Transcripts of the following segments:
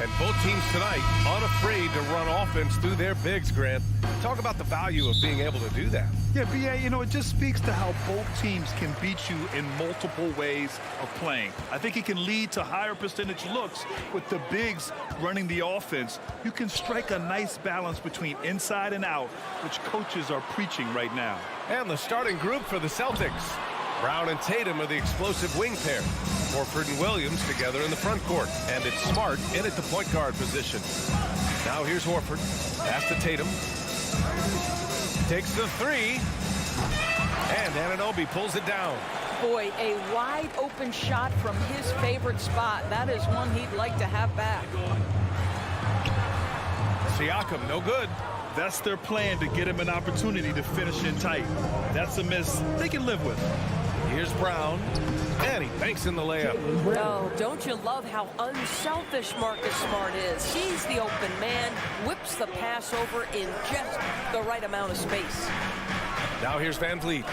And both teams tonight unafraid to run offense through their bigs, Grant. Talk about the value of being able to do that. Yeah, B.A., you know, it just speaks to how both teams can beat you in multiple ways of playing. I think it can lead to higher percentage looks with the bigs running the offense. You can strike a nice balance between inside and out, which coaches are preaching right now. And the starting group for the Celtics. Brown and Tatum are the explosive wing pair. Horford and Williams together in the front court. And it's Smart in at the point guard position. Now here's Horford. Pass to Tatum. Takes the three. And Anunoby pulls it down. Boy, a wide open shot from his favorite spot. That is one he'd like to have back. Siakam, no good. That's their plan, to get him an opportunity to finish in tight. That's a miss they can live with. Here's Brown, and he banks in the layup. Oh, don't you love how unselfish Marcus Smart is? He's the open man, whips the pass over in just the right amount of space. Now here's Van Vliet.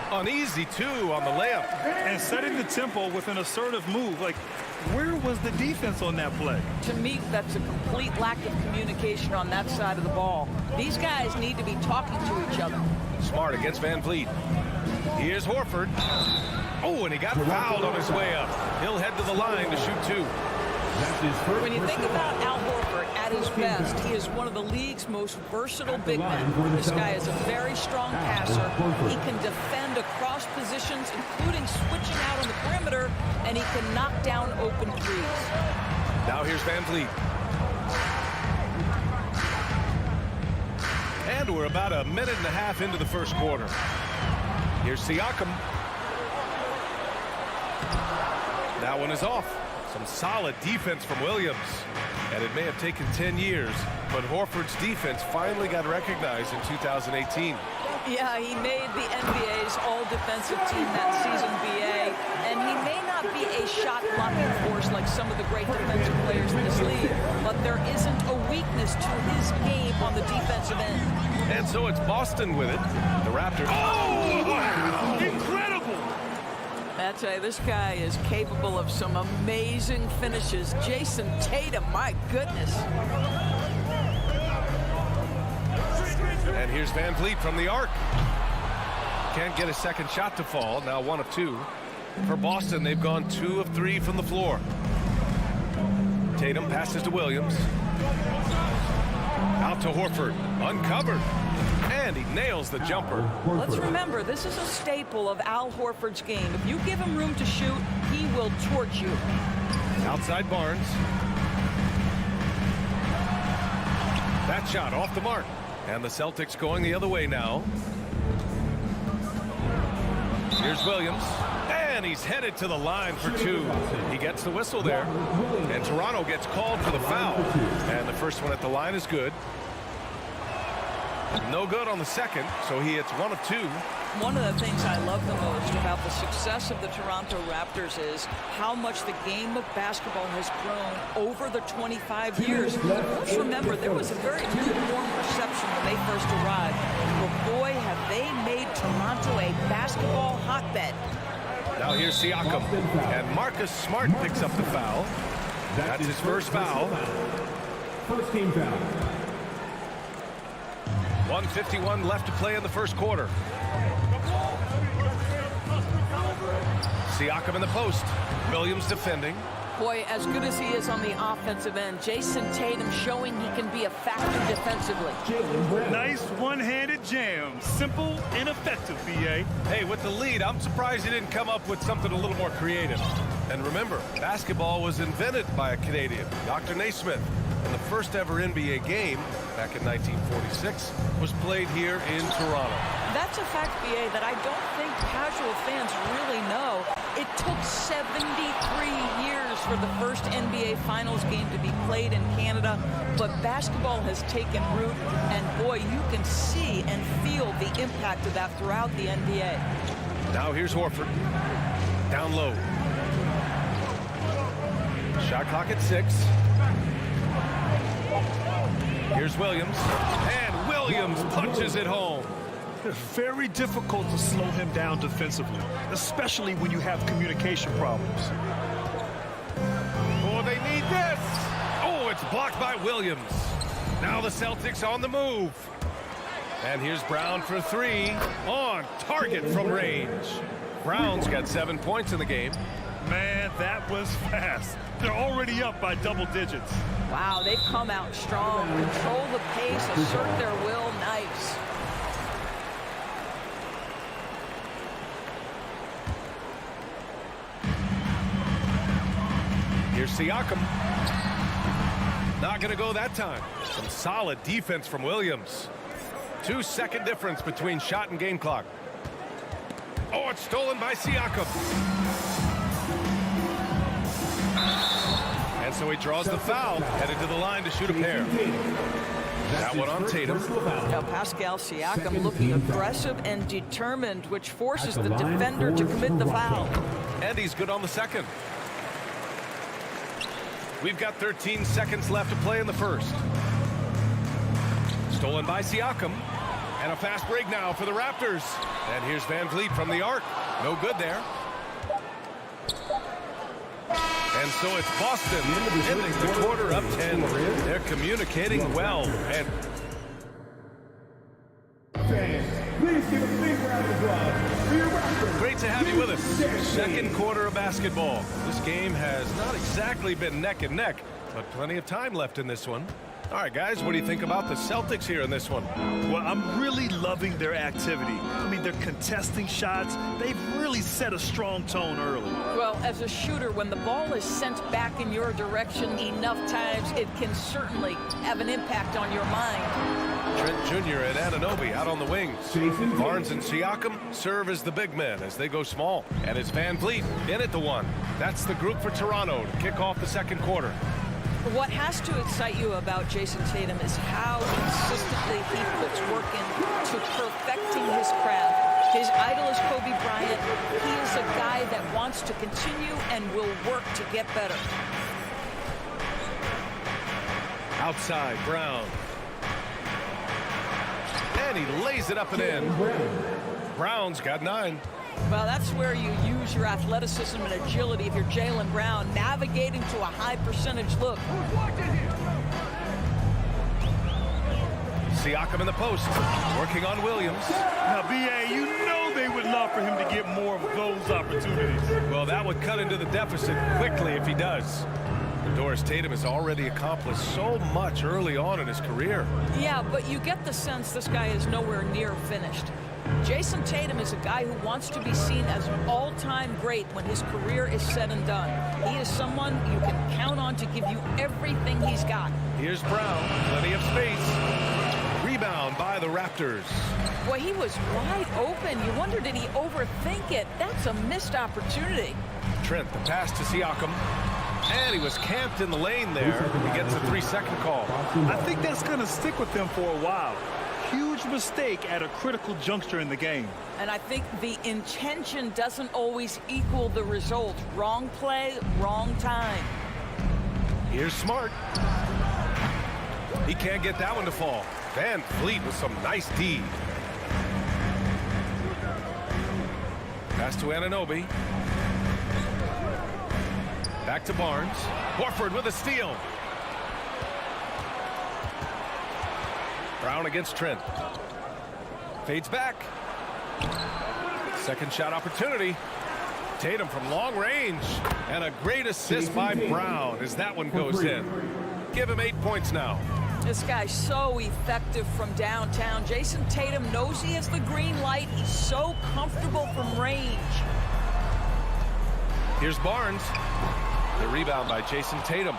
An easy two on the layup. And setting the tempo with an assertive move. Like, where was the defense on that play? To me, that's a complete lack of communication on that side of the ball. These guys need to be talking to each other. Smart against Van Vliet. Here's Horford. Oh, and he got fouled on his way up. He'll head to the line to shoot two. When you think about Al Horford at his best, he is one of the league's most versatile big men. This guy is a very strong passer. He can defend across positions, including switching out on the perimeter, and he can knock down open threes. Now here's Van Vliet. And we're about a minute and a half into the first quarter. Here's Siakam. That one is off. Some solid defense from Williams. And it may have taken 10 years, but Horford's defense finally got recognized in 2018. Yeah, he made the NBA's all-defensive team that season, BA, and he may not be a shot-blocking force like some of the great defensive players in this league, but there isn't a weakness to his game on the defensive end. And so it's Boston with it. The Raptors. Oh, wow! Incredible! I tell you, this guy is capable of some amazing finishes. Jason Tatum, my goodness. And here's Van Vliet from the arc. Can't get a second shot to fall. Now 1 of 2. For Boston, they've gone 2 of 3 from the floor. Tatum passes to Williams. Out to Horford. Uncovered. And he nails the jumper. Let's remember, this is a staple of Al Horford's game. If you give him room to shoot, he will torch you. Outside Barnes. That shot off the mark. And the Celtics going the other way now. Here's Williams. And he's headed to the line for 2. He gets the whistle there. And Toronto gets called for the foul. And the first one at the line is good. No good on the second, so he hits 1 of 2. One of the things I love the most about the success of the Toronto Raptors is how much the game of basketball has grown over the 25 years. Let's remember, there was a very lukewarm reception when they first arrived. But boy, have they made Toronto a basketball hotbed. Now here's Siakam. And Marcus Smart picks up the foul. That's his first foul. First team foul. 1:51 left to play in the first quarter. Siakam in the post. Williams defending. Boy, as good as he is on the offensive end, Jason Tatum showing he can be a factor defensively. Nice one-handed jam. Simple and effective, B.A. Hey, with the lead, I'm surprised he didn't come up with something a little more creative. And remember, basketball was invented by a Canadian, Dr. Naismith. And the first ever NBA game, back in 1946, was played here in Toronto. That's a fact, BA, that I don't think casual fans really know. It took 73 years for the first NBA Finals game to be played in Canada, but basketball has taken root, and boy, you can see and feel the impact of that throughout the NBA. Now here's Horford. Down low. Shot clock at 6. Here's Williams. And Williams punches it home. Very difficult to slow him down defensively, especially when you have communication problems. Oh, they need this. Blocked by Williams. Now the Celtics on the move. And here's Brown for three. On target from range. Brown's got 7 points in the game. Man, that was fast. They're already up by double digits. Wow, they've come out strong. Control the pace, assert their will. Nice. Here's Siakam. Not going to go that time. Some solid defense from Williams. 2-second difference between shot and game clock. Oh, it's stolen by Siakam. And so he draws the foul, headed to the line to shoot a pair. That one on Tatum. Now Pascal Siakam looking aggressive and determined, which forces the defender to commit the foul. And he's good on the second. We've got 13 seconds left to play in the first. Stolen by Siakam. And a fast break now for the Raptors. And here's Van Vliet from the arc. No good there. And so it's Boston ending the quarter up 10. They're communicating well. And Please give a big round of applause for your Raptors. great to have you with us. Second quarter of basketball. This game has not exactly been neck and neck, but plenty of time left in this one. All right, guys, what do you think about the Celtics here in this one? Well, I'm really loving their activity. I mean, they're contesting shots. They've really set a strong tone early. Well, as a shooter, when the ball is sent back in your direction enough times, it can certainly have an impact on your mind. Trent Jr. and Anunoby out on the wings. Barnes and Siakam serve as the big men as they go small. And it's Van Vliet in at the one. That's the group for Toronto to kick off the second quarter. What has to excite you about Jason Tatum is how consistently he puts work into perfecting his craft. His idol is Kobe Bryant. He is a guy that wants to continue and will work to get better. Outside, Brown. And he lays it up and in. Brown's got 9. Well, that's where you use your athleticism and agility if you're Jaylen Brown, navigating to a high percentage look. Siakam in the post, working on Williams. Now, B.A., you know they would love for him to get more of those opportunities. Well, that would cut into the deficit quickly if he does. Doris Tatum has already accomplished so much early on in his career. Yeah, but you get the sense this guy is nowhere near finished. Jason Tatum is a guy who wants to be seen as an all-time great when his career is said and done. He is someone you can count on to give you everything he's got. Here's Brown, plenty of space. Rebound by the Raptors. Boy, he was wide open. You wonder, did he overthink it? That's a missed opportunity. Trent, the pass to Siakam. And he was camped in the lane there. He gets a 3-second call. I think that's going to stick with them for a while. Huge mistake at a critical juncture in the game. And I think the intention doesn't always equal the result. Wrong play, wrong time. Here's Smart. He can't get that one to fall. Van Vliet with some nice D. Pass to Anunoby. Back to Barnes. Horford with a steal. Brown against Trent. Fades back. Second shot opportunity. Tatum from long range. And a great assist by Brown as that one goes in. Give him 8 points now. This guy's so effective from downtown. Jason Tatum knows he has the green light. He's so comfortable from range. Here's Barnes. The rebound by Jason Tatum.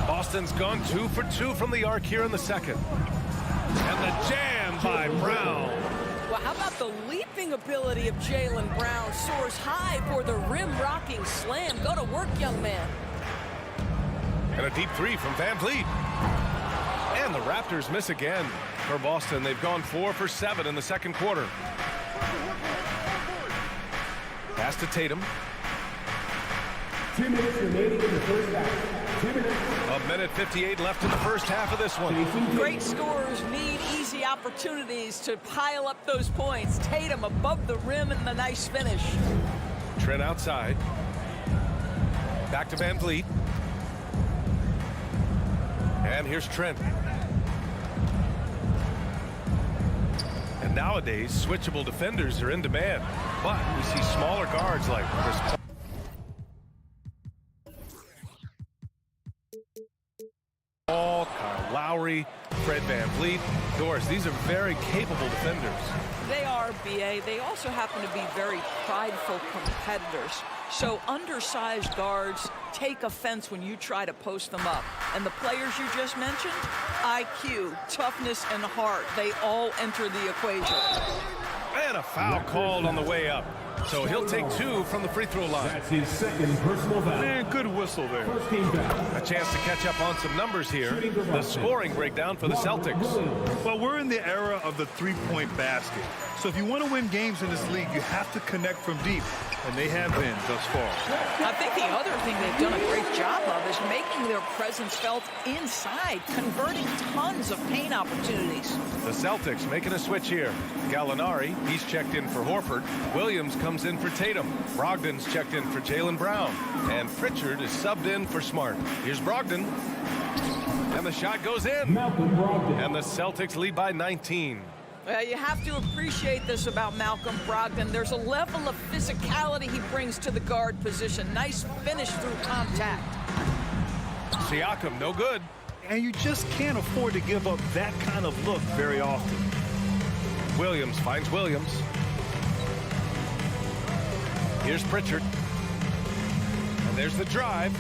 Boston's gone 2 for 2 from the arc here in the second. And the jam by Brown. Well, how about the leaping ability of Jaylen Brown? Soars high for the rim-rocking slam. Go to work, young man. And a deep 3 from Van Vliet. And the Raptors miss again. For Boston, they've gone 4 for 7 in the second quarter. Pass to Tatum. 2 minutes remaining in the first half. 2 minutes. A minute 58 left in the first half of this one. Great scorers need easy opportunities to pile up those points. Tatum above the rim and the nice finish. Trent outside. Back to Van Vliet. And here's Trent. And nowadays, switchable defenders are in demand. But we see smaller guards like Chris Paul, Kyle Lowry, Fred VanVleet. Doris, these are very capable defenders. They are, B.A. They also happen to be very prideful competitors. So undersized guards take offense when you try to post them up. And the players you just mentioned, IQ, toughness, and heart, they all enter the equation. And a foul called on the way up. So he'll take 2 from the free throw line. That's his second personal foul. Man, good whistle there. First team foul. A chance to catch up on some numbers here. The scoring breakdown for the Celtics. Well, we're in the era of the three-point basket. So if you want to win games in this league, you have to connect from deep. And they have been thus far. I think the other thing they've done a great job of is making their presence felt inside, converting tons of paint opportunities. The Celtics making a switch here. Gallinari, he's checked in for Horford. Williams comes in for Tatum. Brogdon's checked in for Jaylen Brown. And Pritchard is subbed in for Smart. Here's Brogdon. And the shot goes in. Malcolm Brogdon. And the Celtics lead by 19. Well, you have to appreciate this about Malcolm Brogdon. There's a level of physicality he brings to the guard position. Nice finish through contact. Siakam, no good. And you just can't afford to give up that kind of look very often. Williams finds Williams. Here's Pritchard. And there's the drive.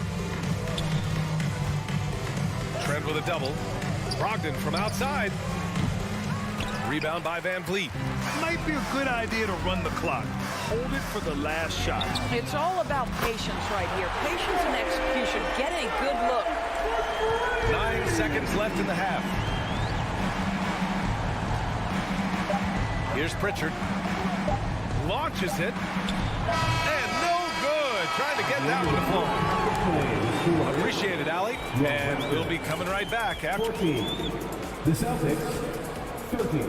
Trent with a double. Brogdon from outside. Rebound by VanVleet. Might be a good idea to run the clock. Hold it for the last shot. It's all about patience right here. Patience and execution. Get a good look. 9 seconds left in the half. Here's Pritchard. Launches it. And no good. Trying to get that one to fall. Appreciate it, Allie. And we'll be coming right back after. 14. The Celtics. 13.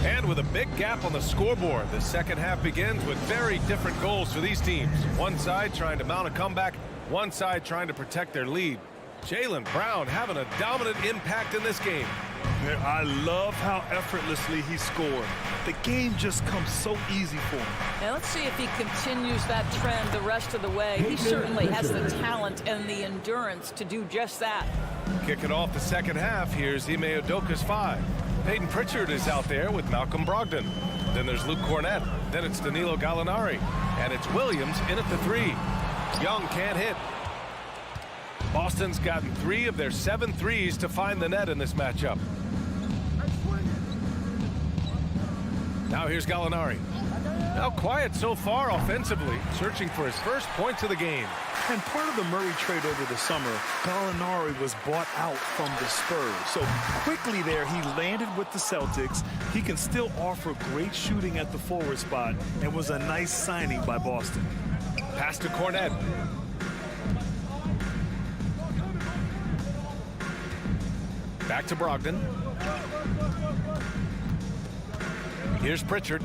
And with a big gap on the scoreboard, the second half begins with very different goals for these teams. One side trying to mount a comeback, one side trying to protect their lead. Jaylen Brown having a dominant impact in this game. I love how effortlessly he scored. The game just comes so easy for him. Now let's see if he continues that trend the rest of the way. He certainly has the talent and the endurance to do just that. Kicking off the second half, here's Ime Udoka's 5. Peyton Pritchard is out there with Malcolm Brogdon. Then there's Luke Cornett. Then it's Danilo Gallinari. And it's Williams in at the 3. Young can't hit. Boston's gotten 3 of their 7 threes to find the net in this matchup. Now here's Gallinari. Now quiet so far offensively, searching for his first points of the game. And part of the Murray trade over the summer, Gallinari was bought out from the Spurs. So quickly there, he landed with the Celtics. He can still offer great shooting at the forward spot and was a nice signing by Boston. Pass to Cornett. Back to Brogdon. Here's Pritchard.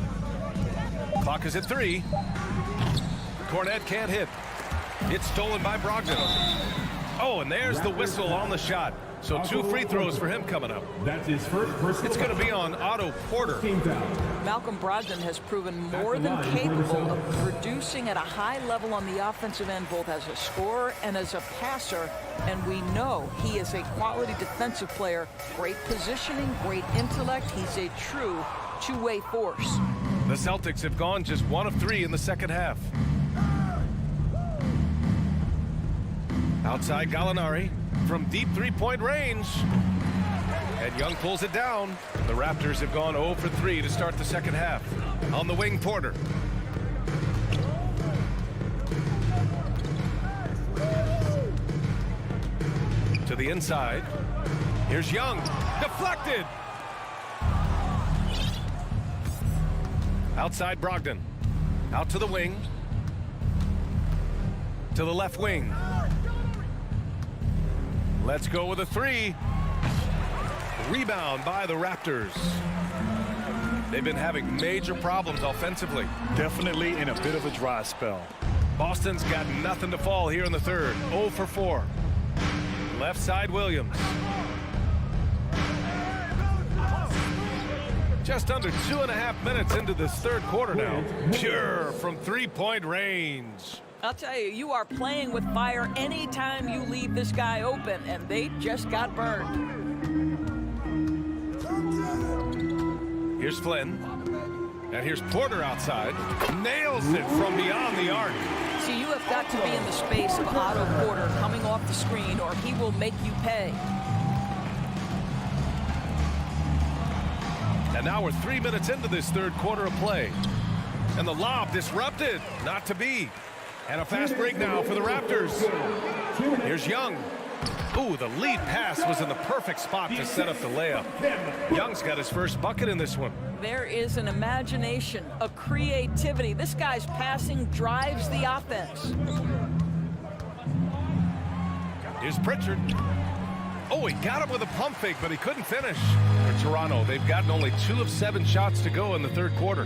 Clock is at 3. Cornett can't hit. It's stolen by Brogdon. Oh, and there's the whistle on the shot. So 2 free throws for him coming up. That's his first personal. It's going to be on Otto Porter. Team foul. Malcolm Brogdon has proven more than capable of producing at a high level on the offensive end, both as a scorer and as a passer. And we know he is a quality defensive player. Great positioning, great intellect. He's a true two-way force. The Celtics have gone just 1 of 3 in the second half. Outside Gallinari from deep three-point range. And Young pulls it down. The Raptors have gone 0 for 3 to start the second half. On the wing, Porter. To the inside. Here's Young. Deflected. Outside Brogdon. Out to the wing. To the left wing. Let's go with a 3. Rebound by the Raptors. They've been having major problems offensively. Definitely in a bit of a dry spell. Boston's got nothing to fall here in the third. 0 for 4. Left side Williams. Just under 2.5 minutes into this third quarter now. Pure from three-point range. I'll tell you, you are playing with fire anytime you leave this guy open, and they just got burned. Here's Flynn. And here's Porter outside. Nails it from beyond the arc. See, you have got to be in the space of Otto Porter coming off the screen, or he will make you pay. And now we're 3 minutes into this third quarter of play. And the lob disrupted. Not to be. And a fast break now for the Raptors. Here's Young. Ooh, the lead pass was in the perfect spot to set up the layup. Young's got his first bucket in this one. There is an imagination, a creativity. This guy's passing drives the offense. Here's Pritchard. Oh, he got him with a pump fake, but he couldn't finish. For Toronto, they've gotten only 2 of 7 shots to go in the third quarter.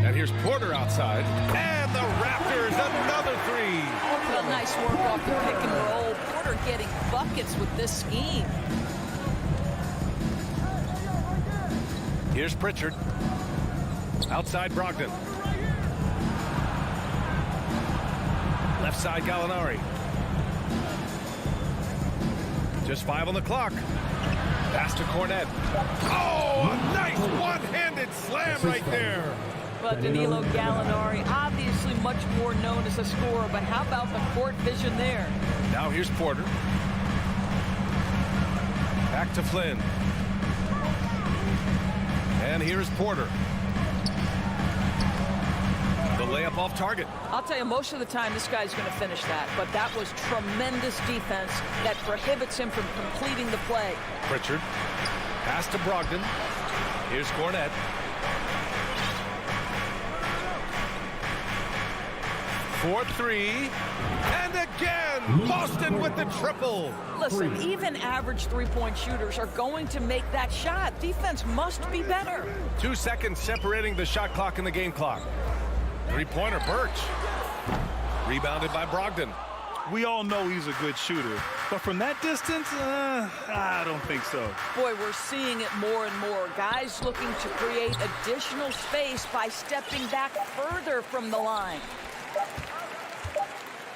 And here's Porter outside. And the Raptors, another 3. Well, nice work off the pick and roll. Porter getting buckets with this scheme. Here's Pritchard. Outside Brogdon. Left side Gallinari. Just 5 on the clock. Pass to Cornet. Oh, a nice one-handed slam right there. But Danilo Gallinari, obviously much more known as a scorer, but how about the court vision there? Now here's Porter. Back to Flynn. And here's Porter. The layup off target. I'll tell you, most of the time this guy's going to finish that, but that was tremendous defense that prohibits him from completing the play. Pritchard. Pass to Brogdon. Here's Cornet. For 3. And again, Boston with the triple. Listen, even average three-point shooters are going to make that shot. Defense must be better. 2 seconds separating the shot clock and the game clock. Three-pointer, Birch. Rebounded by Brogdon. We all know he's a good shooter, but from that distance, I don't think so. Boy, we're seeing it more and more. Guys looking to create additional space by stepping back further from the line.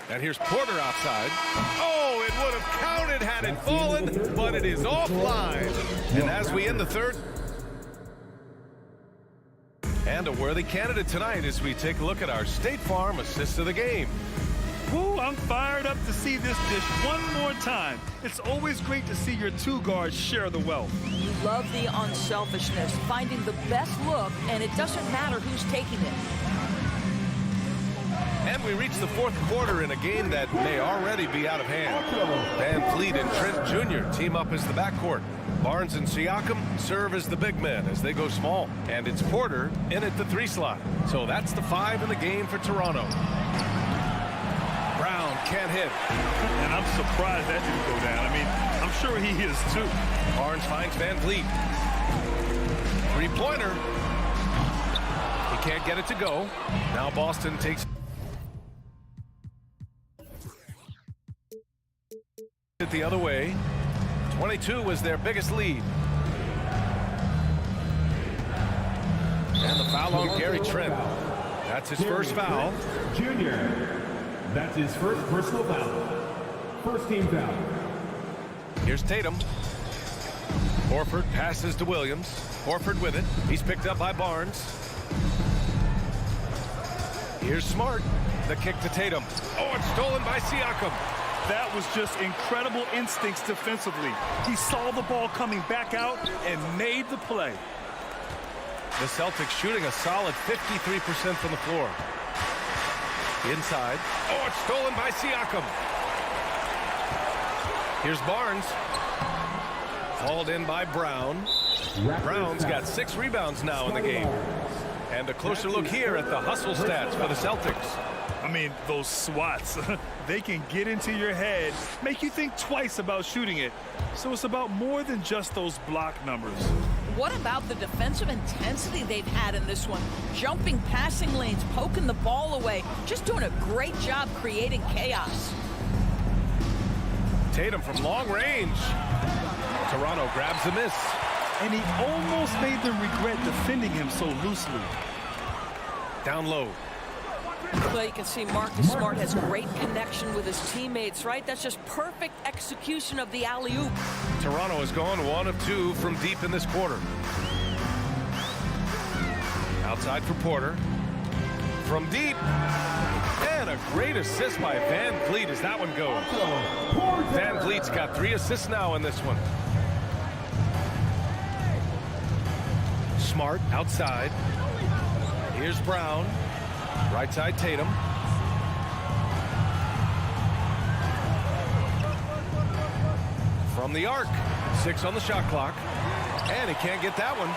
And here's Porter outside. Oh, it would have counted had it fallen, but it is offline. And as we end the third, and a worthy candidate tonight as we take a look at our State Farm assist of the game. Woo, I'm fired up to see this dish one more time. It's always great to see your 2 guards share the wealth. You love the unselfishness, finding the best look, and it doesn't matter who's taking it. And we reach the fourth quarter in a game that may already be out of hand. Van Fleet and Trent Jr. team up as the backcourt. Barnes and Siakam serve as the big men as they go small. And it's Porter in at the 3 slot. So that's the 5 in the game for Toronto. Brown can't hit. And I'm surprised that didn't go down. I mean, I'm sure he is too. Barnes finds Van Fleet. Three-pointer. He can't get it to go. Now Boston takes it the other way. 22 was their biggest lead. And the foul on Gary Trent. That's his first foul. Junior. That's his first personal foul. First team foul. Here's Tatum. Horford passes to Williams. Horford with it. He's picked up by Barnes. Here's Smart. The kick to Tatum. Oh, it's stolen by Siakam. That was just incredible instincts defensively. He saw the ball coming back out and made the play. The Celtics shooting a solid 53% from the floor. Inside. Oh, it's stolen by Siakam. Here's Barnes. Hauled in by Brown. Brown's got 6 rebounds now in the game. And a closer look here at the hustle stats for the Celtics. mean, those swats, they can get into your head, make you think twice about shooting it. So it's about more than just those block numbers. What about the defensive intensity they've had in this one? Jumping passing lanes, poking the ball away, just doing a great job creating chaos. Tatum from long range. Toronto grabs the miss. And he almost made them regret defending him so loosely. Down low. Well, you can see Marcus Smart has great connection with his teammates, right? That's just perfect execution of the alley-oop. Toronto has gone 1 of 2 from deep in this quarter. Outside for Porter. From deep. And a great assist by Van Vliet as that one goes. Van Vliet's got 3 assists now in this one. Smart outside. Here's Brown. Right side Tatum. From the arc. 6 on the shot clock. And he can't get that one.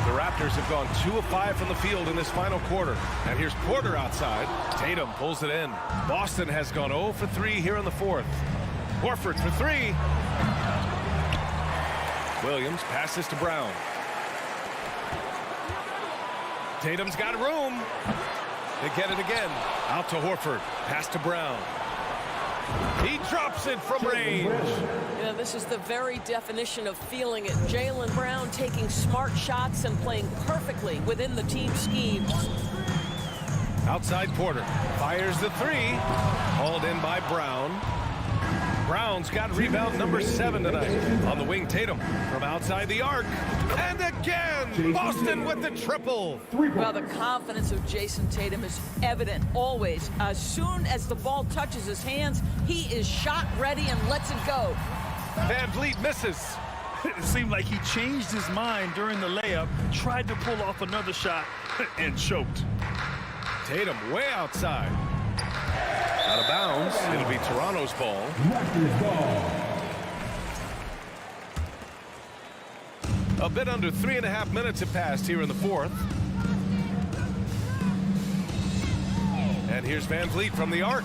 The Raptors have gone 2 of 5 from the field in this final quarter. And here's Porter outside. Tatum pulls it in. Boston has gone 0 for 3 here in the fourth. Horford for 3. Williams passes to Brown. Tatum's got room. They get it again. Out to Horford. Pass to Brown. He drops it from range. Yeah, this is the very definition of feeling it. Jaylen Brown taking smart shots and playing perfectly within the team scheme. Outside Porter. Fires the 3. Hauled in by Brown. Brown's got rebound number 7 tonight. On the wing, Tatum from outside the arc. And again, Boston with the triple. Well, the confidence of Jason Tatum is evident always. As soon as the ball touches his hands, he is shot ready and lets it go. Van Vliet misses. It seemed like he changed his mind during the layup, tried to pull off another shot, and choked. Tatum way outside. Out of bounds. It'll be Toronto's ball. A bit under 3.5 minutes have passed here in the fourth. And here's Van Vliet from the arc.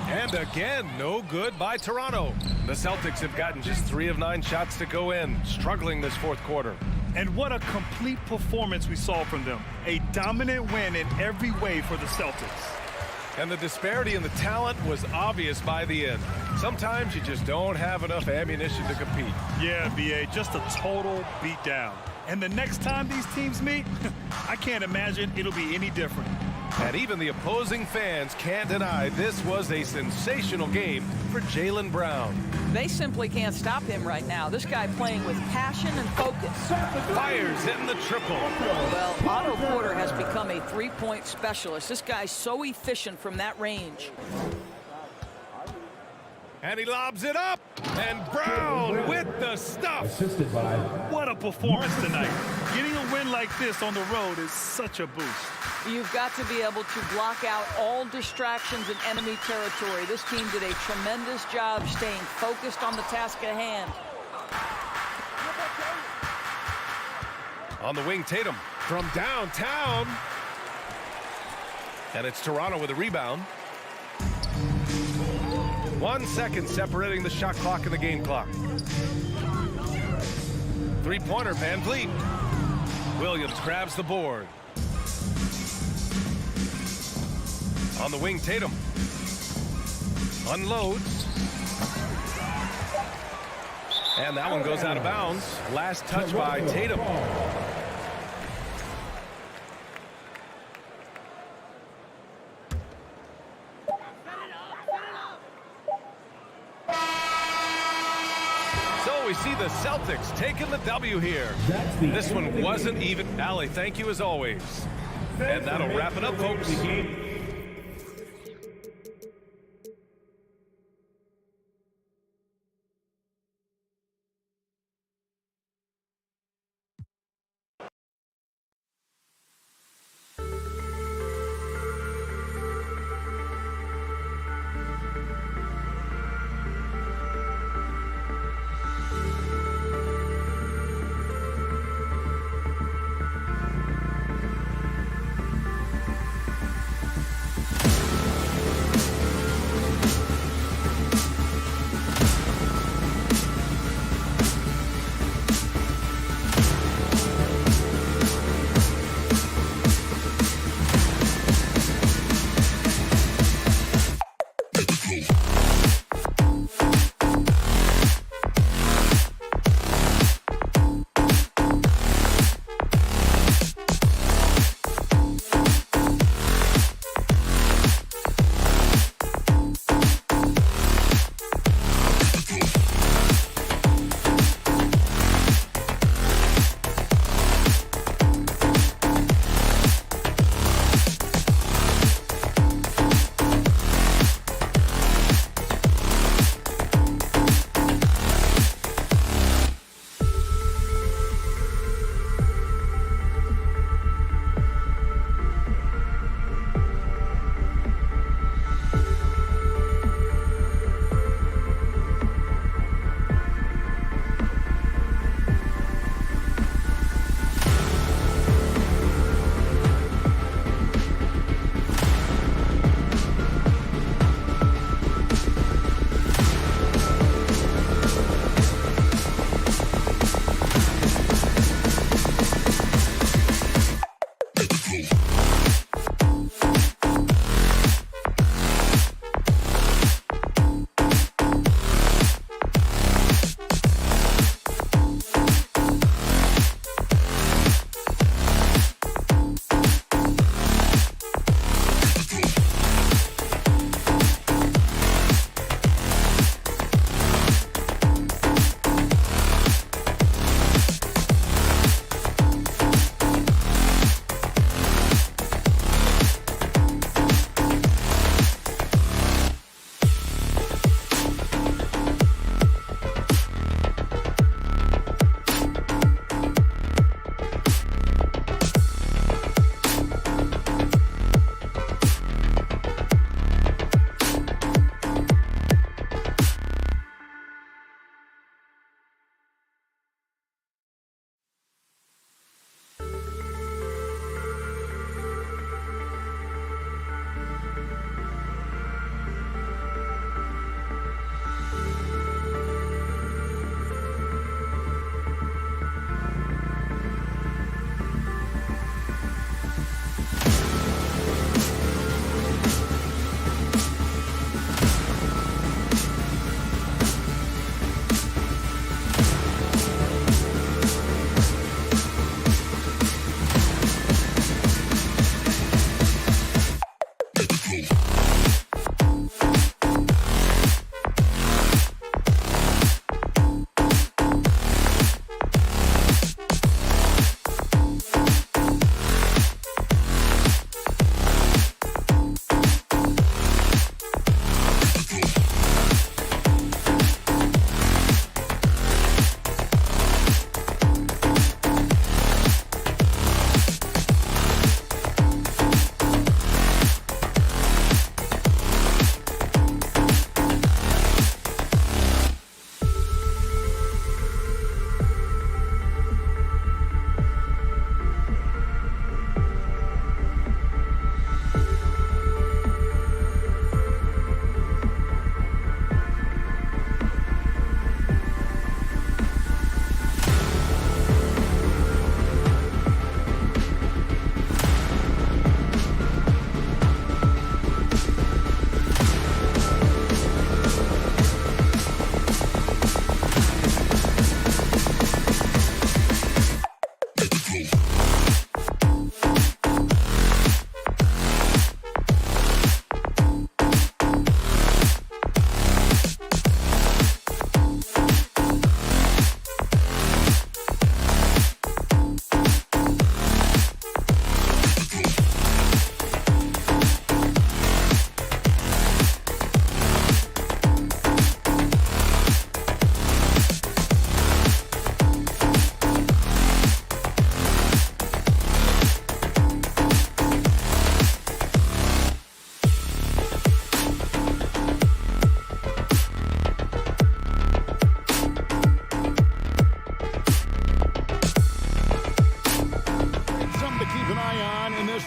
And again, no good by Toronto. The Celtics have gotten just 3 of 9 shots to go in, struggling this fourth quarter. And what a complete performance we saw from them. A dominant win in every way for the Celtics. And the disparity in the talent was obvious by the end. Sometimes you just don't have enough ammunition to compete. Yeah, B.A., just a total beatdown. And the next time these teams meet, I can't imagine it'll be any different. And even the opposing fans can't deny this was a sensational game for Jaylen Brown. They simply can't stop him right now. This guy playing with passion and focus. Fires in the triple. Well, Otto Porter has become a three-point specialist. This guy's so efficient from that range. And he lobs it up. And Brown with the stuff. Assisted by What a performance tonight. Getting a win like this on the road is such a boost. You've got to be able to block out all distractions in enemy territory. This team did a tremendous job staying focused on the task at hand. On the wing, Tatum from downtown. And it's Toronto with a rebound. 1 second separating the shot clock and the game clock. Three-pointer, Van Vliet. Williams grabs the board. On the wing, Tatum unloads. And that one goes out of bounds. Last touch by Tatum. So we see the Celtics taking the W here. This one wasn't even. Allie, thank you as always. And that'll wrap it up, folks.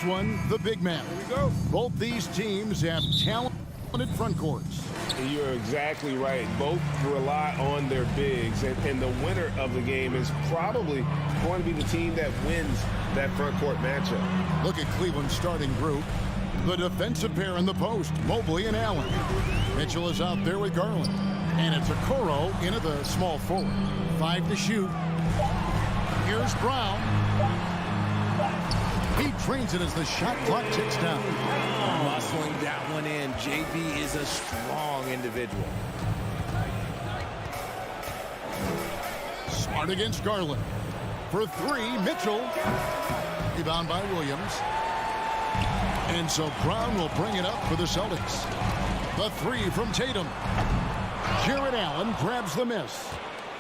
one, the big man. Here we go. Both these teams have talented front courts. You're exactly right. Both rely on their bigs, and the winner of the game is probably going to be the team that wins that front court matchup. Look at Cleveland's starting group. The defensive pair in the post, Mobley and Allen. Mitchell is out there with Garland. And it's Okoro into the small forward. 5 to shoot. Here's Brown. He trains it as the shot clock ticks down. Muscling that one in. JB is a strong individual. Smart against Garland. For 3, Mitchell. Rebound by Williams. And so Brown will bring it up for the Celtics. The 3 from Tatum. Jared Allen grabs the miss.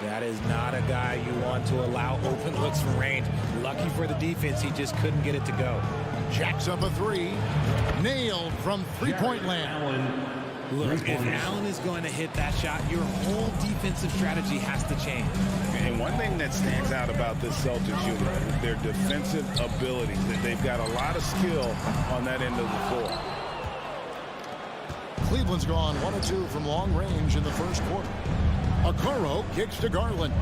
That is not a guy you want to allow open looks from range. Lucky for the defense, he just couldn't get it to go. Jacks up a 3. Nailed from three-point land. Look, if Allen is going to hit that shot, your whole defensive strategy has to change. And one thing that stands out about this Celtics unit is their defensive ability. That they've got a lot of skill on that end of the floor. Cleveland's gone 1 of 2 from long range in the first quarter. Okoro kicks to Garland.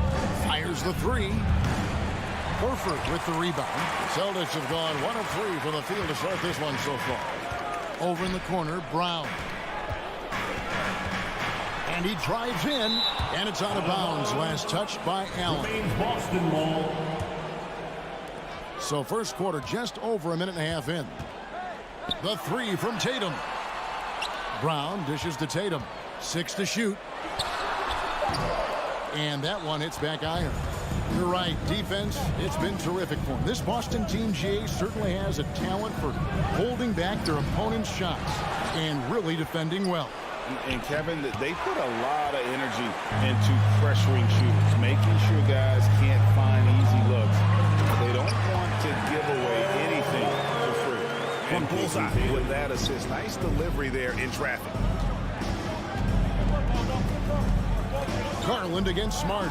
Fires the 3. Horford with the rebound. Celtics have gone 1 of 3 from the field to start this one so far. Over in the corner, Brown. And he drives in, and it's out of bounds. Last touch by Allen. Boston ball. So first quarter just over a minute and a half in. The 3 from Tatum. Brown dishes to Tatum. 6 to shoot. And that one hits back iron. You're right, defense, it's been terrific for him. This Boston team, GA, certainly has a talent for holding back their opponent's shots and really defending well. And Kevin, they put a lot of energy into pressuring shooters, making sure guys can't find easy looks. They don't want to give away anything for free. And bullseye with that assist. Nice delivery there in traffic. Garland against Smart.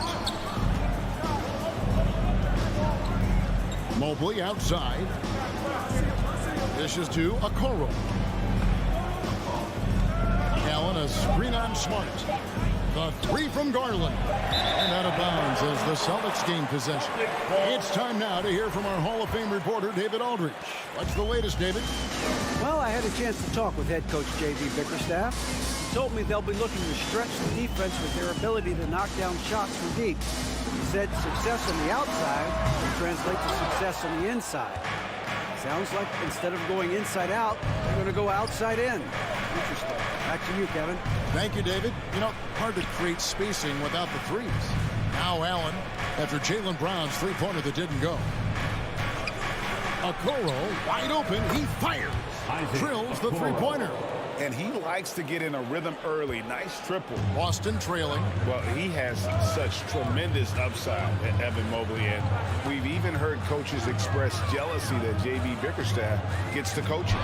Mobley outside. Dishes to Okoro. Allen, a screen on Smart. The 3 from Garland. And out of bounds as the Celtics gain possession. It's time now to hear from our Hall of Fame reporter, David Aldridge. What's the latest, David? Well, I had a chance to talk with head coach J.B. Bickerstaff. He told me they'll be looking to stretch the defense with their ability to knock down shots from deep. He said success on the outside will translate to success on the inside. Sounds like instead of going inside out, they're going to go outside in. Interesting. Back to you, Kevin. Thank you, David. You know, hard to create spacing without the threes. Now Allen, after Jaylen Brown's three-pointer that didn't go. Okoro, wide open, he fires. Drills the three-pointer. And he likes to get in a rhythm early. Nice triple. Boston trailing. Well, he has such tremendous upside, Evan Mobley. And we've even heard coaches express jealousy that J.B. Bickerstaff gets to coaching.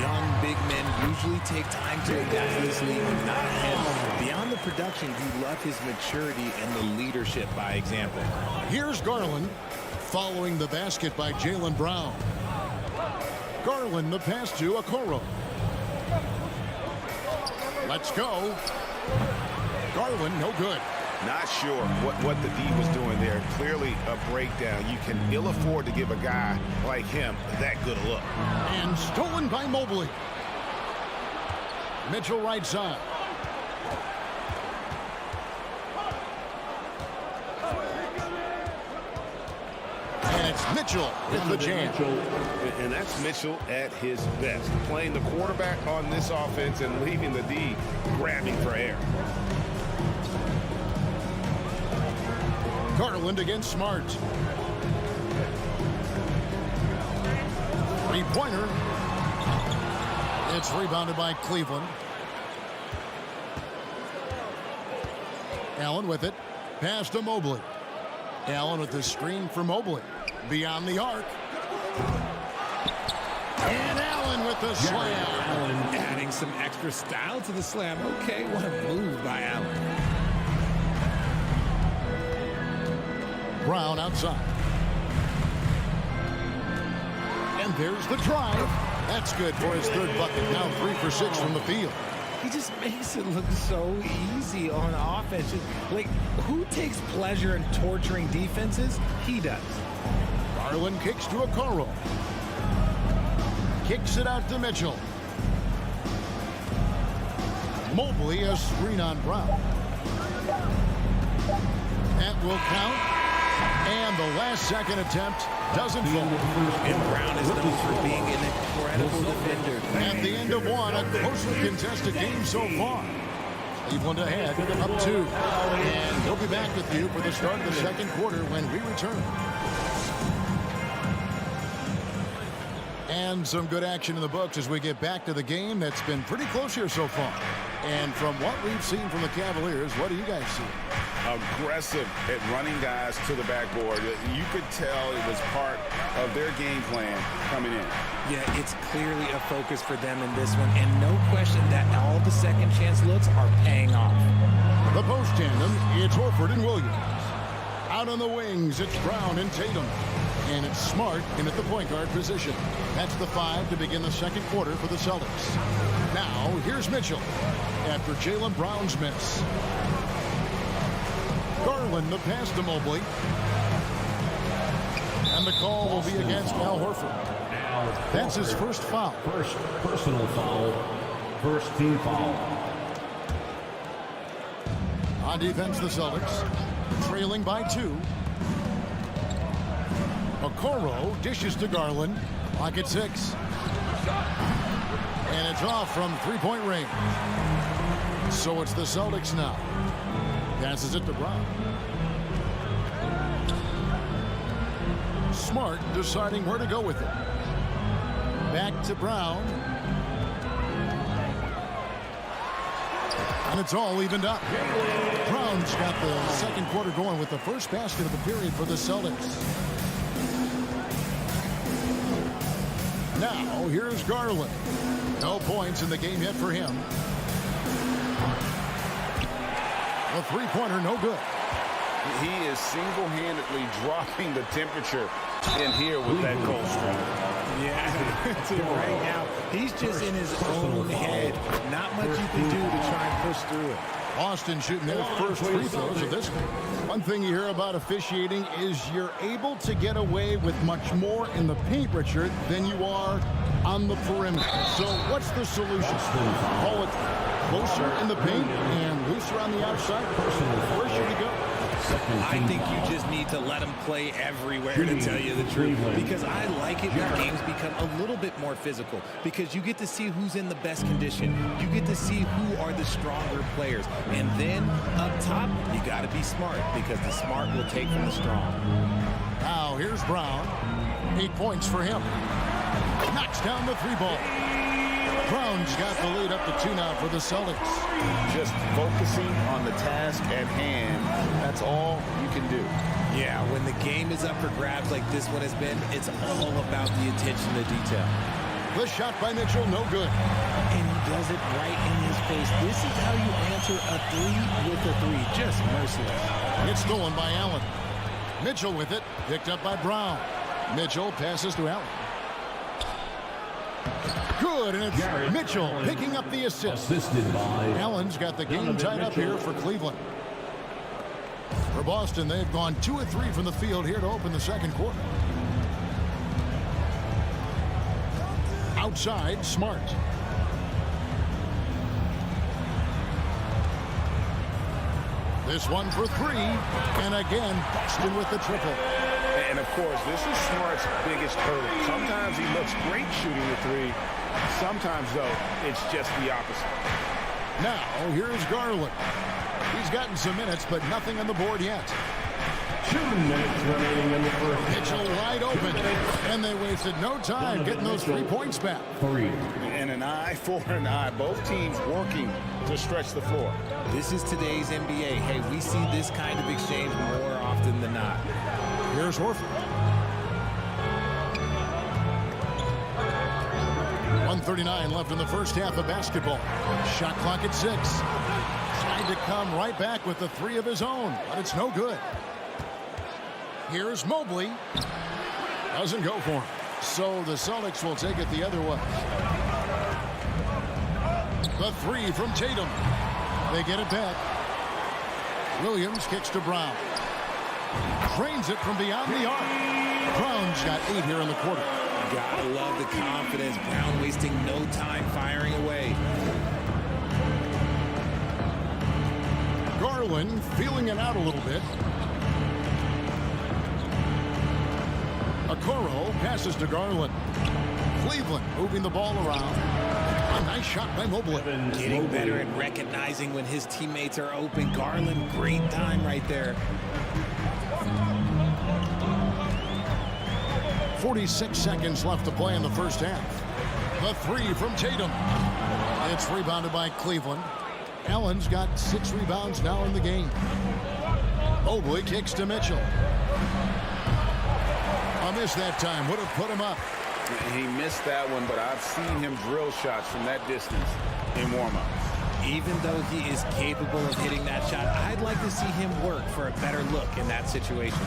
Young big men usually take time to adapt to this league, not him. Beyond the production, you love his maturity and the leadership by example. Here's Garland following the basket by Jaylen Brown. Garland the pass to Okoro. Let's go. Garland, no good. Not sure what the D was doing there. Clearly a breakdown. You can ill afford to give a guy like him that good a look. And stolen by Mobley. Mitchell right side. And it's Mitchell in the jam. And that's Mitchell at his best. Playing the quarterback on this offense and leaving the D grabbing for air. Garland against Smart. Three-pointer. It's rebounded by Cleveland. Allen with it. Pass to Mobley. Allen with the screen for Mobley. Beyond the arc. And Allen with the slam. Allen adding some extra style to the slam. Okay, what a move by Allen. Brown outside. And there's the drive. That's good for his third bucket. Now 3 for 6 from the field. He just makes it look so easy on offense. Like, who takes pleasure in torturing defenses? He does. Garland kicks to Okoro. Kicks it out to Mitchell. Mobley a screen on Brown. That will count. And the last second attempt doesn't fall. And Brown is known for being an incredible defender. At the end of one, a closely contested game so far. Cleveland ahead, up 2. And he'll be back with you for the start of the second quarter when we return. And some good action in the books as we get back to the game that's been pretty close here so far. And from what we've seen from the Cavaliers, what do you guys see? Aggressive at running guys to the backboard. You could tell it was part of their game plan coming in. Yeah, it's clearly a focus for them in this one, and no question that all the second chance looks are paying off. The post tandem, it's Horford and Williams. Out on the wings, it's Brown and Tatum. And it's Smart in at the point guard position. That's the 5 to begin the second quarter for the Celtics. Now, here's Mitchell after Jaylen Brown's miss. Garland the pass to Mobley. And the call will be against Al Horford. That's his first foul. First personal foul. First team foul. On defense, the Celtics trailing by 2. Okoro dishes to Garland. Clock at 6. And it's off from three-point range. So it's the Celtics now. Passes it to Brown. Smart deciding where to go with it. Back to Brown. And it's all evened up. Brown's got the second quarter going with the first basket of the period for the Celtics. Now, here's Garland. No points in the game yet for him. A three-pointer, no good. He is single-handedly dropping the temperature in here with that cold streak. Yeah, right now, he's just in his own head. Not much you can do to try and push through it. Boston shooting their first free throws of this game. One thing you hear about officiating is you're able to get away with much more in the paint, Richard, than you are on the perimeter. So what's the solution? Call it closer in the paint and looser on the outside? Where should he go? I think you just need to let them play everywhere, to tell you the truth. Because I like it when games become a little bit more physical. Because you get to see who's in the best condition. You get to see who are the stronger players. And then up top, you got to be smart. Because the smart will take from the strong. Now here's Brown. 8 points for him. Knocks down the 3-ball. Brown's got the lead up to 2 now for the Celtics. Just focusing on the task at hand. That's all you can do. Yeah, when the game is up for grabs like this one has been, it's all about the attention to detail. The shot by Mitchell, no good. And he does it right in his face. This is how you answer a 3 with a 3. Just merciless. It's stolen by Allen. Mitchell with it, picked up by Brown. Mitchell passes to Allen. Good, and it's Mitchell picking up the assist. Assisted by Allen's got the game tied up here for Cleveland. For Boston, they've gone 2 of 3 from the field here to open the second quarter. Outside, Smart. This one for 3, and again, Boston with the triple. And of course, this is Smart's biggest hurdle. Sometimes he looks great shooting the 3. Sometimes, though, it's just the opposite. Now, here's Garland. He's gotten some minutes, but nothing on the board yet. 2 minutes remaining in the first. Mitchell wide open, and they wasted no time getting those 3 points back. 3. And an eye for an eye. Both teams working to stretch the floor. This is today's NBA. Hey, we see this kind of exchange more often than not. Here's Horford. 1:39 left in the first half of basketball. Shot clock at 6. Trying to come right back with the 3 of his own, but it's no good. Here's Mobley. Doesn't go for him. So the Celtics will take it the other way. The 3 from Tatum. They get it back. Williams kicks to Brown. Drains it from beyond the arc. Brown's got 8 here in the quarter. Gotta love the confidence. Brown wasting no time firing away. Jalen feeling it out a little bit. Okoro passes to Garland. Cleveland moving the ball around. A nice shot by Mobley. Getting better at recognizing when his teammates are open. Garland, great time right there. 46 seconds left to play in the first half. The three from Tatum. It's rebounded by Cleveland. Allen's got 6 rebounds now in the game. Mobley kicks to Mitchell. A miss that time would have put him up. He missed that one, but I've seen him drill shots from that distance in warm-ups. Even though he is capable of hitting that shot, I'd like to see him work for a better look in that situation.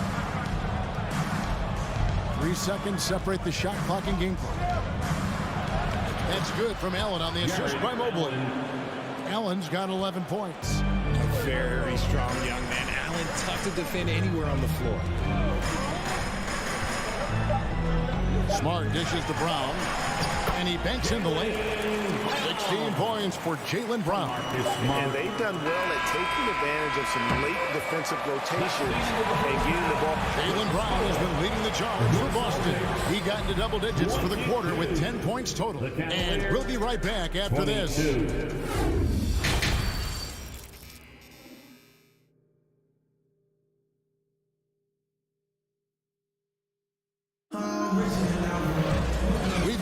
3 seconds separate the shot clock and game clock. That's good from Allen on the assist by Mobley. Allen's got 11 points. A very strong young man. Allen, tough to defend anywhere on the floor. Smart dishes to Brown, and he banks in the lane. 16 points for Jaylen Brown. And they've done well at taking advantage of some late defensive rotations and getting the ball. Jaylen Brown has been leading the charge for Boston. He got into double digits for the quarter with 10 points total. And we'll be right back after this.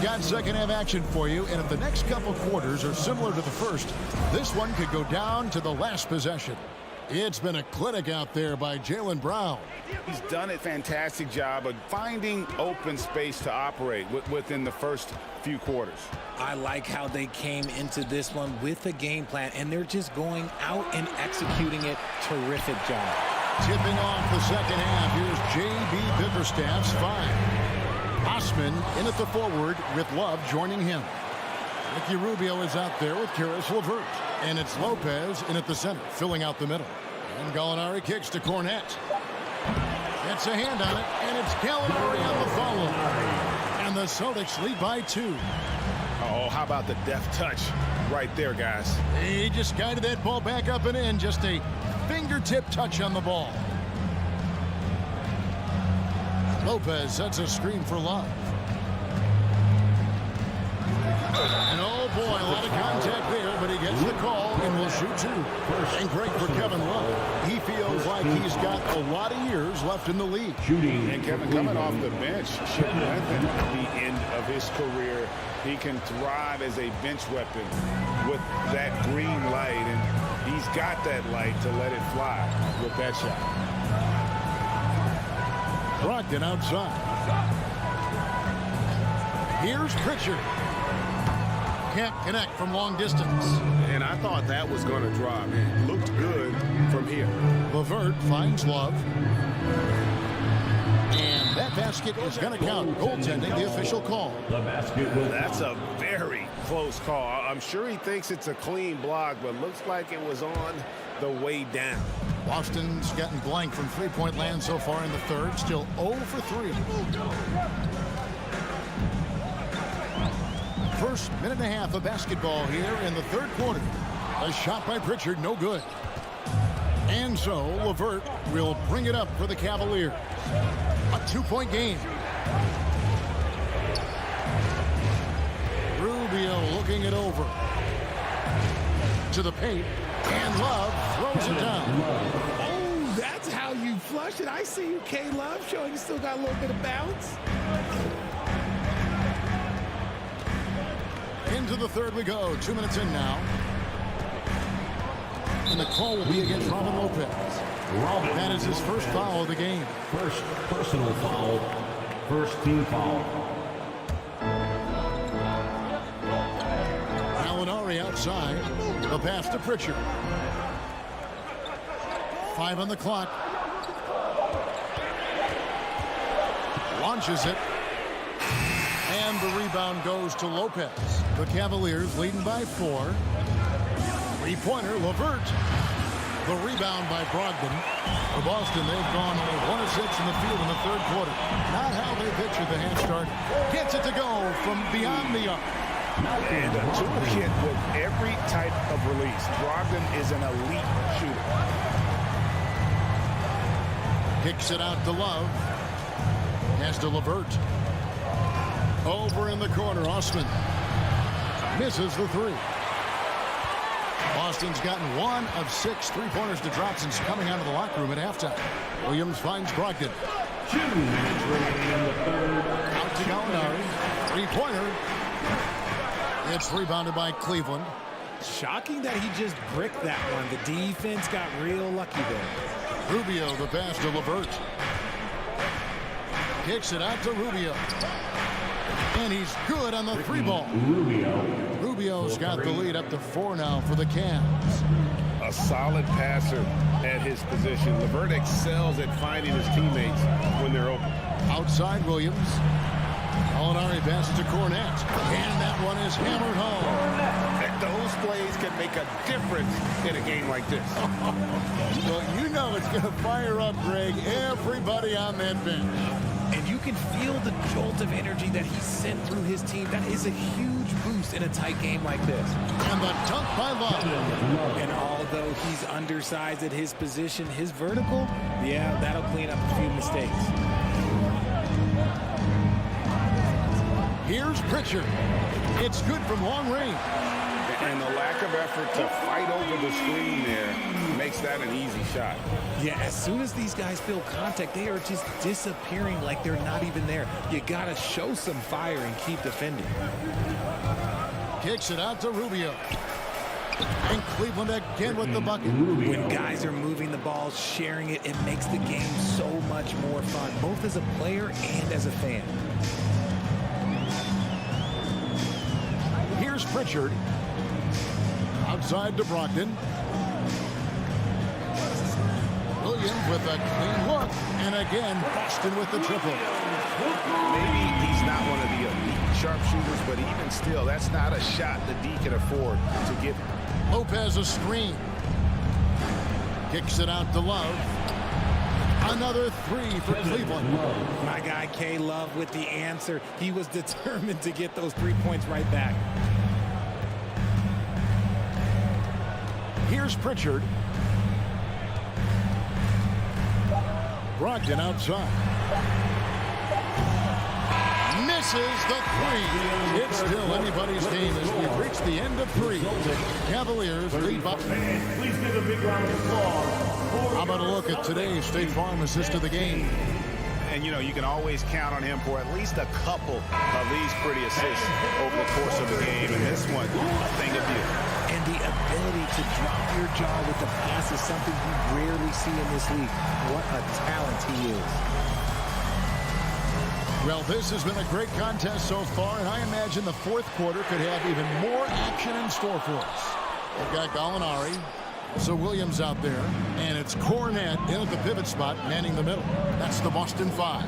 Got second half action for you, and if the next couple quarters are similar to the first, this one could go down to the last possession. It's been a clinic out there by Jaylen Brown. He's done a fantastic job of finding open space to operate within the first few quarters. I like how they came into this one with a game plan, and they're just going out and executing it. Terrific job. Tipping off the second half, here's J.B. Bickerstaff's 5. Osman in at the forward with Love joining him. Ricky Rubio is out there with Karis LeVert. And it's Lopez in at the center, filling out the middle. And Gallinari kicks to Cornette. Gets a hand on it, and it's Gallinari on the follow. And the Celtics lead by 2. Oh, how about the deft touch right there, guys? He just guided that ball back up and in. Just a fingertip touch on the ball. Lopez sets a screen for Love. And oh boy, a lot of contact there, but he gets the call and will shoot 2. And great for Kevin Love. He feels like he's got a lot of years left in the league. And Kevin coming off the bench should lengthen the end of his career. He can thrive as a bench weapon with that green light, and he's got that light to let it fly with that shot. Brogdon outside. Here's Pritchard. Can't connect from long distance. And I thought that was going to drop. It looked good from here. LeVert finds Love. And that basket is going to count. Goaltending, the official call. That's a very close call. I'm sure he thinks it's a clean block, but looks like it was on the way down. Boston's gotten blank from three-point land so far in the third. Still 0 for 3. First minute and a half of basketball here in the third quarter. A shot by Pritchard, no good. And so LeVert will bring it up for the Cavaliers. A 2-point game. Rubio looking it over. To the paint. And Love throws it down. Oh, that's how you flush it. I see you, K-Love, showing you still got a little bit of bounce. Into the third we go. 2 minutes in now. And the call will be against Robin Lopez. That is his first foul of the game. First personal foul. First team foul. Gallinari outside. The pass to Pritchard. 5 on the clock. Launches it. And the rebound goes to Lopez. The Cavaliers leading by 4. Three-pointer, LeVert. The rebound by Brogdon. For Boston, they've gone only 1 of 6 in the field in the third quarter. Not how they pictured the half start. Gets it to go from beyond the arc. And a toolkit with every type of release. Brogdon is an elite shooter. Kicks it out to Love. Has to Levert. Over in the corner, Osman. Misses the three. Boston's gotten 1 of 6 three-pointers to drop since coming out of the locker room at halftime. Williams finds Brogdon. Out to Gallinari. Three-pointer. It's rebounded by Cleveland. Shocking that he just bricked that one. The defense got real lucky there. Rubio, the pass to Levert. Kicks it out to Rubio. And he's good on the three ball. Rubio's got the lead up to 4 now for the Cavs. A solid passer at his position. Levert excels at finding his teammates when they're open. Outside Williams. Gallinari passes to Cornette. And that one is hammered home. Those plays can make a difference in a game like this. Well, you know it's going to fire up, Greg, everybody on that bench. And you can feel the jolt of energy that he sent through his team. That is a huge boost in a tight game like this. And the dunk by Love. And although he's undersized at his position, his vertical, yeah, that'll clean up a few mistakes. Here's Pritchard. It's good from long range. And the lack of effort to fight over the screen there makes that an easy shot. Yeah, as soon as these guys feel contact, they are just disappearing like they're not even there. You got to show some fire and keep defending. Kicks it out to Rubio. And Cleveland again with the bucket. When guys are moving the ball, sharing it, it makes the game so much more fun, both as a player and as a fan. Here's Pritchard. Outside to Brogdon. Williams with a clean look. And again, Boston with the triple. Maybe he's not one of the elite sharpshooters, but even still, that's not a shot that D can afford to give him. Lopez a screen. Kicks it out to Love. Another three for Cleveland. My guy K Love with the answer. He was determined to get those 3 points right back. Here's Pritchard. Brogdon outside. Misses the three. It's still anybody's game as we've reached the end of 3. Cavaliers lead by. Please give a big round of applause. How about a look at today's State Farm assist of the game? And, you know, you can always count on him for at least a couple of these pretty assists over the course of the game. And this one, a thing of beauty. And the ability to drop your jaw with the pass is something you rarely see in this league. What a talent he is. Well, this has been a great contest so far, and I imagine the fourth quarter could have even more action in store for us. We've got Gallinari. So Williams out there, and it's Cornette in at the pivot spot, manning the middle. That's the Boston 5.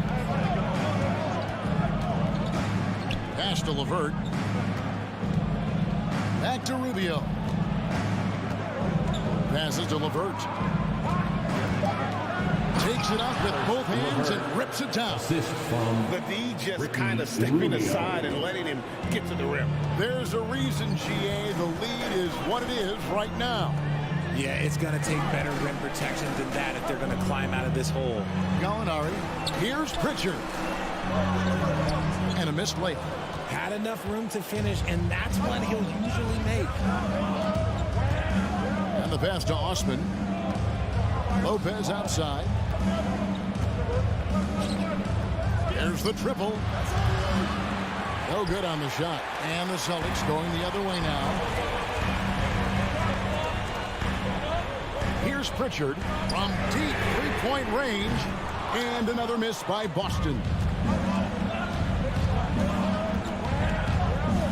Pass to Levert. Back to Rubio. Passes to Levert. Takes it up with both hands and rips it down. The D just kind of stepping aside and letting him get to the rim. There's a reason, GA, the lead is what it is right now. Yeah, it's going to take better rim protection than that if they're going to climb out of this hole. Gallinari. Here's Pritchard. And a missed layup. Had enough room to finish, and that's what he'll usually make. And the pass to Osman. Lopez outside. There's the triple. No good on the shot. And the Celtics going the other way now. Here's Pritchard from deep three-point range. And another miss by Boston.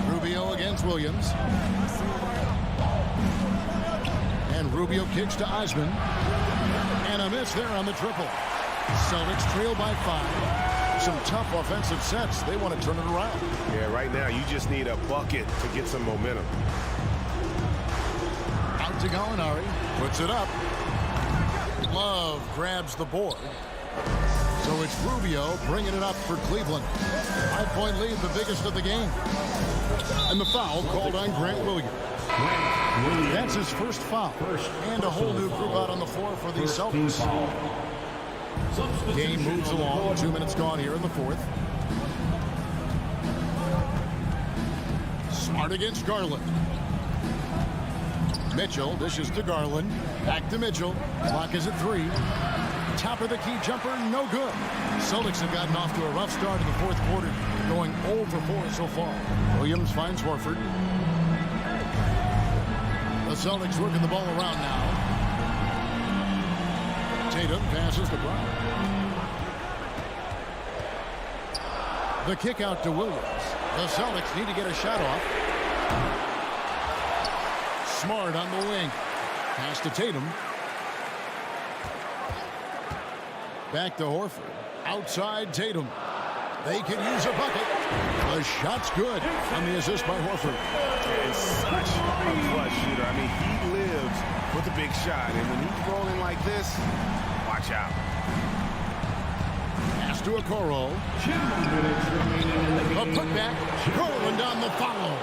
Rubio against Williams. And Rubio kicks to Osman. And a miss there on the triple. Celtics trail by 5. Some tough offensive sets. They want to turn it around. Yeah, right now you just need a bucket to get some momentum. Out to Gallinari. Puts it up. Love grabs the board. So it's Rubio bringing it up for Cleveland. 5-point lead, the biggest of the game. And the foul called on Grant Williams. That's his first foul. And a whole new group out on the floor for the Celtics. Game moves along. 2 minutes gone here in the fourth. Smart against Garland. Mitchell dishes to Garland. Back to Mitchell. Clock is at 3. Top of the key jumper, no good. Celtics have gotten off to a rough start in the fourth quarter, going 0 for 4 so far. Williams finds Horford. The Celtics working the ball around now. Tatum passes to Brown. The kick out to Williams. The Celtics need to get a shot off. Smart on the wing. Pass to Tatum. Back to Horford. Outside Tatum. They can use a bucket. The shot's good on the assist by Horford. And such a clutch shooter. I mean, he lives with a big shot. And when he's rolling like this, watch out. Pass to Okoro. A putback. Garland on the follow.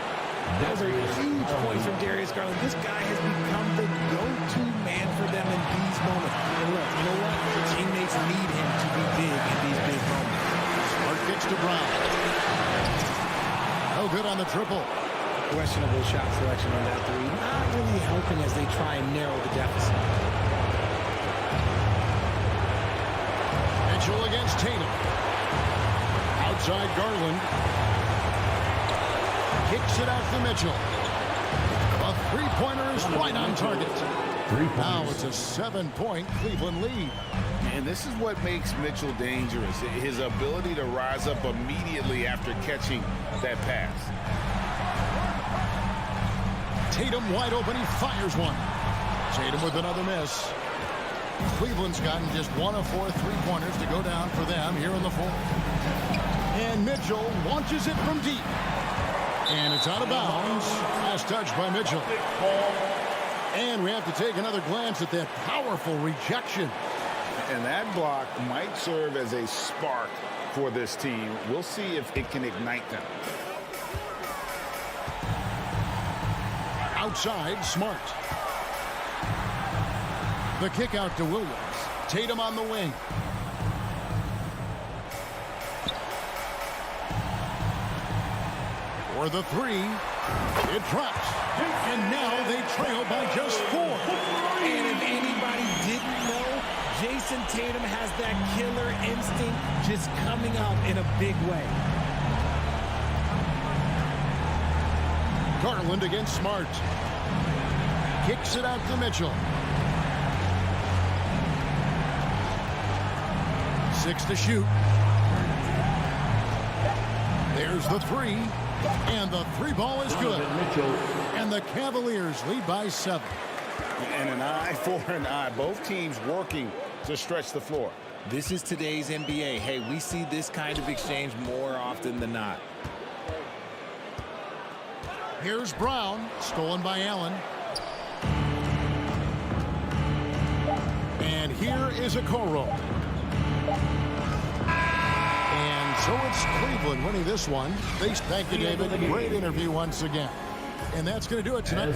Those are huge points from Darius Garland. This guy has become the go-to man for them in these moments. And look, you know what? Teammates need him to be big in these big moments. Smart kicks to Brown. No good on the triple. Questionable shot selection on that three. Not really helping as they try and narrow the deficit. Mitchell against Tatum. Outside Garland. Kicks it out to Mitchell. A three-pointer is right on target. Now it's a 7-point Cleveland lead. And this is what makes Mitchell dangerous. His ability to rise up immediately after catching that pass. Tatum wide open. He fires one. Tatum with another miss. Cleveland's gotten just 1 of 4 three-pointers to go down for them here in the fourth. And Mitchell launches it from deep. And it's out of bounds. Last touch by Mitchell. And we have to take another glance at that powerful rejection. And that block might serve as a spark for this team. We'll see if it can ignite them. Outside, Smart. The kick out to Williams. Tatum on the wing. For the three, it drops. And now they trail by just 4. And if anybody didn't know, Jason Tatum has that killer instinct just coming out in a big way. Garland against Smart. Kicks it out to Mitchell. 6 to shoot. There's the 3. And the 3 ball is good. And the Cavaliers lead by 7. And an eye for an eye. Both teams working to stretch the floor. This is today's NBA. Hey, we see this kind of exchange more often than not. Here's Brown. Stolen by Allen. And here is Okoro. And so it's Cleveland winning this one. Thank you, David. Great interview once again. And that's going to do it tonight.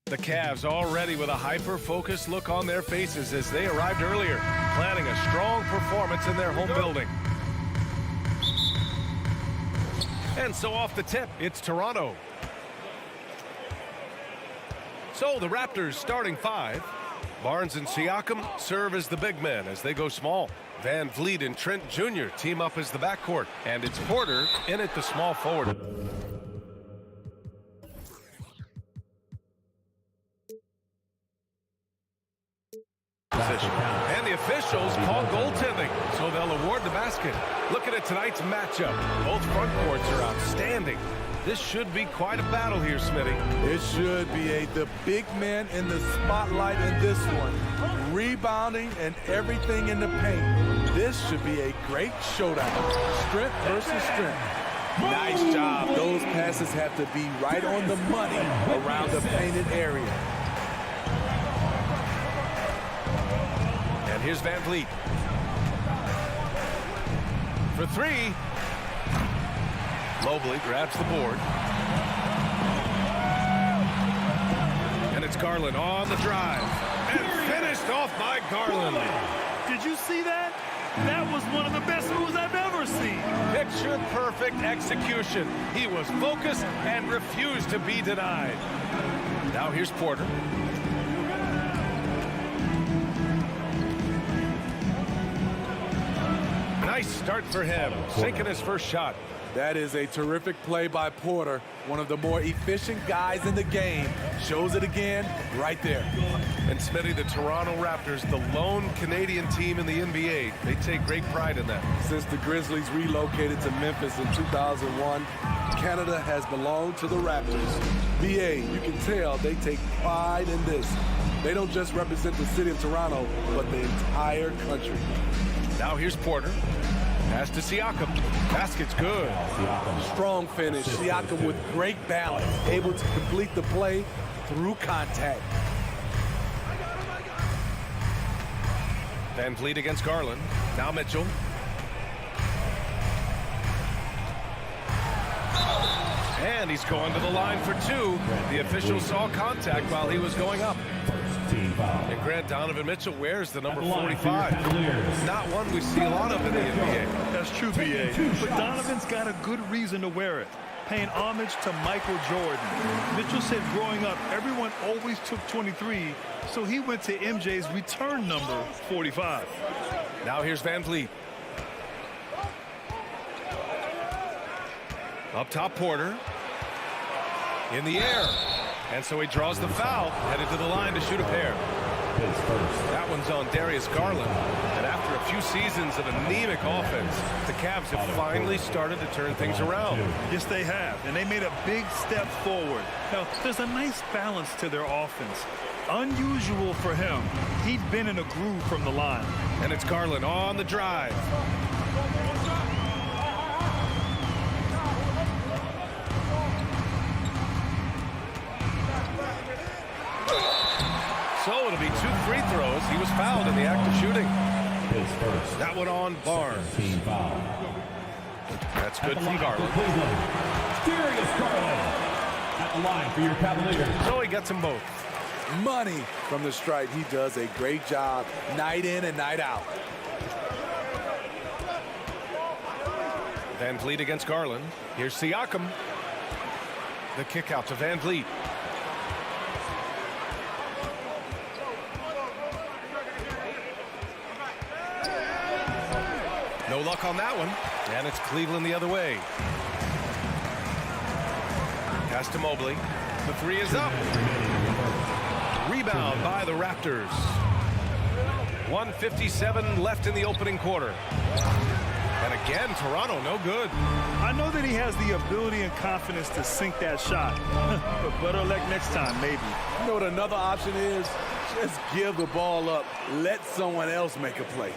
The Cavs already with a hyper-focused look on their faces as they arrived earlier, planning a strong performance in their home building. And so off the tip, it's Toronto. So the Raptors starting five. Barnes and Siakam serve as the big men as they go small. Van Vliet and Trent Jr. team up as the backcourt. And it's Porter in at the small forward. Position. And the officials call goaltending, so they'll award the basket. Looking at tonight's matchup, both front courts are outstanding. This should be quite a battle here, Smitty. It should be the big man in the spotlight in this one. Rebounding and everything in the paint. This should be a great showdown. Strength versus strength. Nice job. Those passes have to be right on the money around the painted area. And here's Van Vliet. For three. Mobley grabs the board. And it's Garland on the drive. And finished off by Garland. Did you see that? That was one of the best moves I've ever seen. Picture-perfect execution. He was focused and refused to be denied. Now here's Porter. Nice start for him, sinking his first shot. That is a terrific play by Porter, one of the more efficient guys in the game. Shows it again right there. And Smitty, the Toronto Raptors, the lone Canadian team in the NBA. They take great pride in that. Since the Grizzlies relocated to Memphis in 2001, Canada has belonged to the Raptors. BA, you can tell they take pride in this. They don't just represent the city of Toronto, but the entire country. Now here's Porter. Pass to Siakam. Basket's good. Strong finish. Siakam with great balance, able to complete the play through contact. Van Vliet against Garland. Now Mitchell. And he's going to the line for two. The official saw contact while he was going up. And Grant, Donovan Mitchell wears the number 45. Not one we see a lot of in the NBA. That's true, B.A. But Donovan's got a good reason to wear it. Paying homage to Michael Jordan. Mitchell said growing up, everyone always took 23, so he went to MJ's return number, 45. Now here's Van Vliet. Up top, Porter. In the air. And so he draws the foul, headed to the line to shoot a pair. That one's on Darius Garland. And after a few seasons of anemic offense, the Cavs have finally started to turn things around. Yes, they have. And they made a big step forward. Now, there's a nice balance to their offense. Unusual for him. He'd been in a groove from the line. And it's Garland on the drive. So it'll be 2 free throws. He was fouled in the act of shooting. That one on Barnes. That's good from Garland. At the line for your Cavaliers. So he gets them both. Money from the stripe. He does a great job night in and night out. Van Vliet against Garland. Here's Siakam. The kick out to Van Vliet. No luck on that one. And it's Cleveland the other way. Pass to Mobley. The three is up. Rebound by the Raptors. 1:57 left in the opening quarter. And again, Toronto, no good. I know that he has the ability and confidence to sink that shot. But better luck next time, maybe. You know what another option is? Just give the ball up. Let someone else make a play.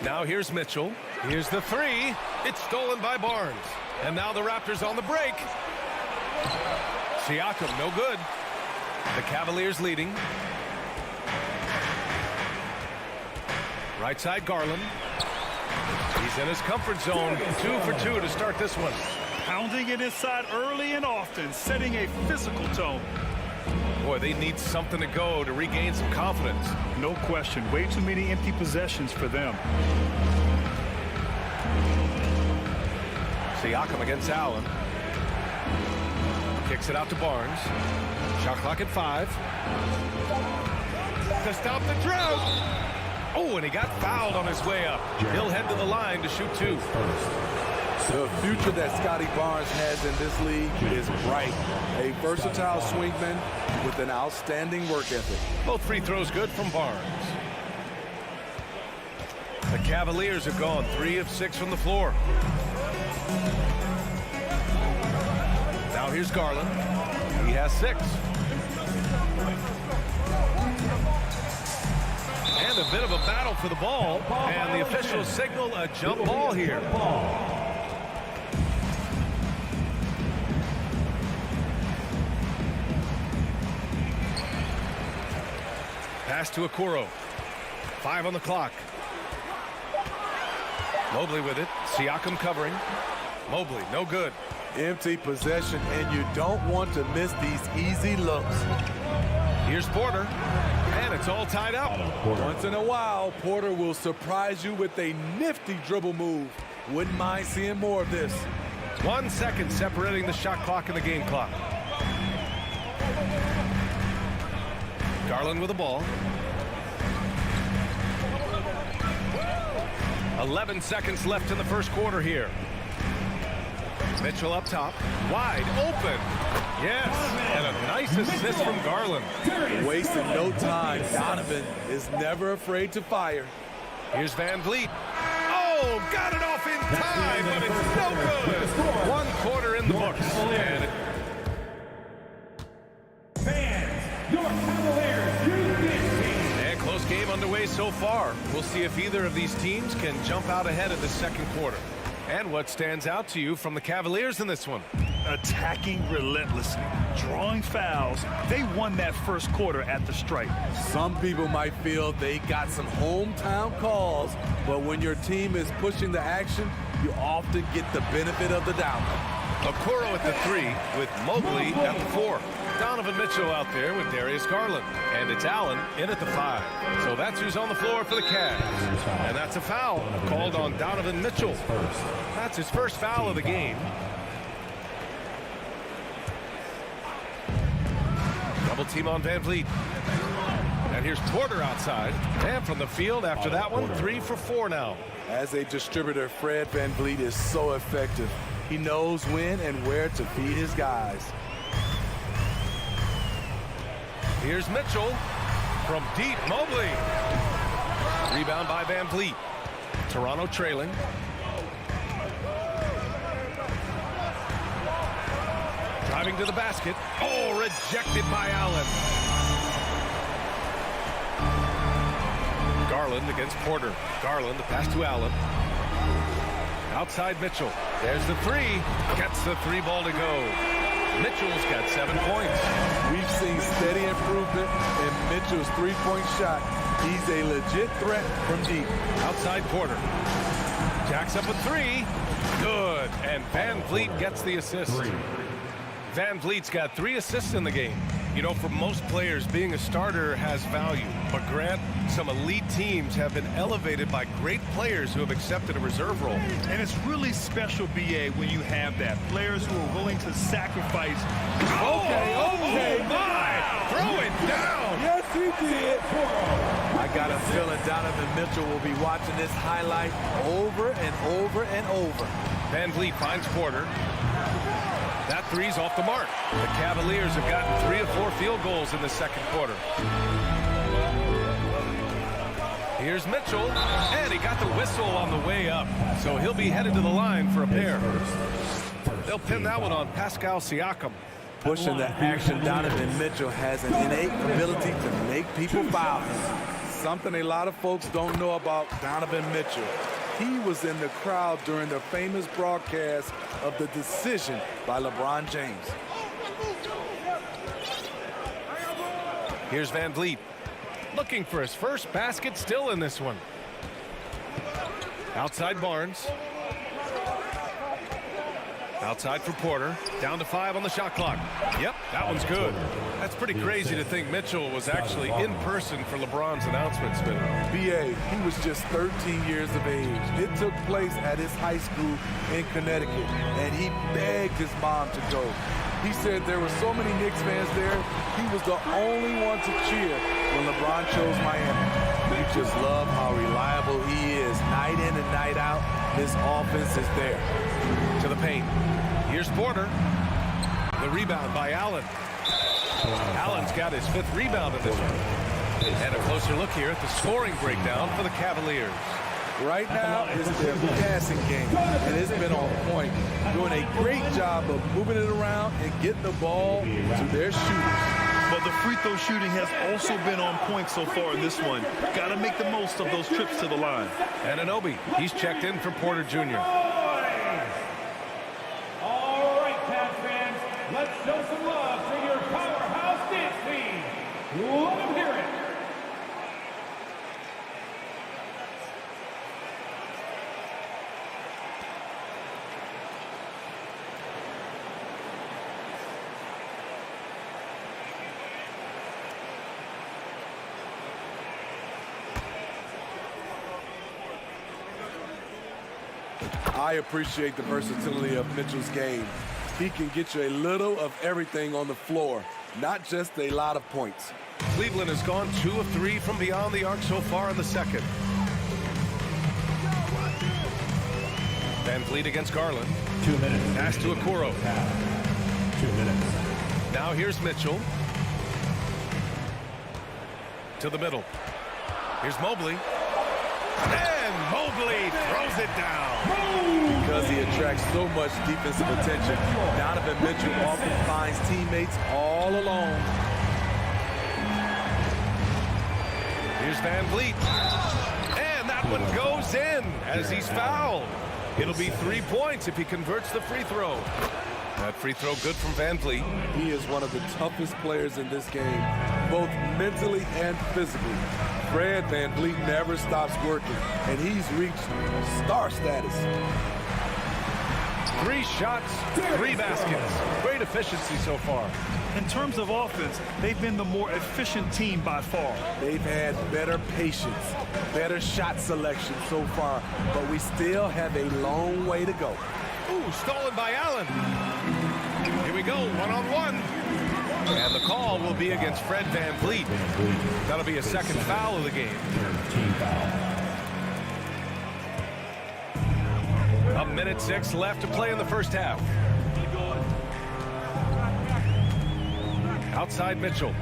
Now here's Mitchell. Here's the three. It's stolen by Barnes. And now the Raptors on the break. Siakam, no good. The Cavaliers leading. Right side, Garland. He's in his comfort zone. 2 for 2 to start this one. Pounding it inside early and often, setting a physical tone. Boy, they need something to go to regain some confidence. No question. Way too many empty possessions for them. Siakam against Allen. Kicks it out to Barnes. Shot clock at 5. To stop the drought. Oh, and he got fouled on his way up. He'll head to the line to shoot 2. The future that Scotty Barnes has in this league is bright. A versatile swingman with an outstanding work ethic. Both free throws good from Barnes. The Cavaliers have gone 3 of 6 from the floor. Now here's Garland. He has 6. And a bit of a battle for the ball. And the officials signal a jump ball here. Pass to Okoro. 5 on the clock. Mobley with it. Siakam covering. Mobley, no good. Empty possession, and you don't want to miss these easy looks. Here's Porter. And it's all tied up. Once in a while, Porter will surprise you with a nifty dribble move. Wouldn't mind seeing more of this. 1 second separating the shot clock and the game clock. Garland with the ball. 11 seconds left in the first quarter here. Mitchell up top. Wide open. Yes. And a nice assist from Garland. Wasting no time. Donovan is never afraid to fire. Here's Van Vliet. Oh, got it off in time, but it's no good. 1 quarter in the books. And and close game underway so far. We'll see if either of these teams can jump out ahead in the second quarter. And what stands out to you from the Cavaliers in this one? Attacking relentlessly, drawing fouls. They won that first quarter at the stripe. Some people might feel they got some hometown calls, but when your team is pushing the action, you often get the benefit of the doubt. Okoro at the 3 with Mobley at the 4. Donovan Mitchell out there with Darius Garland. And it's Allen in at the 5. So that's who's on the floor for the Cavs. And that's a foul called on Donovan Mitchell. That's his first foul of the game. Double team on Van Vliet. And here's Porter outside. And from the field after that one, 3 for 4 now. As a distributor, Fred Van Vliet is so effective. He knows when and where to feed his guys. Here's Mitchell from deep. Mobley. Rebound by Van Vliet. Toronto trailing. Driving to the basket. Oh, rejected by Allen. Garland against Porter. Garland, the pass to Allen. Outside Mitchell. There's the 3. Gets the 3 ball to go. Mitchell's got 7 points. We've seen steady improvement in Mitchell's 3-point shot. He's a legit threat from deep. Outside Porter. Jacks up a 3. Good. And Van Vliet gets the assist. Van Vliet's got 3 assists in the game. You know, for most players, being a starter has value. But Grant, some elite teams have been elevated by great players who have accepted a reserve role. And it's really special, BA, when you have that. Players who are willing to sacrifice. Okay. Oh my! Throw it down! Yes, he did. I got a feeling Donovan Mitchell will be watching this highlight over and over and over. Van Vliet finds Porter. That 3's off the mark. The Cavaliers have gotten 3 of 4 field goals in the second quarter. Here's Mitchell, and he got the whistle on the way up. So he'll be headed to the line for a pair. They'll pin that one on Pascal Siakam. Pushing the action, Donovan Mitchell has an innate ability to make people foul him. Something a lot of folks don't know about Donovan Mitchell. He was in the crowd during the famous broadcast of the decision by LeBron James. Here's Van Vliet. Looking for his first basket, still in this one. Outside Barnes. Outside for Porter. Down to 5 on the shot clock. Yep, that one's good. That's pretty crazy to think Mitchell was actually in person for LeBron's announcement, Spinner. BA, he was just 13 years of age. It took place at his high school in Connecticut, and he begged his mom to go. He said there were so many Knicks fans there, he was the only one to cheer when LeBron chose Miami. You just love how reliable he is. Night in and night out, his offense is there. To the paint. Here's Porter. The rebound by Allen. Allen's got his 5th rebound in this one. And a closer look here at the scoring breakdown for the Cavaliers. Right now, it's their passing game, and it's been on point. Doing a great job of moving it around and getting the ball to their shooters. But the free throw shooting has also been on point so far in this one. Got to make the most of those trips to the line. And Anunoby, he's checked in for Porter Jr. All right, Cavs fans, let's show some love to your powerhouse dance team. Let them hear it. I appreciate the versatility of Mitchell's game. He can get you a little of everything on the floor, not just a lot of points. Cleveland has gone 2 of 3 from beyond the arc so far in the second. Van Vliet against Garland. 2 minutes. Pass to Okoro. 2 minutes. Now here's Mitchell. To the middle. Here's Mobley. And Mobley throws it down. Because he attracts so much defensive attention, Donovan Mitchell often finds teammates all alone. Here's Van Vliet. And that one goes in as he's fouled. It'll be 3 points if he converts the free throw. That free throw good from Van Vliet. He is one of the toughest players in this game, both mentally and physically. Fred Van Vliet never stops working, and he's reached star status. 3 shots, 3 baskets. Great efficiency so far. In terms of offense, they've been the more efficient team by far. They've had better patience, better shot selection so far, but we still have a long way to go. Ooh, stolen by Allen. Here we go, one-on-one. And the call will be against Fred Van Vliet. That'll be a second foul of the game. A minute 6 left to play in the first half. Outside Mitchell.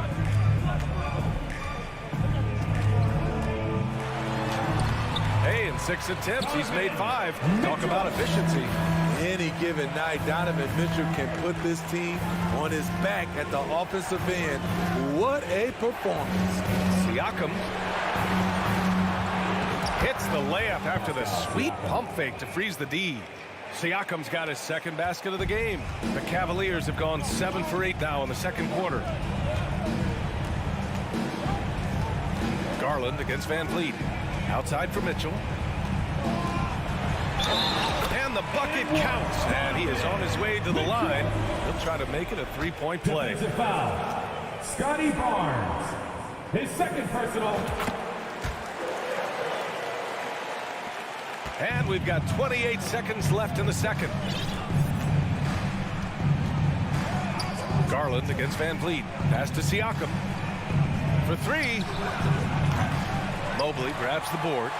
Hey, in 6 attempts, he's made 5. Talk about efficiency. Any given night, Donovan Mitchell can put this team on his back at the offensive end. What a performance. Siakam hits the layup after the sweet pump fake to freeze the D. Siakam's got his 2nd basket of the game. The Cavaliers have gone 7 for 8 now in the second quarter. Garland against Van Vliet. Outside for Mitchell. And the bucket counts. And he is on his way to the line. He'll try to make it a 3-point play. Defensive foul. Scotty Barnes. His 2nd personal. And we've got 28 seconds left in the second. Garland against Van Vliet. Pass to Siakam. For 3. Mobley grabs the board.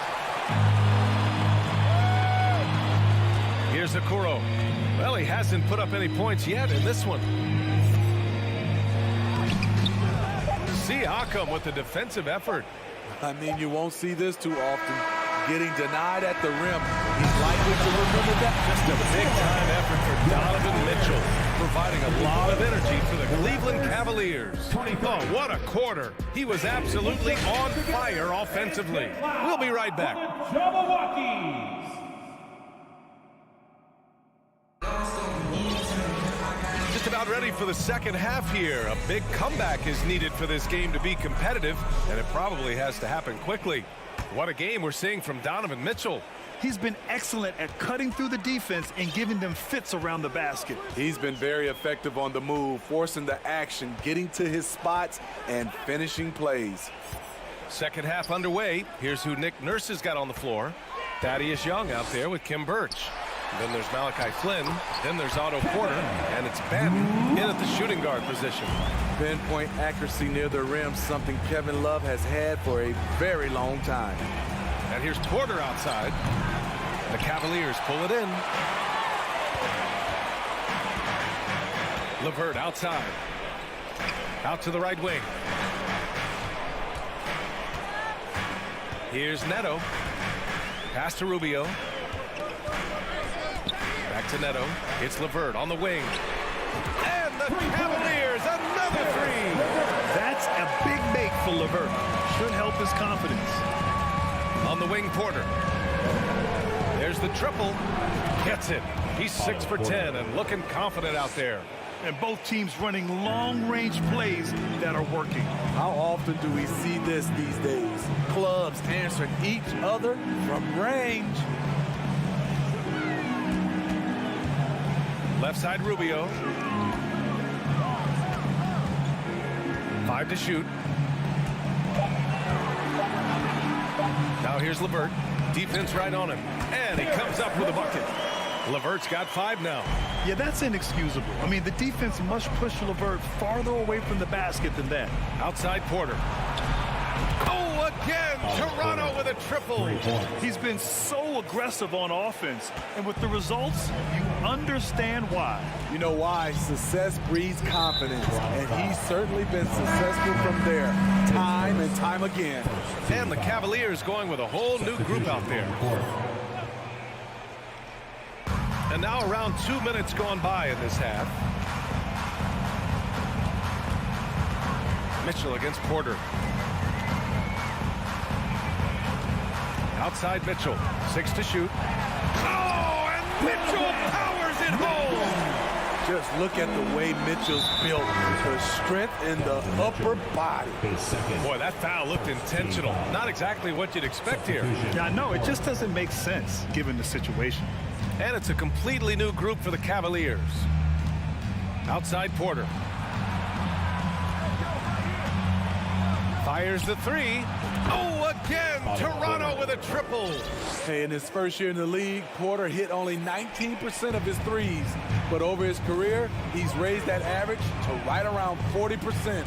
Here's Okoro. Well, he hasn't put up any points yet in this one. Siakam with the defensive effort. I mean, you won't see this too often. Getting denied at the rim. He's likely to remember that. Just a big-time effort for Donovan Mitchell, providing a lot of energy for the Cleveland Cavaliers. Oh, what a quarter. He was absolutely on fire offensively. We'll be right back. Just about ready for the second half here. A big comeback is needed for this game to be competitive, and it probably has to happen quickly. What a game we're seeing from Donovan Mitchell. He's been excellent at cutting through the defense and giving them fits around the basket. He's been very effective on the move, forcing the action, getting to his spots, and finishing plays. Second half underway. Here's who Nick Nurse has got on the floor. Thaddeus Young out there with Kim Birch. Then there's Malachi Flynn. Then there's Otto Porter. And it's Ben in at the shooting guard position. Pinpoint accuracy near the rim, something Kevin Love has had for a very long time. And here's Porter outside. The Cavaliers pull it in. LeVert outside. Out to the right wing. Here's Neto. Pass to Rubio. Back to Neto. It's LeVert on the wing. And the Cavaliers, another three. That's a big make for LeVert. Should help his confidence. On the wing, Porter. There's the triple. Gets it. He's 6 for 10 and looking confident out there. And both teams running long-range plays that are working. How often do we see this these days? Clubs answering each other from range. Left side, Rubio. 5 to shoot. Now here's LeVert. Defense right on him. And he comes up with a bucket. LeVert's got 5 now. Yeah, that's inexcusable. I mean, the defense must push LeVert farther away from the basket than that. Outside Porter. Oh, again! Toronto with a triple. He's been so aggressive on offense. And with the results, you understand why. You know why? Success breeds confidence. And he's certainly been successful from there, time and time again. And the Cavaliers going with a whole new group out there. And now around 2 minutes gone by in this half. Mitchell against Porter. Outside Mitchell. 6 to shoot. Oh, and Mitchell powers it home. Just look at the way Mitchell's built. The strength in the upper body. Boy, that foul looked intentional. Not exactly what you'd expect here. Yeah, I know. It just doesn't make sense given the situation. And it's a completely new group for the Cavaliers. Outside Porter. Fires the 3. Oh, again, Toronto with a triple. Hey, in his first year in the league, Porter hit only 19% of his threes. But over his career, he's raised that average to right around 40%.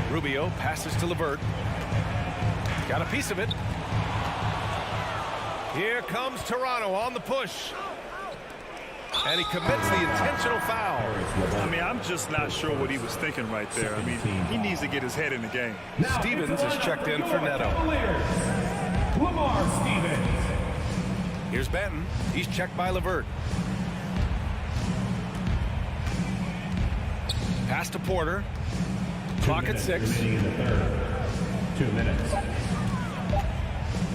Rubio passes to LeVert. Got a piece of it. Here comes Toronto on the push. And he commits the intentional foul. I mean, I'm just not sure what he was thinking right there. I mean, he needs to get his head in the game. Stevens is checked in for Neto. Lamar Stevens. Here's Benton. He's checked by LeVert. Pass to Porter. Clock at 6. 2 minutes.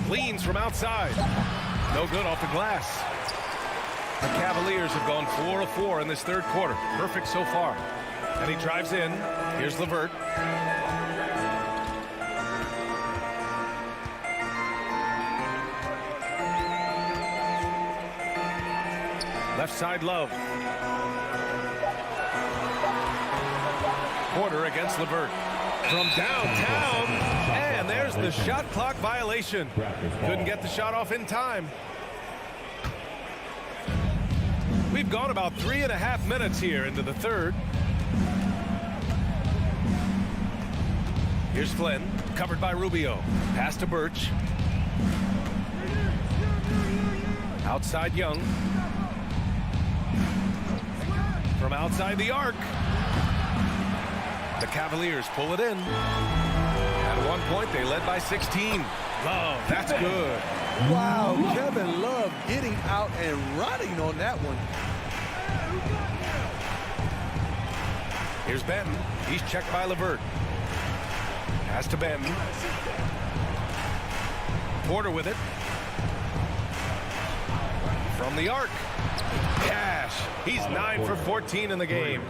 Leans from outside. No good off the glass. The Cavaliers have gone 4 of 4 in this third quarter. Perfect so far. And he drives in. Here's LeVert. Left side, Love. Porter against LeVert. From downtown. And there's the shot clock violation. Couldn't get the shot off in time. We've gone about 3.5 minutes here into the third. Here's Flynn, covered by Rubio. Pass to Birch. Outside Young. From outside the arc. The Cavaliers pull it in. At one point, they led by 16. Love, that's good. Wow, Kevin Love getting out and running on that one. Here's Benton. He's checked by LeVert. Pass to Benton. Porter with it. From the arc. Cash. He's 9 for 14 in the game.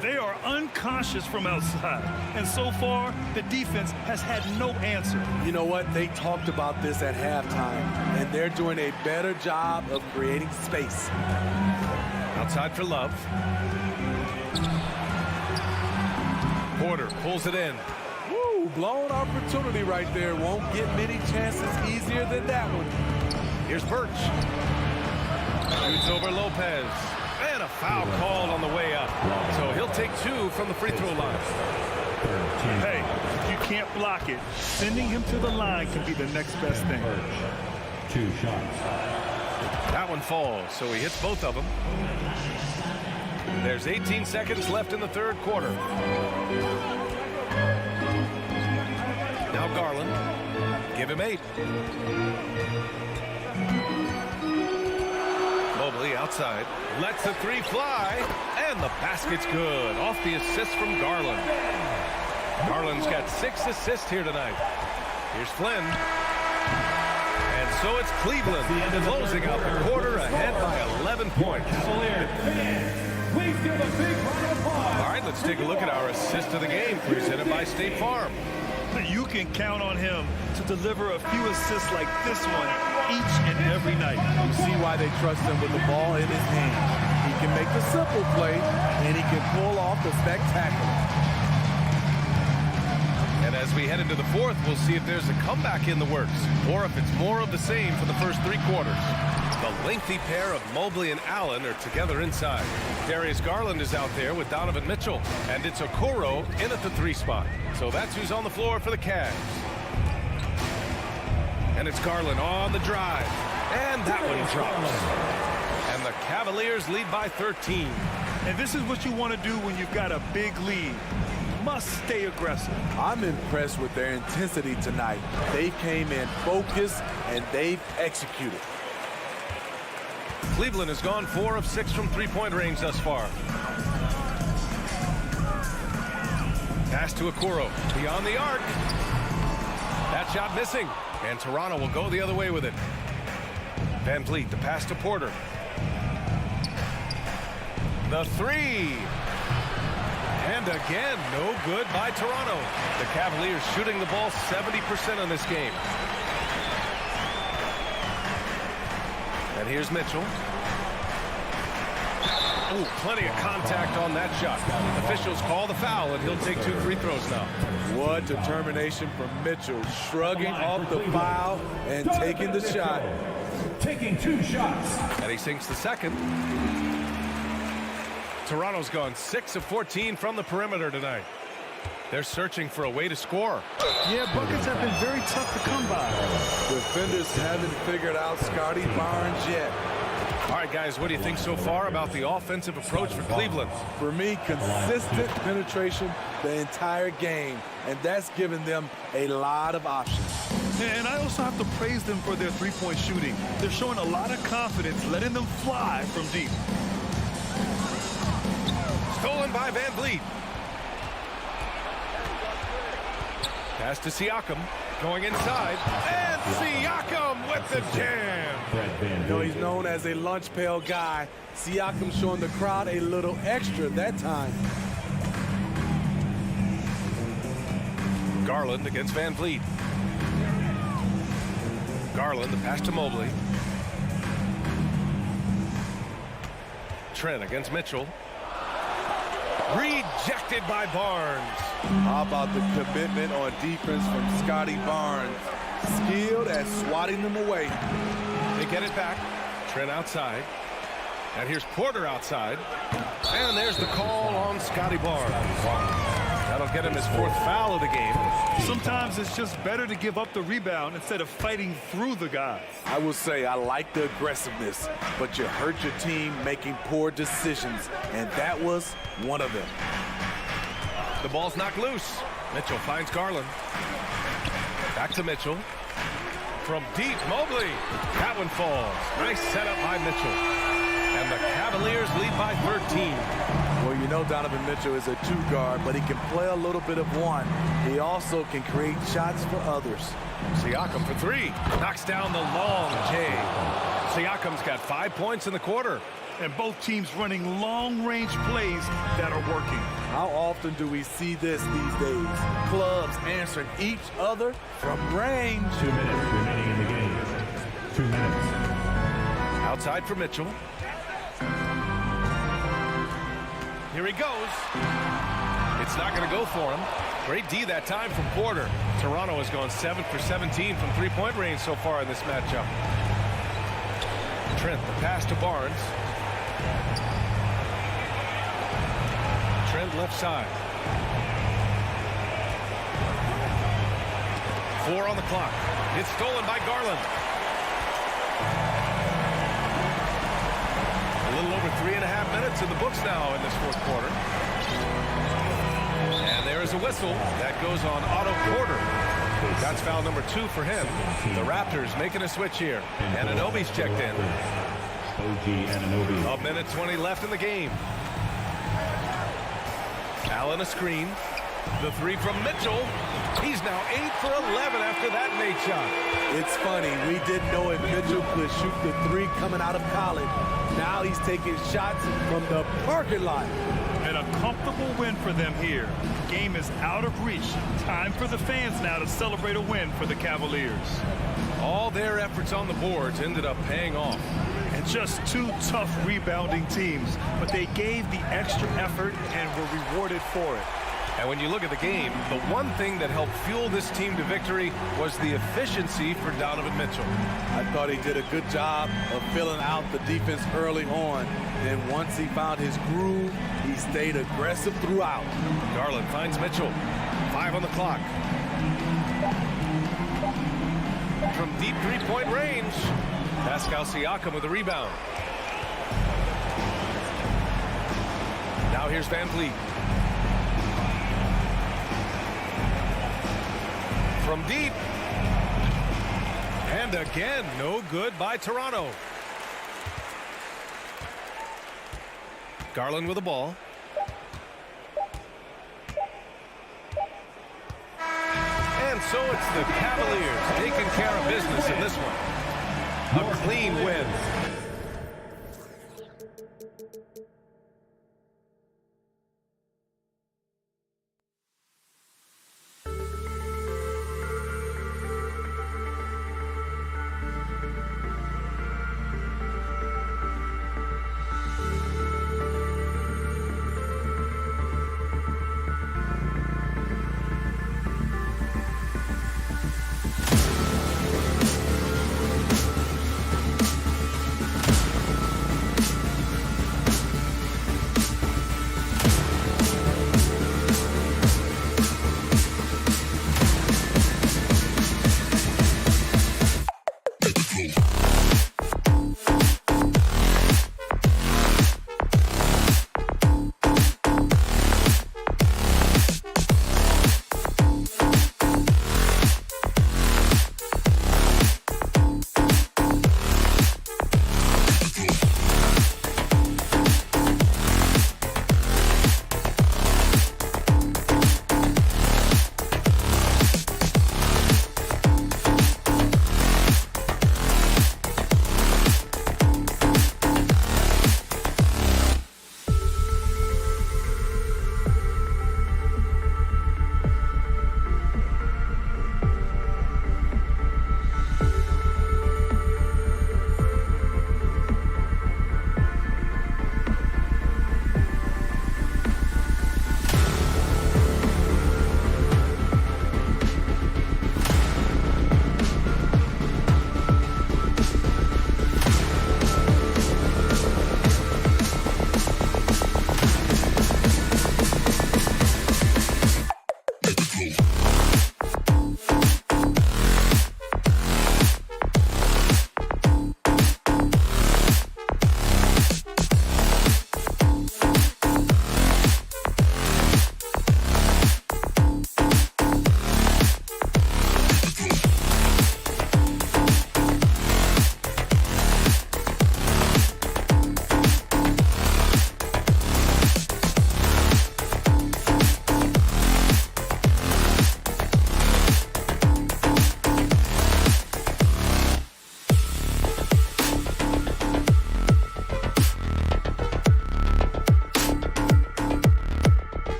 They are unconscious from outside. And so far, the defense has had no answer. You know what? They talked about this at halftime, and they're doing a better job of creating space. Outside for Love. Porter pulls it in. Woo, blown opportunity right there. Won't get many chances easier than that one. Here's Birch. Shoots over Lopez. And a foul called on the way up. So he'll take 2 from the free throw line. Hey, if you can't block it, sending him to the line can be the next best thing. 2 shots. That one falls, so he hits both of them. There's 18 seconds left in the third quarter. Now Garland. Give him 8. Mobley outside. Lets the 3 fly. And the basket's good. Off the assist from Garland. Garland's got 6 assists here tonight. Here's Flynn. And so it's Cleveland closing out the quarter ahead by 11 points. Please give a big round of applause. All right, let's take a look at our assist of the game presented by State Farm. You can count on him to deliver a few assists like this one each and every night. You see why they trust him with the ball in his hand. He can make the simple play, and he can pull off the spectacular. And as we head into the fourth, we'll see if there's a comeback in the works or if it's more of the same for the first 3 quarters. The lengthy pair of Mobley and Allen are together inside. Darius Garland is out there with Donovan Mitchell, and it's Okoro in at the 3 spot. So that's who's on the floor for the Cavs. And it's Garland on the drive, and that one drops. And the Cavaliers lead by 13. And this is what you want to do when you've got a big lead. Must stay aggressive. I'm impressed with their intensity tonight. They came in focused, and they've executed. Cleveland has gone 4 of 6 from 3-point range thus far. Pass to Okoro. Beyond the arc. That shot missing. And Toronto will go the other way with it. Van Vliet, the pass to Porter. The 3. And again, no good by Toronto. The Cavaliers shooting the ball 70% in this game. And here's Mitchell. Ooh, plenty of contact on that shot. Officials call the foul, and he'll take 2 free throws now. What determination from Mitchell, shrugging off the foul and taking the shot. Taking 2 shots. And he sinks the second. Toronto's gone 6 of 14 from the perimeter tonight. They're searching for a way to score. Yeah, buckets have been very tough to come by. Defenders haven't figured out Scotty Barnes yet. All right, guys, what do you think so far about the offensive approach for Cleveland? For me, consistent penetration the entire game, and that's given them a lot of options. And I also have to praise them for their 3-point shooting. They're showing a lot of confidence, letting them fly from deep. Stolen by Van Vliet. Pass to Siakam, going inside, and Siakam with the jam. You know, he's known as a lunch pail guy. Siakam showing the crowd a little extra that time. Garland against Van Vliet. Garland, the pass to Mobley. Trent against Mitchell. Rejected by Barnes. How about the commitment on defense from Scotty Barnes? Skilled at swatting them away. They get it back. Trent outside. And here's Porter outside. And there's the call on Scotty Barnes. That'll get him his 4th foul of the game. Sometimes it's just better to give up the rebound instead of fighting through the guy. I will say I like the aggressiveness, but you hurt your team making poor decisions, and that was one of them. The ball's knocked loose. Mitchell finds Garland. Back to Mitchell. From deep, Mobley. That one falls. Nice setup by Mitchell. And the Cavaliers lead by 13. Well, you know Donovan Mitchell is a 2-guard, but he can play a little bit of one. He also can create shots for others. Siakam for 3. Knocks down the long J. Siakam's got 5 points in the quarter. and both teams running long-range plays that are working. How often do we see this these days? Clubs answering each other from range. 2 minutes remaining in the game. 2 minutes. Outside for Mitchell. Here he goes. It's not going to go for him. Great D that time from Porter. Toronto has gone 7 for 17 from three-point range so far in this matchup. Trent, the pass to Barnes. Trent left side. 4 on the clock. It's stolen by Garland. A little over 3.5 minutes in the books now in this fourth quarter. And there is a whistle. That goes on Otto Porter. That's foul number 2 for him. The Raptors making a switch here. Anunoby's checked in. A minute 20 left in the game. Allen a screen. The 3 from Mitchell. He's now 8 for 11 after that Nate shot. It's funny. We didn't know if Mitchell could shoot the 3 coming out of college. Now he's taking shots from the parking lot. And a comfortable win for them here. Game is out of reach. Time for the fans now to celebrate a win for the Cavaliers. All their efforts on the boards ended up paying off. And just 2 tough rebounding teams, but they gave the extra effort and were rewarded for it. And when you look at the game, the one thing that helped fuel this team to victory was the efficiency for Donovan Mitchell. I thought he did a good job of filling out the defense early on. Then once he found his groove, he stayed aggressive throughout. Garland finds Mitchell. 5 on the clock. From deep three-point range, Pascal Siakam with the rebound. Now here's Van Vliet. From deep. And again, no good by Toronto. Garland with the ball. And so it's the Cavaliers taking care of business in this one. A clean win.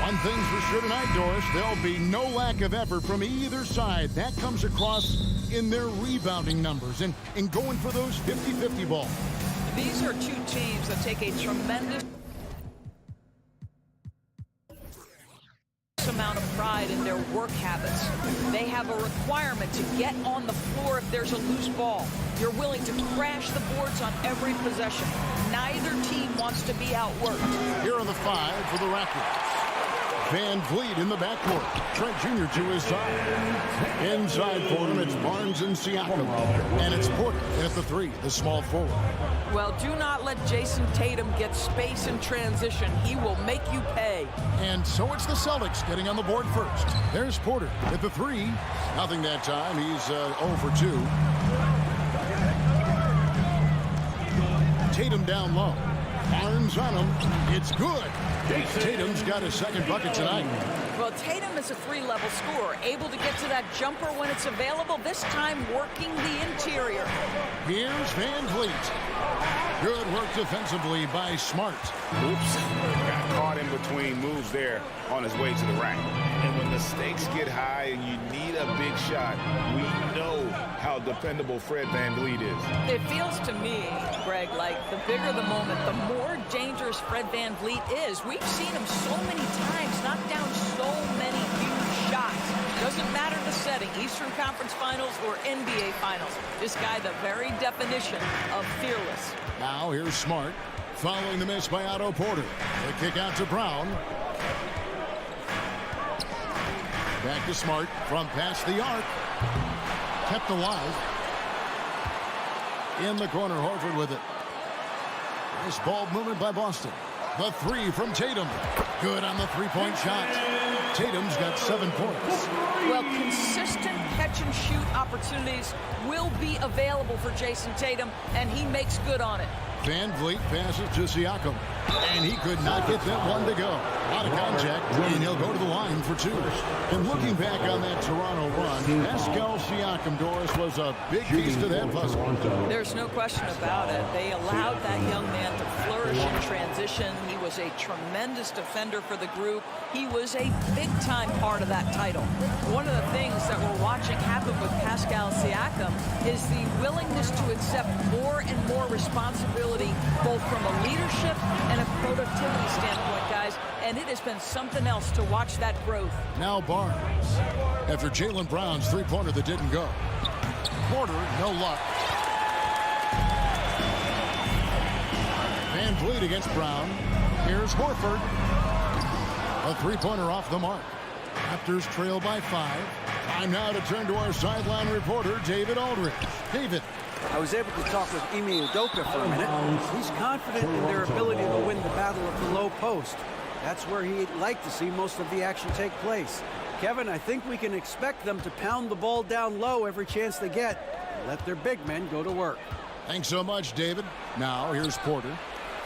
One thing's for sure tonight, Doris, there'll be no lack of effort from either side. That comes across in their rebounding numbers and going for those 50-50 balls. These are two teams that take a tremendous amount of pride in their work habits. They have a requirement to get on the floor if there's a loose ball. You're willing to crash the boards on every possession. Neither team wants to be outworked. Here are the 5 for the Raptors. Van Vliet in the backcourt. Trent Jr. to his side. Inside for him, it's Barnes and Siakam. And it's Porter at the 3, the small forward. Well, do not let Jason Tatum get space in transition. He will make you pay. And so it's the Celtics getting on the board first. There's Porter at the 3. Nothing that time. He's 0 for 2. Tatum down low. Barnes on him. It's good. Tatum's got his second bucket tonight. Well, Tatum is a 3-level scorer, able to get to that jumper when it's available, this time working the interior. Here's Van Vliet. Good work defensively by Smart. Oops. Got caught in between moves there on his way to the rack. And when the stakes get high and you need a big shot, we know how dependable Fred Van Vliet is. It feels to me, Greg, like the bigger the moment, the more dangerous Fred Van Vliet is. We've seen him so many times knock down so many huge shots. Doesn't matter the setting, Eastern Conference Finals or NBA Finals. This guy, the very definition of fearless. Now here's Smart, following the miss by Otto Porter. The kick out to Brown. Back to Smart from past the arc. Kept alive. In the corner, Horford with it. Nice ball movement by Boston. The 3 from Tatum. Good on the three-point shot. Tatum's got 7 points. Well, consistent catch-and-shoot opportunities will be available for Jason Tatum, and he makes good on it. Van Vliet passes to Siakam, and he could not get that one to go. Out of contact, and he'll go to the line for 2. And looking back on that Toronto run, Pascal Siakam, Doris, was a big piece to that puzzle. There's no question about it. They allowed that young man to flourish in transition. He was a tremendous defender for the group. He was a big-time part of that title. One of the things that we're watching happen with Pascal Siakam is the willingness to accept more and more responsibility, both from a leadership and a productivity standpoint, guys, and it has been something else to watch that growth. Now Barnes, after Jaylen Brown's three-pointer that didn't go. Porter, no luck. Van Vliet against Brown. Here's Horford. A three-pointer off the mark. Raptors trail by 5. Time now to turn to our sideline reporter, David Aldridge. David. I was able to talk with Ime Udoka for a minute. He's confident in their ability to win the battle of the low post. That's where he'd like to see most of the action take place. Kevin, I think we can expect them to pound the ball down low every chance they get and let their big men go to work. Thanks so much, David. Now here's Porter.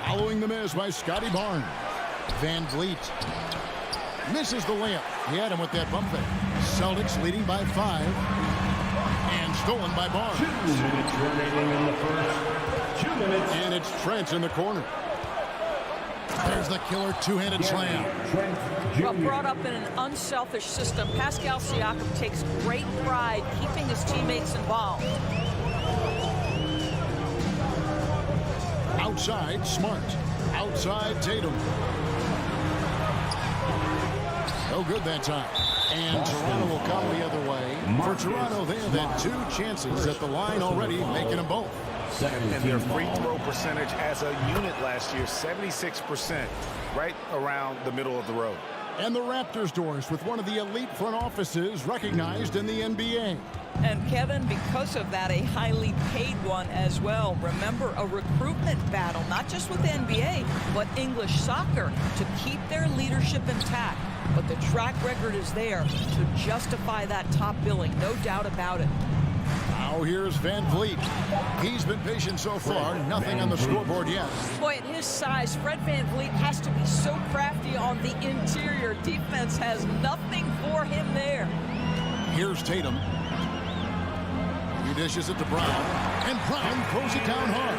Following the miss by Scotty Barnes. Van Vliet misses the layup. He had him with that bump there. Celtics leading by 5. And stolen by Barnes. 2 minutes remaining in the first. 2 minutes. And it's Trent in the corner. There's the killer two-handed slam. Well, brought up in an unselfish system, Pascal Siakam takes great pride keeping his teammates involved. Outside, Smart. Outside, Tatum. No good that time. And Toronto will come the other way. For Toronto, they have had 2 chances at the line already, making them both. And their free throw percentage as a unit last year, 76%, right around the middle of the road. And the Raptors, Doris, with one of the elite front offices recognized in the NBA. And Kevin, because of that, a highly paid one as well. Remember, a recruitment battle, not just with the NBA, but English soccer, to keep their leadership intact. But the track record is there to justify that top billing, no doubt about it. Now here's Van Vliet. He's been patient so far, nothing on the scoreboard yet. Boy, at his size, Fred Van Vliet has to be so crafty on the interior. Defense has nothing for him there. Here's Tatum. He dishes it to Brown, and Brown throws it down hard.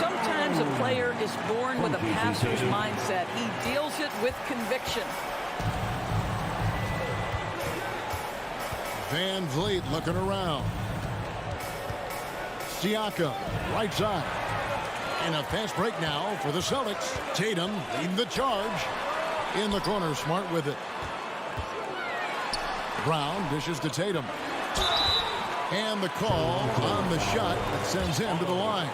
Sometimes a player is born with a passer's mindset. He deals it with conviction. Van Vliet looking around. Siakam, right side. And a fast break now for the Celtics. Tatum leading the charge. In the corner, Smart with it. Brown dishes to Tatum. And the call on the shot that sends him to the line.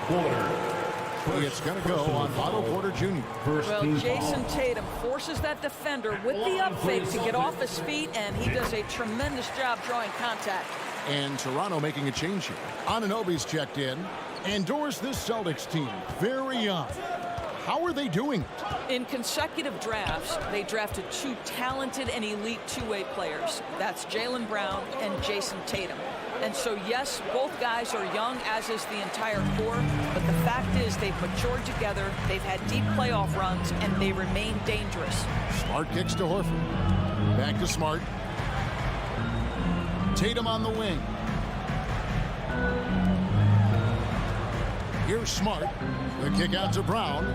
It's going to go on Otto Porter Jr. Well, Jason Tatum forces that defender with the up fake to get off his feet, and he does a tremendous job drawing contact. And Toronto making a change here. Anunoby's checked in. Endorse this Celtics team very young. How are they doing? In consecutive drafts, they drafted two talented and elite two-way players. That's Jaylen Brown and Jason Tatum. And so, yes, both guys are young, as is the entire core. But the fact is they've matured together, they've had deep playoff runs, and they remain dangerous. Smart kicks to Horford. Back to Smart. Tatum on the wing. Here's Smart. The kick out to Brown.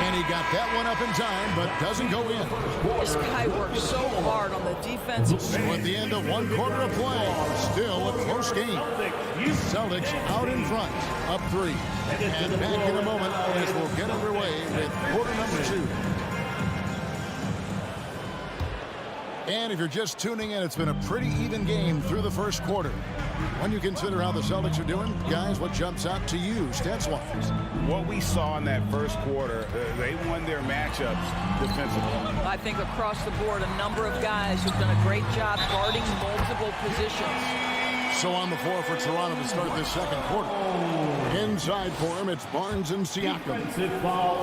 And he got that one up in time, but doesn't go in. This guy works so hard on the defensive. So at the end of one quarter of play, still a close game. Celtics out in front, up 3. And back in a moment as we'll get underway with quarter number 2. And if you're just tuning in, it's been a pretty even game through the first quarter. When you consider how the Celtics are doing, guys, what jumps out to you, stats-wise? What we saw in that first quarter, they won their matchups defensively. I think across the board, a number of guys who've done a great job guarding multiple positions. So on the floor for Toronto to start this second quarter. Inside for him, it's Barnes and Siakam.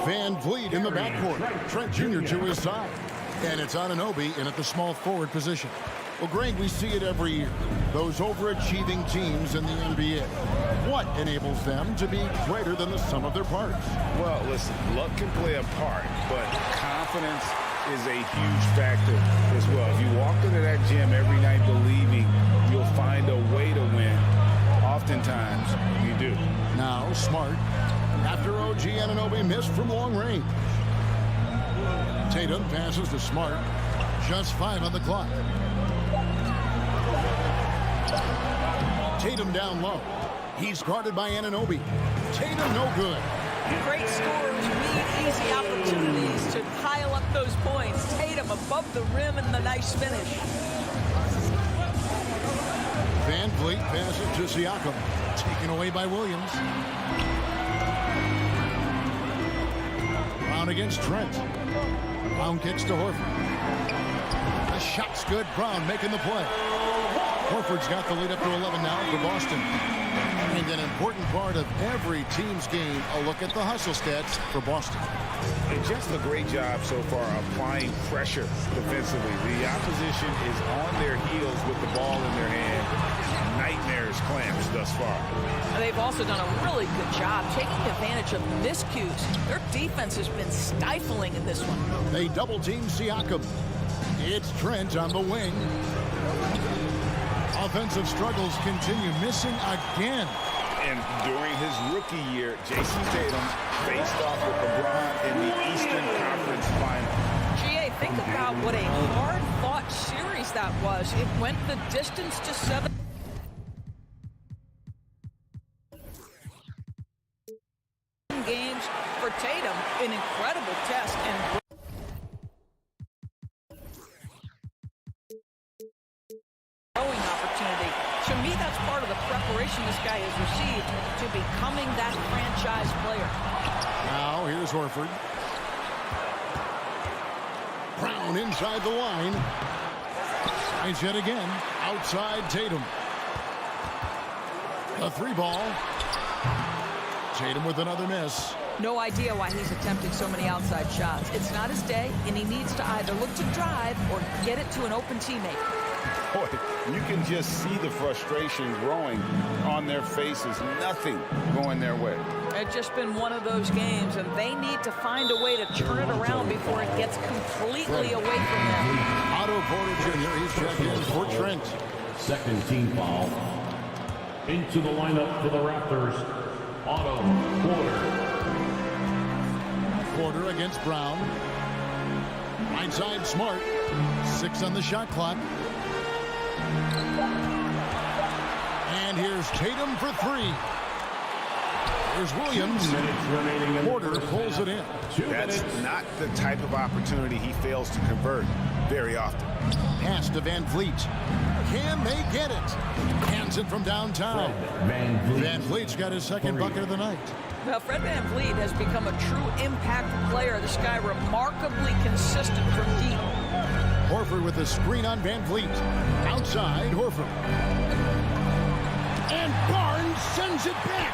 Van Vliet in the backcourt. Trent Jr. to his side. And it's Anunoby in at the small forward position. Well, Greg, we see it every year. Those overachieving teams in the NBA. What enables them to be greater than the sum of their parts? Well, listen, luck can play a part, but confidence is a huge factor as well. If you walk into that gym every night believing you'll find a way to win, oftentimes you do. Now, Smart. After OG Anunoby missed from long range. Tatum passes to Smart. Just 5 on the clock. Tatum down low. He's guarded by Anunoby. Tatum no good. Great scorers need easy opportunities to pile up those points. Tatum above the rim and the nice finish. Van Vliet passes to Siakam. Taken away by Williams. Brown against Trent. Brown kicks to Horford. The shot's good. Brown making the play. Horford's got the lead up to 11 now for Boston. And an important part of every team's game, a look at the hustle stats for Boston. And just a great job so far applying pressure defensively. The opposition is on their heels with the ball in their hand. Nightmares clamps thus far. They've also done a really good job taking advantage of miscues. Their defense has been stifling in this one. They double team Siakam. It's Trent on the wing. Offensive struggles continue, missing again. And during his rookie year, Jason Tatum faced off with LeBron in the Eastern Conference Final. GA, think about what a hard-fought series that was. It went the distance to 7 games for Tatum. An incredible test and growing opportunity. To me, that's part of the preparation this guy has received to becoming that franchise player. Now here's Horford. Brown inside the line. Finds yet again. Outside Tatum. A 3-ball. Tatum with another miss. No idea why he's attempting so many outside shots. It's not his day, and he needs to either look to drive or get it to an open teammate. Boy, you can just see the frustration growing on their faces. Nothing going their way. It's just been one of those games, and they need to find a way to turn it around before it gets completely away from them. Otto Porter Jr. He's checked in for Trent. Second team foul. Into the lineup for the Raptors, Otto Porter. Porter against Brown. Right side, Smart. 6 on the shot clock. And here's Tatum for 3. Here's Williams. Porter pulls it in. That's not the type of opportunity he fails to convert very often. Pass to Van Vliet. Can they get it? Hands it from downtown. Van Vliet's got his second bucket of the night. Well, Fred Van Vliet has become a true impact player. This guy remarkably consistent from deep. Horford with the screen on Van Vliet. Outside, Horford. And Barnes sends it back.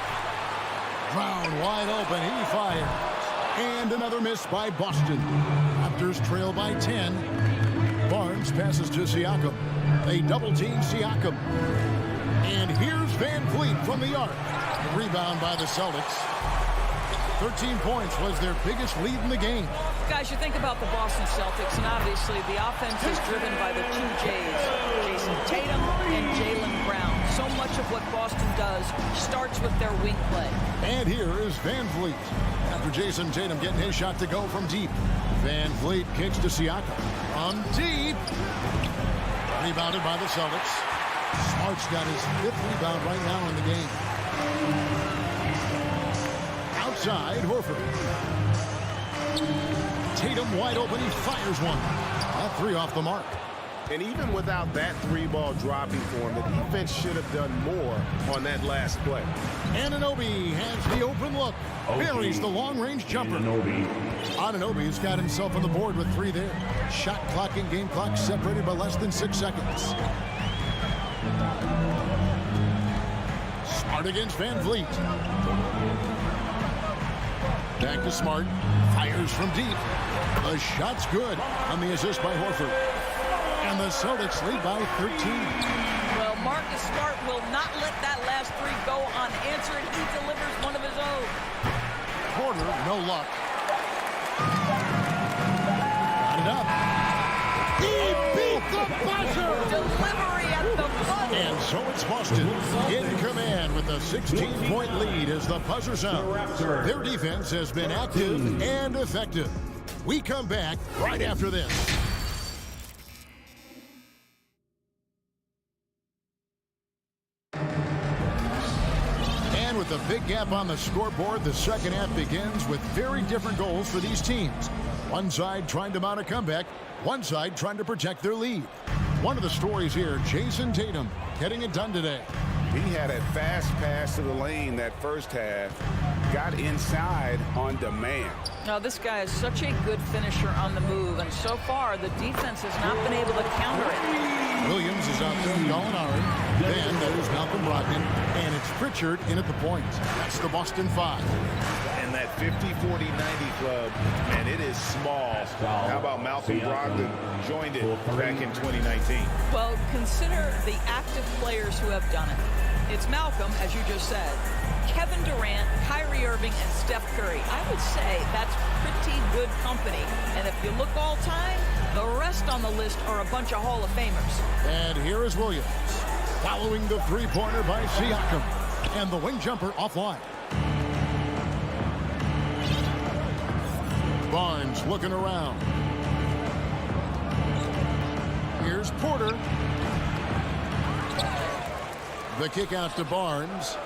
Brown wide open. He fires. And another miss by Boston. Raptors trail by 10. Barnes passes to Siakam. They double-team Siakam. And here's Van Vliet from the arc. The rebound by the Celtics. 13 points was their biggest lead in the game. Guys, you think about the Boston Celtics, and obviously the offense is driven by the 2 J's, Jason Tatum and Jaylen Brown. So much of what Boston does starts with their wing play. And here is Van Vliet. After Jason Tatum getting his shot to go from deep. Van Vliet kicks to Siakam. From deep. Rebounded by the Celtics. Smart's got his 5th rebound right now in the game. Outside, Horford. Tatum wide open. He fires one. That 3 off the mark. And even without that 3-ball dropping for him, the defense should have done more on that last play. Anunoby has the open look. Buries the long-range jumper. Anunoby's got himself on the board with 3 there. Shot clock and game clock separated by less than 6 seconds. Smart against Van Vliet. Back to Smart. Fires from deep. The shot's good on the assist by Horford. And the Celtics lead by 13. Well, Marcus Smart will not let that last 3 go unanswered. He delivers one of his own. Porter, no luck. Got it up. He beat the buzzer. Delivery at the buzzer. And so it's Boston in command with a 16-point lead as the buzzer sounds. Their defense has been active and effective. We come back right after this. With a big gap on the scoreboard, the second half begins with very different goals for these teams. One side trying to mount a comeback, one side trying to protect their lead. One of the stories here, Jason Tatum getting it done today. He had a fast pass to the lane that first half, got inside on demand. Now, this guy is such a good finisher on the move, and so far the defense has not been able to counter it. Williams is out there, Gallinari. Then there's Malcolm Brogdon, and it's Pritchard in at the point. That's the Boston 5. And that 50-40-90 club, and it is small. How about Malcolm Brogdon joined it back in 2019? Well, consider the active players who have done it. It's Malcolm, as you just said, Kevin Durant, Kyrie Irving, and Steph Curry. I would say that's pretty good company. And if you look all time, the rest on the list are a bunch of Hall of Famers. And here is Williams, following the three-pointer by Siakam. And the wing jumper offline. Barnes looking around. Here's Porter. The kick out to Barnes.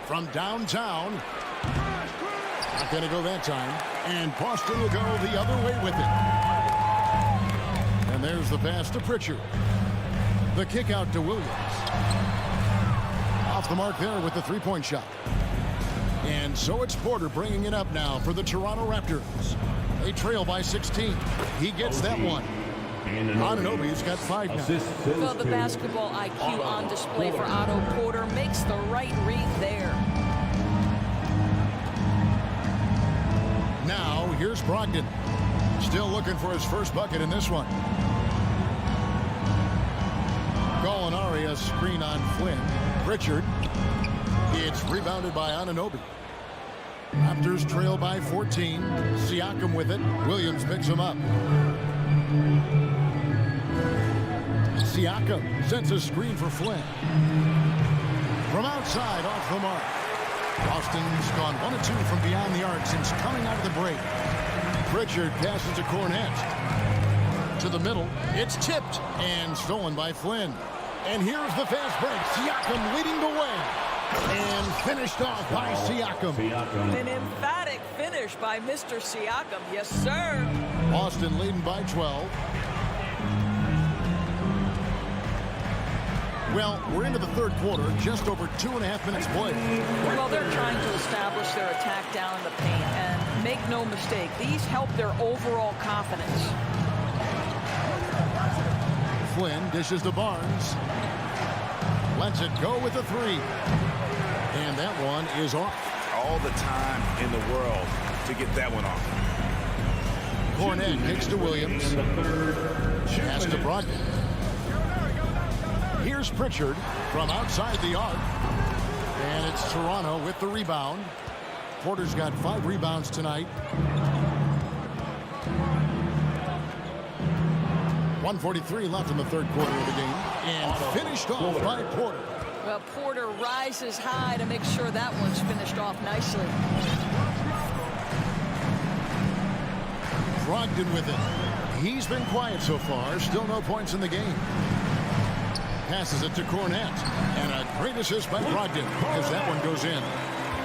From downtown. Not going to go that time. And Boston will go the other way with it. And there's the pass to Pritchard. The kick out to Williams. Off the mark there with the three-point shot. And so it's Porter bringing it up now for the Toronto Raptors. They trail by 16. He gets that one. Anunoby's got 5 now. Well, the basketball IQ on display for Otto Porter makes the right read there. Now, here's Brogdon. Still looking for his first bucket in this one. Gallinari, a screen on Flynn. Pritchard. It's rebounded by Anunoby. Raptors trail by 14. Siakam with it. Williams picks him up. Siakam sends a screen for Flynn. From outside, off the mark. Boston's gone 1 of 2 from beyond the arc since coming out of the break. Pritchard passes to Cornette. To the middle. It's tipped and stolen by Flynn. And here's the fast break. Siakam leading the way. And finished off by Siakam. An emphatic finish by Mr. Siakam. Yes, sir. Boston leading by 12. Well, we're into the third quarter, just over 2.5 minutes played. Well, they're trying to establish their attack down in the paint, and make no mistake, these help their overall confidence. Flynn dishes to Barnes. Lets it go with a three. And that one is off. All the time in the world to get that one off. Cornette kicks to Williams. Pass to Brogdon. Here's Pritchard from outside the arc. And it's Toronto with the rebound. Porter's got 5 rebounds tonight. 1:43 left in the third quarter of the game. And finished off by Porter. Well, Porter rises high to make sure that one's finished off nicely. Brogdon with it. He's been quiet so far. Still no points in the game. Passes it to Cornette. And a great assist by Brogdon because that one goes in.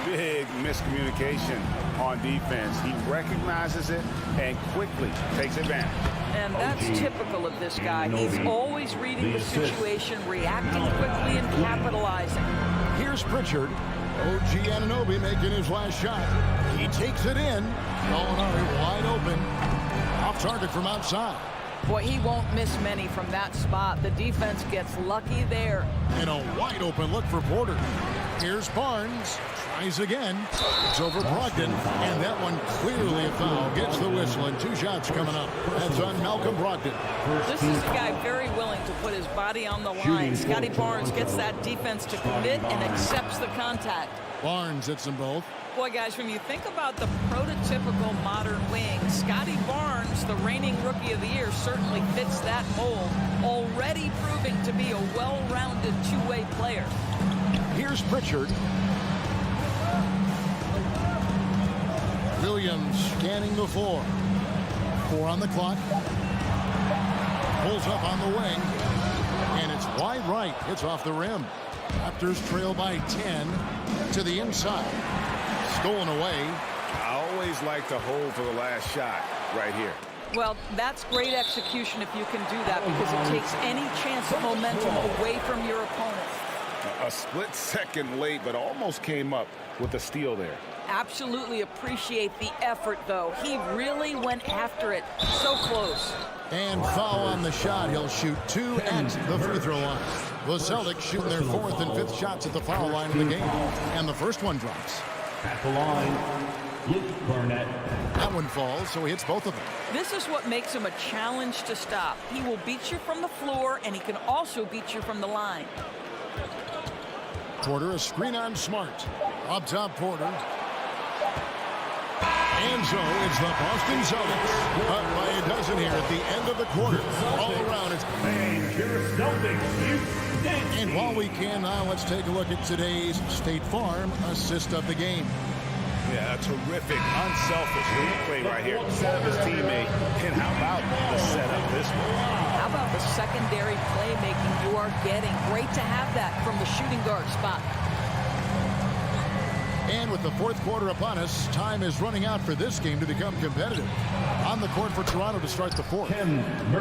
Big miscommunication on defense. He recognizes it and quickly takes advantage. And that's typical of this guy. He's always reading the situation, reacting quickly, and capitalizing. Here's Pritchard. OG Anunoby making his last shot. He takes it in. Gallinari wide open. Off target from outside. Boy, he won't miss many from that spot. The defense gets lucky there. And a wide open look for Porter. Here's Barnes. Tries again. It's over Brogdon. And that one clearly a foul. Gets the whistle and 2 shots coming up. That's on Malcolm Brogdon. This is a guy very willing to put his body on the line. Scotty Barnes gets that defense to commit and accepts the contact. Barnes hits them both. Boy, guys, when you think about the prototypical modern wing, Scotty Barnes, the reigning Rookie of the Year, certainly fits that mold, already proving to be a well-rounded two-way player. Here's Pritchard. Williams scanning the floor. 4 on the clock. Pulls up on the wing. And it's wide right. It's off the rim. Raptors trail by 10 to the inside. Stolen away. I always like to hold for the last shot right here. Well, that's great execution if you can do that, because it takes any chance of momentum away from your opponent. A split second late, but almost came up with a steal there. Absolutely appreciate the effort, though. He really went after it. So close. And foul on the shot. He'll shoot 2 at the free throw line. The Celtics shooting their 4th and 5th shots at the foul line of the game. And the first one drops. At the line, Luke Cornette. That one falls, so he hits both of them. This is what makes him a challenge to stop. He will beat you from the floor, and he can also beat you from the line. Porter, a screen on Smart. Up top, Porter. And so it's the Boston Celtics up by a dozen here at the end of the quarter. All around it's and while we can now, let's take a look at today's State Farm assist of the game. Yeah, a terrific, unselfish play right here. Set up his teammate. And how about the setup this one? How about the secondary playmaking you are getting? Great to have that from the shooting guard spot. And with the fourth quarter upon us, time is running out for this game to become competitive. On the court for Toronto to start the fourth.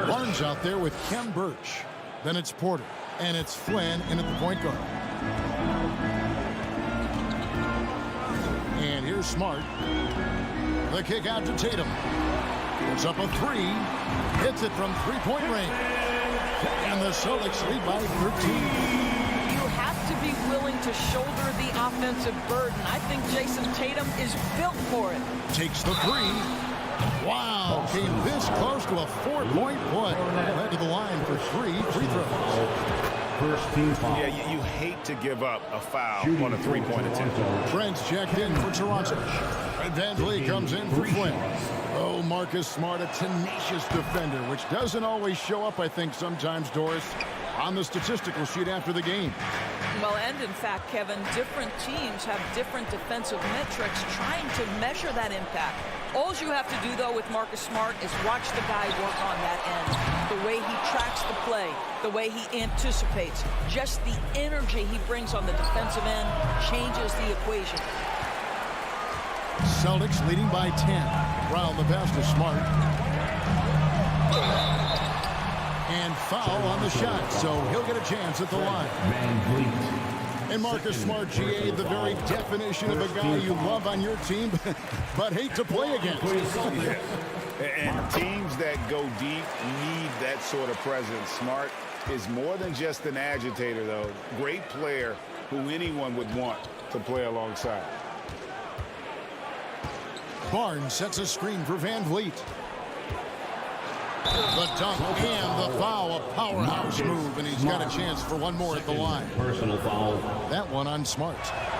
Barnes out there with Kem Birch. Then it's Porter. And it's Flynn in at the point guard. And here's Smart. The kick out to Tatum. Puts up a 3. Hits it from three-point range. And the Celtics lead by 13. To be willing to shoulder the offensive burden. I think Jason Tatum is built for it. Takes the 3. Wow, came this close to a 4-point play. Head to the line for 3 free throws. First team foul. Yeah, you hate to give up a foul on a 3-point attempt. Trent's checked in for Toronto. Van Vliet comes in for Flynn. Oh, Marcus Smart, a tenacious defender, which doesn't always show up, I think, sometimes, Doris, on the statistical sheet after the game. Well, and in fact, Kevin, different teams have different defensive metrics trying to measure that impact. All you have to do, though, with Marcus Smart is watch the guy work on that end. The way he tracks the play, the way he anticipates, just the energy he brings on the defensive end changes the equation. Celtics leading by 10. Brown the pass to Smart. And foul on the shot, so he'll get a chance at the line. And Marcus Smart, GA, the very definition of a guy you love on your team, but hate to play against. And teams that go deep need that sort of presence. Smart is more than just an agitator, though. Great player who anyone would want to play alongside. Barnes sets a screen for Van Vliet. The dunk and the foul, a powerhouse move, and he's got a chance for one more at the line. Personal foul. That one on Smart.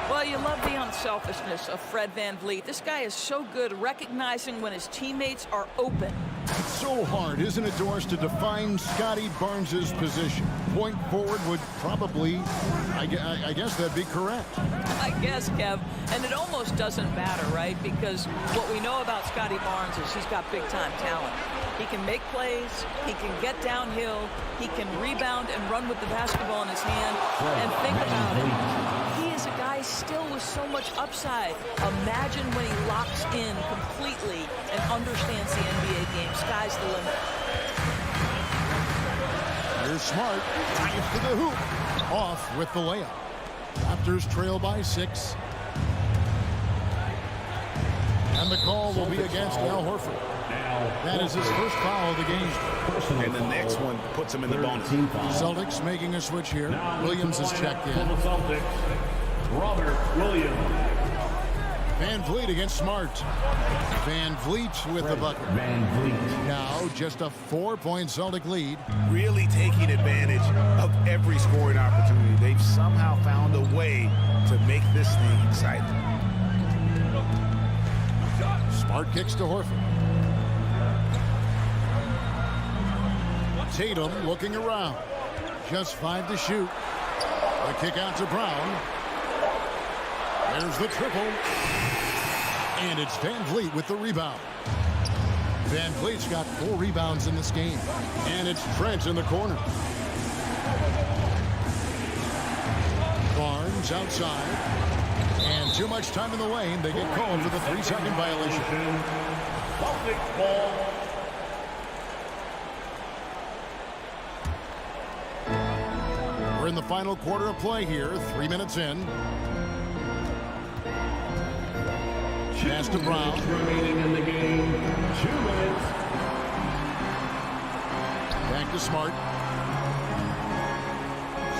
Well, you love the unselfishness of Fred Van Vliet. This guy is so good recognizing when his teammates are open. It's so hard, isn't it, Doris, to define Scotty Barnes' position? Point forward would probably, I guess that'd be correct. I guess, Kev. And it almost doesn't matter, right? Because what we know about Scotty Barnes is he's got big-time talent. He can make plays, he can get downhill, he can rebound and run with the basketball in his hand. And think about it, he is a guy still with so much upside. Imagine when he locks in completely and understands the NBA game. Sky's the limit. Here's Smart, drives to the hoop, off with the layup. Raptors trail by 6. And the call will be against Al Horford. That is his first foul of the game. And the next one puts him in the bonus. Celtics making a switch here. Williams is checked in. Robert Williams. Van Vliet against Smart. Van Vliet with the bucket. Now just a 4-point Celtic lead. Really taking advantage of every scoring opportunity. They've somehow found a way to make this thing exciting. Smart kicks to Horford. Tatum looking around. Just 5 to shoot. The kick out to Brown. There's the triple. And it's Van Vliet with the rebound. Van Vliet's got 4 rebounds in this game. And it's Trent in the corner. Barnes outside. And too much time in the lane. They get called for the 3-second violation. Celtics ball. We're in the final quarter of play here. 3 minutes in. Pass to Brown. Remaining in the game. 2 minutes. Back to Smart.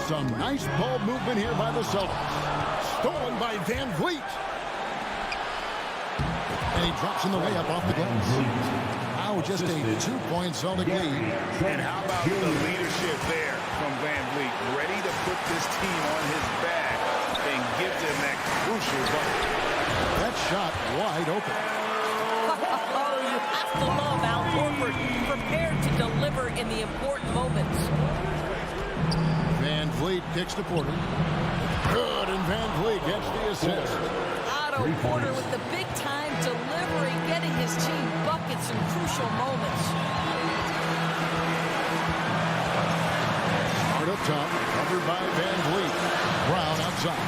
Some nice ball movement here by the Celtics. Stolen by Van Vliet. And he drops in the layup off the glass. Now just a 2-point Celtic lead. And how about the leadership there from Van Vliet? Ready to put this team on his back and give them that crucial bucket. That shot wide open. Oh, you have to love Al Horford, prepared to deliver in the important moments. Van Vliet kicks to Porter. Good, and Van Vliet gets the assist. Otto Porter with the big-time delivery, getting his team buckets in crucial moments. Smart up top, covered by Van Vliet. Brown outside.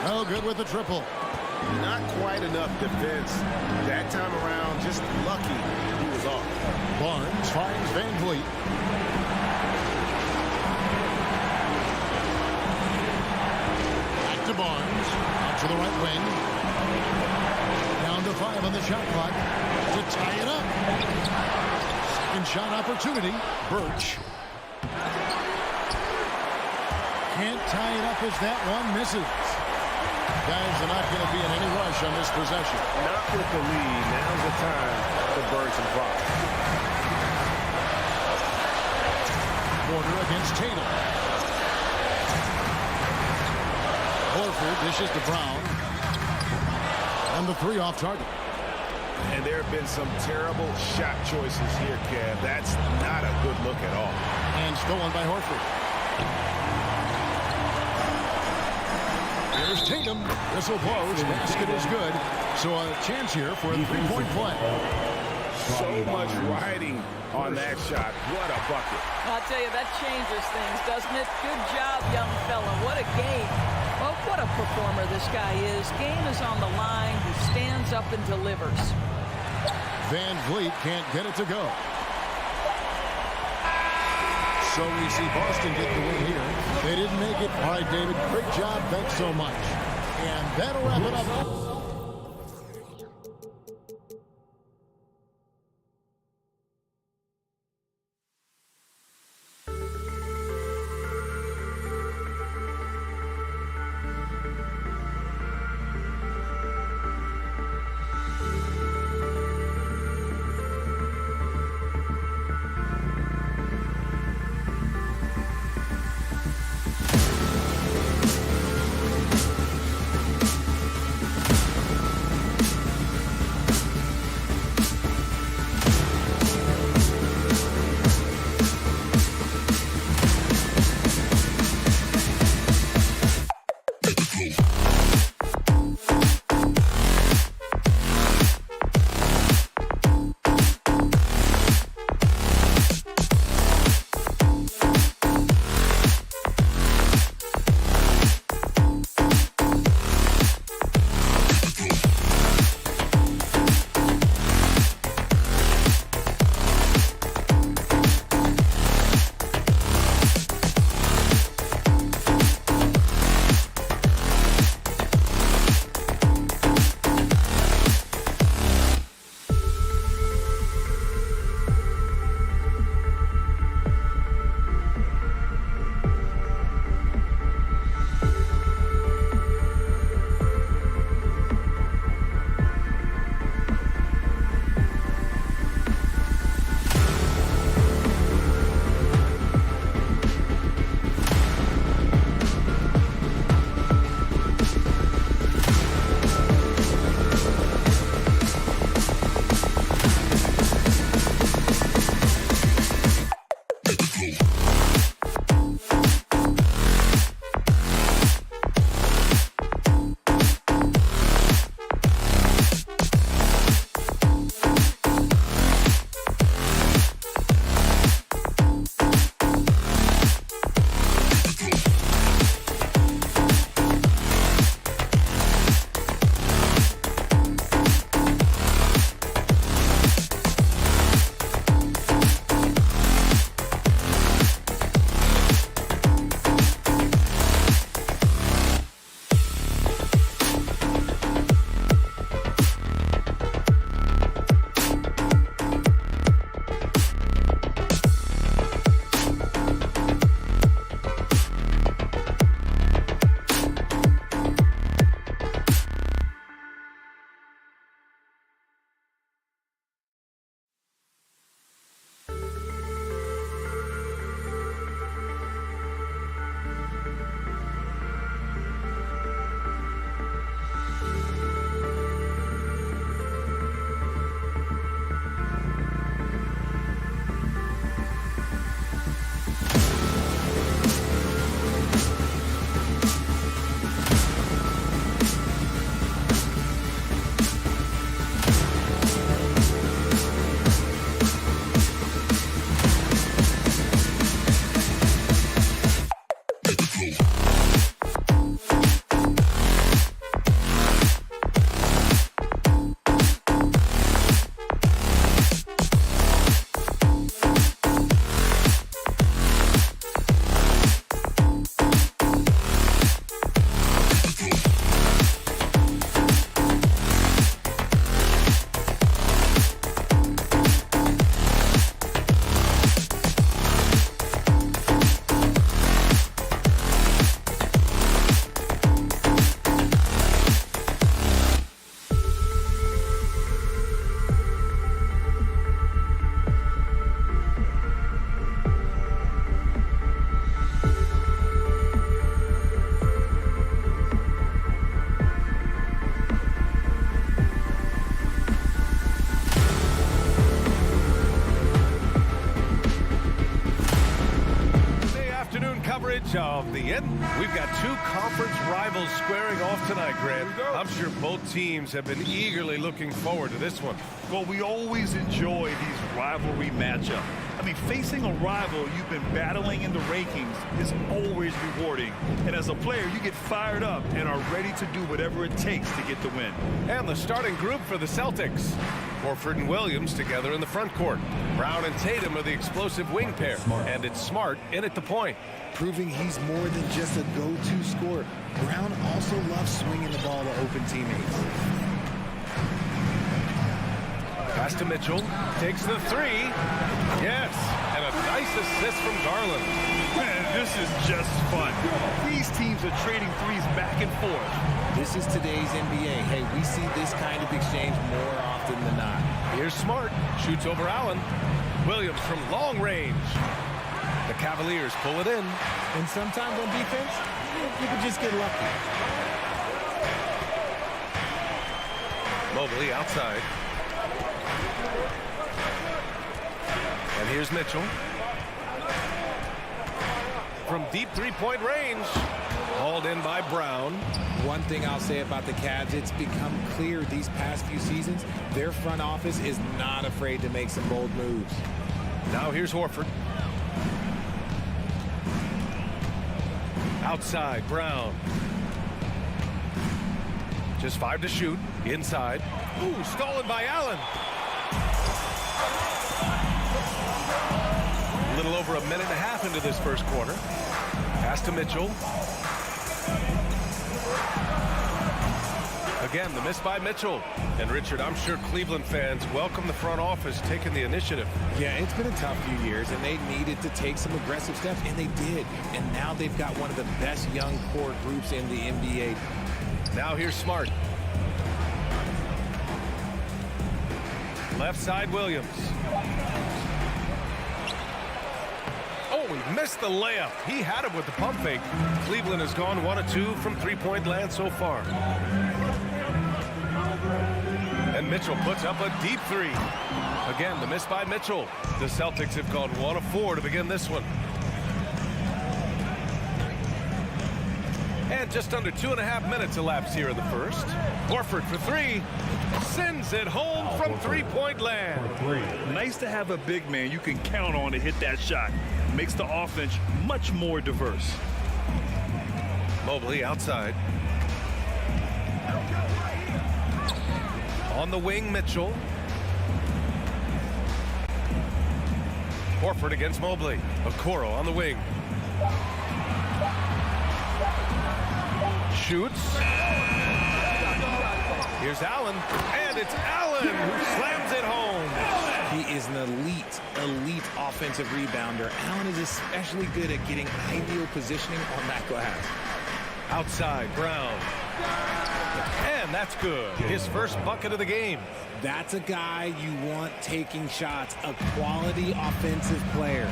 Oh, good with the triple. Not quite enough defense. That time around, just lucky he was off. Barnes finds Van Vliet. Back to Barnes. Out to the right wing. Down to 5 on the shot clock. To tie it up. Second shot opportunity. Birch. Can't tie it up as that one misses. Guys are not going to be in any rush on this possession. Not with the lead. Now's the time to burn some clock. Porter against Tatum. Horford dishes to Brown. And the 3 off target. And there have been some terrible shot choices here, Kev. That's not a good look at all. And stolen by Horford. Here's Tatum. Whistle blows. Basket is good. So a chance here for a three-point play. So much riding on that shot. What a bucket. I'll tell you, that changes things, doesn't it? Good job, young fella. What a game. Well, what a performer this guy is. Game is on the line. He stands up and delivers. Van Vliet can't get it to go. So we see Boston get the win here. They didn't make it. All right, David, great job. Thanks so much. And that'll wrap it up. advantage of the end. We've got two conference rivals squaring off tonight, Grant. I'm sure both teams have been eagerly looking forward to this one. Well, we always enjoy these rivalry matchups. I mean, facing a rival you've been battling in the rankings is always rewarding. And as a player, you get fired up and are ready to do whatever it takes to get the win. And the starting group for the Celtics. Horford and Williams together in the front court. Brown and Tatum are the explosive wing pair. And it's Smart in at the point. Proving he's more than just a go-to scorer. Brown also loves swinging the ball to open teammates. Pass to Mitchell. Takes the three. Yes. And a nice assist from Garland. Man, this is just fun. These teams are trading threes back and forth. This is today's NBA. Hey, we see this kind of exchange more often than not. Here's Smart. Shoots over Allen. Williams from long range. The Cavaliers pull it in. And sometimes on defense, you can just get lucky. Mobley outside. And here's Mitchell. From deep three-point range. Hauled in by Brown. One thing I'll say about the Cavs, it's become clear these past few seasons, their front office is not afraid to make some bold moves. Now here's Horford. Outside, Brown. Just 5 to shoot. Inside. Ooh, stolen by Allen. A little over a minute and a half into this first quarter. Pass to Mitchell. Again, the miss by Mitchell. And Richard, I'm sure Cleveland fans welcome the front office taking the initiative. Yeah, it's been a tough few years, and they needed to take some aggressive steps, and they did. And now they've got one of the best young core groups in the NBA. Now here's Smart. Left side, Williams. Oh, he missed the layup. He had it with the pump fake. Cleveland has gone 1 of 2 from three-point land so far. And Mitchell puts up a deep three. Again, the miss by Mitchell. The Celtics have gone 1 of 4 to begin this one. And just under 2.5 minutes elapsed here in the first. Horford for three. Sends it home from three-point land. Nice to have a big man you can count on to hit that shot. Makes the offense much more diverse. Mobley outside. On the wing, Mitchell. Horford against Mobley. Okoro on the wing. Shoots. Here's Allen. And it's Allen who slams it home. He is an elite offensive rebounder. Allen is especially good at getting ideal positioning on that glass. Outside, Brown. And that's good. His first bucket of the game. That's a guy you want taking shots, a quality offensive player.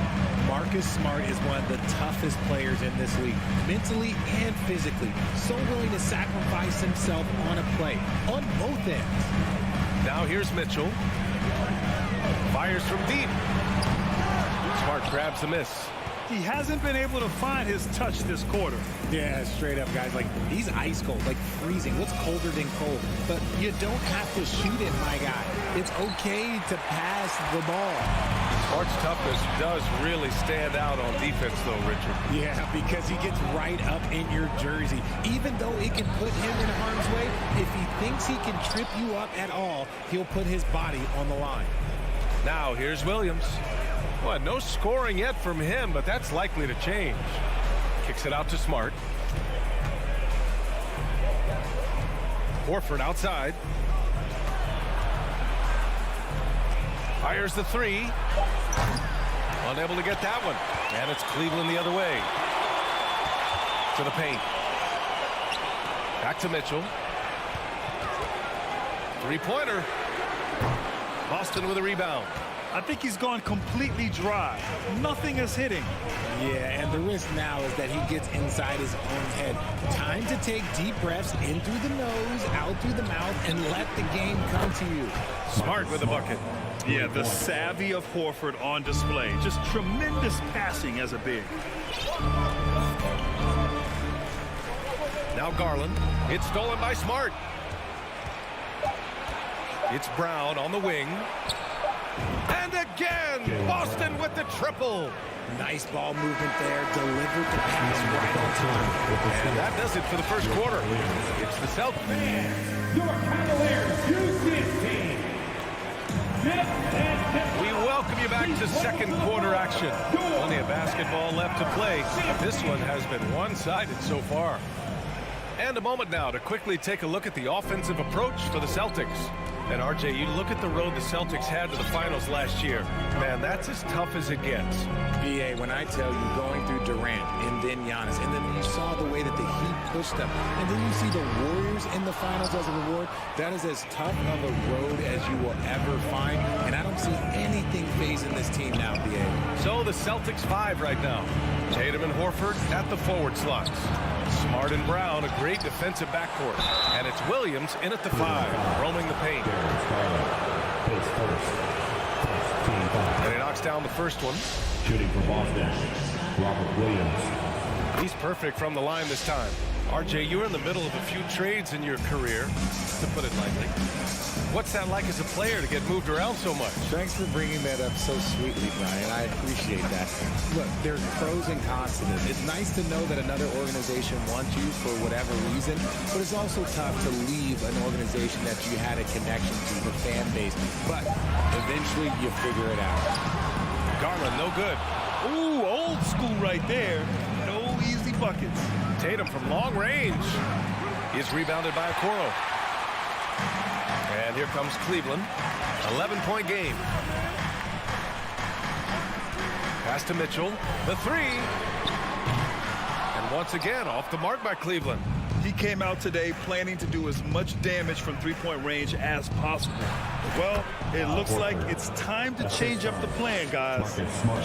Marcus Smart is one of the toughest players in this league, mentally and physically. So willing to sacrifice himself on a play, on both ends. Now here's Mitchell. Fires from deep. Smart grabs the miss. He hasn't been able to find his touch this quarter. Yeah, straight up, guys. Like, he's ice cold, like freezing. What's colder than cold? But you don't have to shoot it, my guy. It's okay to pass the ball. Smart's toughness does really stand out on defense, though, Richard. Yeah, because he gets right up in your jersey. Even though it can put him in harm's way, if he thinks he can trip you up at all, he'll put his body on the line. Now, here's Williams. Well, no scoring yet from him, but that's likely to change. Kicks it out to Smart. Horford outside. Fires the three. Unable to get that one. And it's Cleveland the other way. To the paint. Back to Mitchell. Three-pointer. Boston with a rebound. I think he's gone completely dry. Nothing is hitting. Yeah, and the risk now is that he gets inside his own head. Time to take deep breaths in through the nose, out through the mouth, and let the game come to you. Smart with the bucket. Yeah, the savvy of Horford on display. Just tremendous passing as a big. Now Garland. It's stolen by Smart. It's Brown on the wing. And again, Boston with the triple. Nice ball movement there. Delivered the pass right on time. And that does it for the first quarter. It's the Celtics. Your Cavaliers use this team. We welcome you back to second quarter action. Plenty of basketball left to play. This one has been one-sided so far. And a moment now to quickly take a look at the offensive approach for the Celtics. And RJ, you look at the road the Celtics had to the finals last year. Man, that's as tough as it gets. BA, when I tell you going through Durant and then Giannis, and then you saw the way that the Heat pushed them, and then you see the Warriors in the finals as a reward, that is as tough of a road as you will ever find. And I don't see anything phasing this team now, BA. So the Celtics 5 right now. Tatum and Horford at the forward slots. Smart and Brown, a great defensive backcourt. And it's Williams in at the 5, roaming the paint. And he knocks down the first one. Shooting for Boston, Robert Williams. He's perfect from the line this time. RJ, you're in the middle of a few trades in your career, to put it lightly. What's that like as a player to get moved around so much? Thanks for bringing that up so sweetly, Brian. I appreciate that. Look, there's pros and cons to this. It's nice to know that another organization wants you for whatever reason, but it's also tough to leave an organization that you had a connection to, the fan base. But eventually you figure it out. Garland, no good. Ooh, old school right there. No easy buckets. Tatum from long range. He's rebounded by Okoro. And here comes Cleveland. 11-point game. Pass to Mitchell. The 3. And once again, off the mark by Cleveland. He came out today planning to do as much damage from three-point range as possible. Well, it looks like it's time to change up the plan, guys.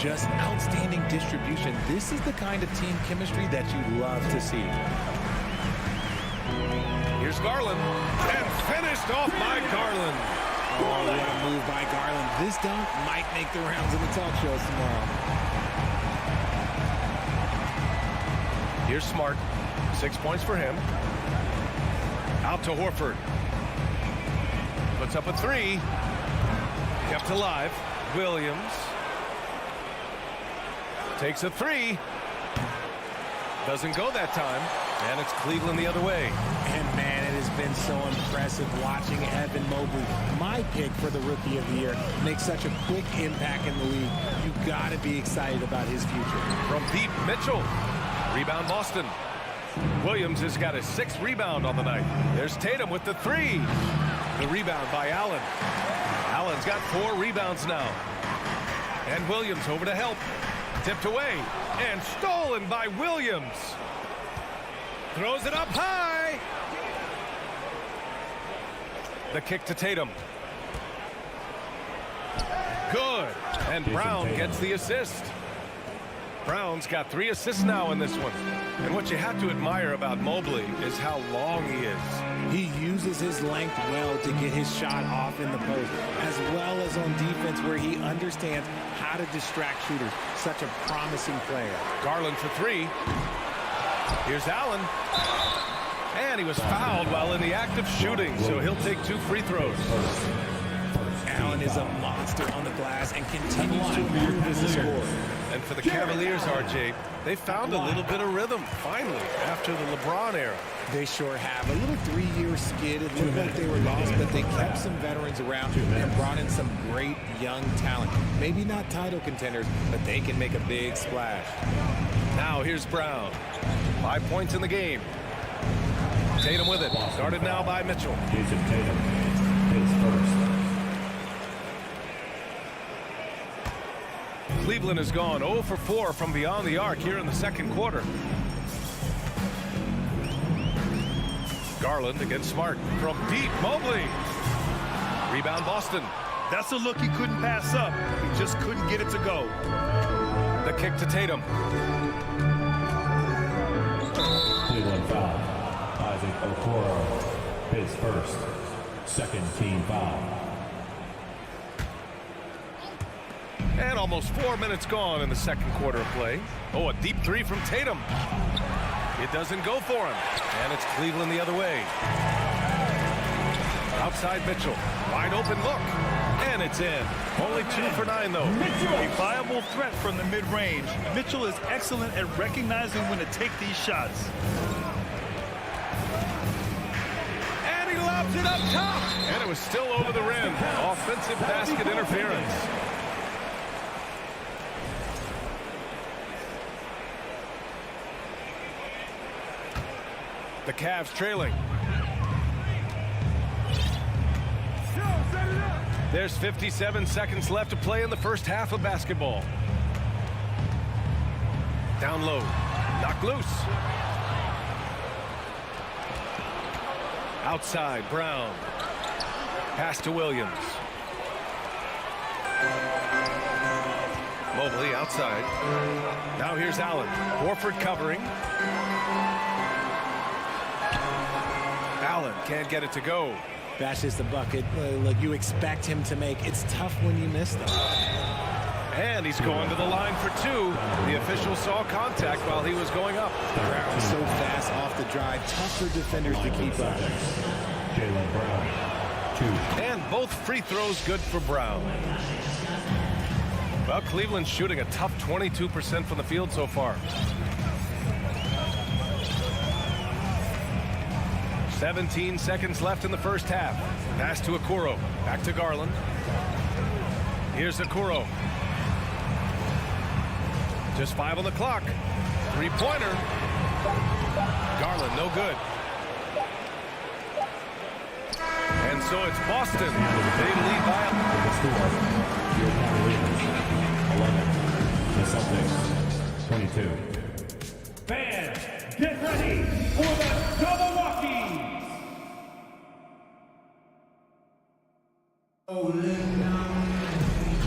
Just outstanding distribution. This is the kind of team chemistry that you love to see. Here's Garland. And finished off by Garland. Oh, what a move by Garland. This dunk might make the rounds of the talk shows tomorrow. Here's Smart. 6 points for him. Out to Horford. Puts up a 3. Kept alive. Williams. Takes a 3. Doesn't go that time. And it's Cleveland the other way. And man, it has been so impressive watching Evan Mobley, my pick for the Rookie of the Year, make such a quick impact in the league. You've got to be excited about his future. From deep, Mitchell. Rebound Boston. Williams has got his 6th rebound on the night. There's Tatum with the 3. The rebound by Allen. Allen's got 4 rebounds now. And Williams over to help. Tipped away. And stolen by Williams. Throws it up high. The kick to Tatum. Good. And Brown gets the assist. Brown's got 3 assists now in this one. And what you have to admire about Mobley is how long he is. He uses his length well to get his shot off in the post, as well as on defense where he understands how to distract shooters. Such a promising player. Garland for 3. Here's Allen. And he was fouled while in the act of shooting, so he'll take 2 free throws. Allen is a monster on the glass and continues to improve as a scorer. And for the Cavaliers, RJ, they found a little bit of rhythm, finally, after the LeBron era. They sure have. A little 3-year skid. It looked like they were lost, but they kept some veterans around and brought in some great young talent. Maybe not title contenders, but they can make a big splash. Now here's Brown. 5 points in the game. Tatum with it. Started now by Mitchell. Jason Tatum hits first. Cleveland has gone 0 for 4 from beyond the arc here in the second quarter. Garland against Smart from deep. Mobley. Rebound Boston. That's a look he couldn't pass up. He just couldn't get it to go. The kick to Tatum. Cleveland foul. Isaac Okoro, his first. Second team foul. And almost 4 minutes gone in the second quarter of play. Oh, a deep 3 from Tatum. It doesn't go for him. And it's Cleveland the other way. Outside Mitchell. Wide open look. And it's in. Only 2 for 9, though. A viable threat from the mid-range. Mitchell is excellent at recognizing when to take these shots. And he lobs it up top. And it was still over the rim. Offensive basket interference. The Cavs trailing. There's 57 seconds left to play in the first half of basketball. Down low. Knocked loose. Outside, Brown. Pass to Williams. Mobley outside. Now here's Allen. Horford covering. Allen can't get it to go. That's just the bucket like you expect him to make. It's tough when you miss them. And he's going to the line for 2. The official saw contact while he was going up. Brown so fast off the drive. Tough for defenders to keep up. Jaylen Brown, 2. And both free throws good for Brown. Well, Cleveland's shooting a tough 22% from the field so far. 17 seconds left in the first half. Pass to Okoro. Back to Garland. Here's Okoro. Just 5 on the clock. 3-pointer. Garland, no good. And so it's Boston. They lead by The score, your Cavaliers, 11. The Celtics, 22. Fans, get ready for the double walkies.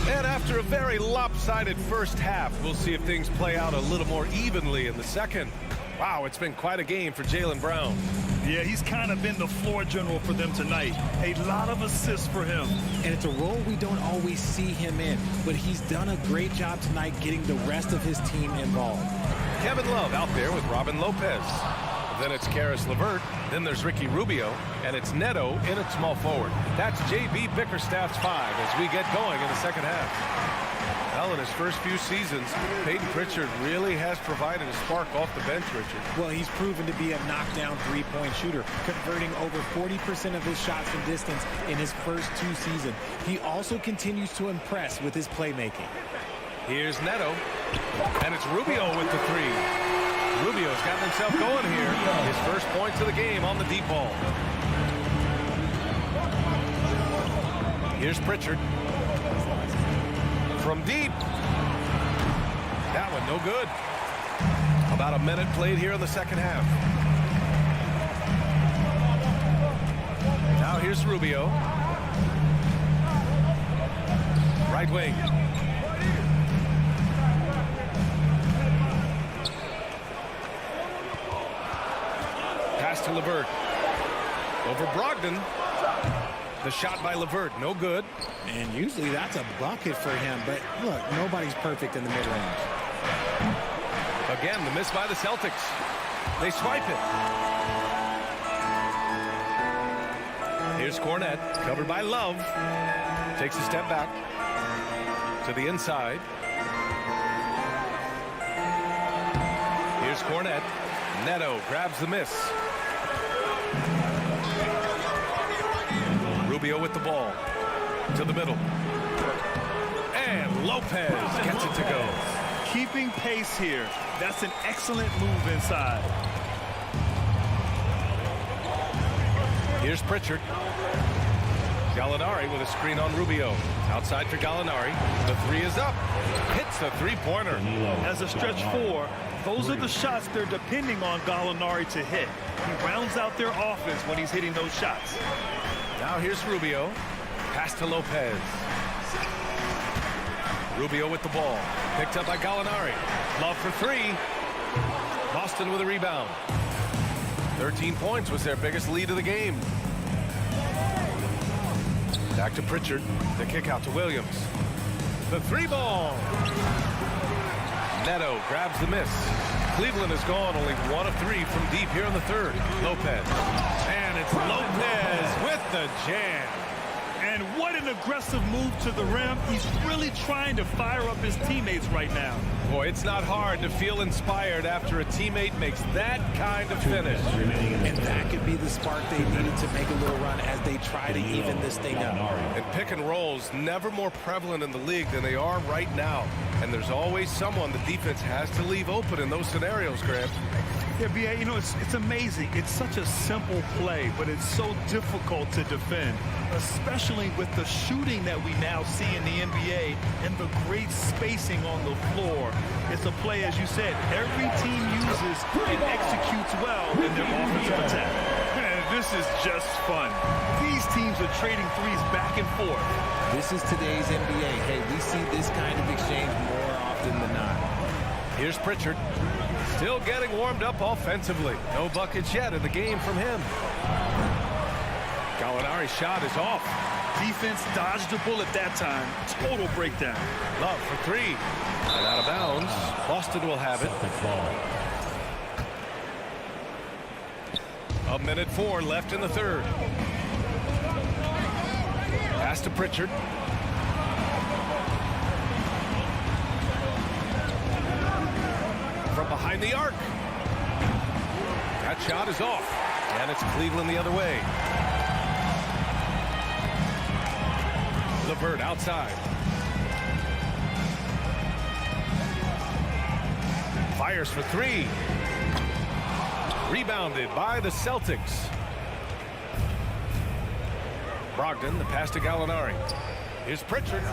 And after a very lopsided first half, we'll see if things play out a little more evenly in the second. Wow, it's been quite a game for Jaylen Brown. Yeah, he's kind of been the floor general for them tonight. A lot of assists for him. And it's a role we don't always see him in, but he's done a great job tonight getting the rest of his team involved. Kevin Love out there with Robin Lopez. Then it's Karis LeVert. Then there's Ricky Rubio. And it's Neto in at small forward. That's J.B. Bickerstaff's 5 as we get going in the second half. Well, in his first few seasons, Peyton Pritchard really has provided a spark off the bench, Richard. Well, he's proven to be a knockdown three-point shooter, converting over 40% of his shots from distance in his first 2 seasons. He also continues to impress with his playmaking. Here's Neto, and it's Rubio with the 3. Rubio's gotten himself going here. His first points of the game on the deep ball. Here's Pritchard. From deep. That one no good. About a minute played here in the second half. Now here's Rubio. Right wing. Pass to LeVert. Over Brogdon. The shot by LeVert, no good. And usually that's a bucket for him, but look, nobody's perfect in the mid-range. Again, the miss by the Celtics. They swipe it. Here's Cornette, covered by Love. Takes a step back to the inside. Here's Cornette. Neto grabs the miss. Rubio with the ball to the middle. And Lopez gets it to go. Keeping pace here. That's an excellent move inside. Here's Pritchard. Gallinari with a screen on Rubio. Outside for Gallinari. The 3 is up. Hits the 3-pointer. As a stretch 4, those are the shots they're depending on Gallinari to hit. He rounds out their offense when he's hitting those shots. Now here's Rubio. Pass to Lopez. Rubio with the ball. Picked up by Gallinari. Love for 3. Boston with a rebound. 13 points was their biggest lead of the game. Back to Pritchard. The kick out to Williams. The 3 ball. Neto grabs the miss. Cleveland has gone only 1 of 3 from deep here in the third. Lopez. And it's Lopez with the jam. And what an aggressive move to the rim. He's really trying to fire up his teammates right now. Boy, it's not hard to feel inspired after a teammate makes that kind of finish. And that could be the spark they needed to make a little run as they try to even this thing up. And pick and rolls never more prevalent in the league than they are right now. And there's always someone the defense has to leave open in those scenarios, Grant. Yeah, B.A., you know, it's amazing. It's such a simple play, but it's so difficult to defend, especially with the shooting that we now see in the NBA and the great spacing on the floor. It's a play, as you said, every team uses and executes well in their offensive attack. And this is just fun. These teams are trading threes back and forth. This is today's NBA. Hey, we see this kind of exchange more often than not. Here's Pritchard. Still getting warmed up offensively. No buckets yet in the game from him. Gallinari's shot is off. Defense dodged the bullet that time. Total breakdown. Love for 3. And out of bounds. Boston will have it. A minute 4 left in the third. Pass to Pritchard. From behind the arc. That shot is off. And it's Cleveland the other way. LeVert outside. Fires for 3. Rebounded by the Celtics. Brogdon, the pass to Gallinari. Here's Pritchard.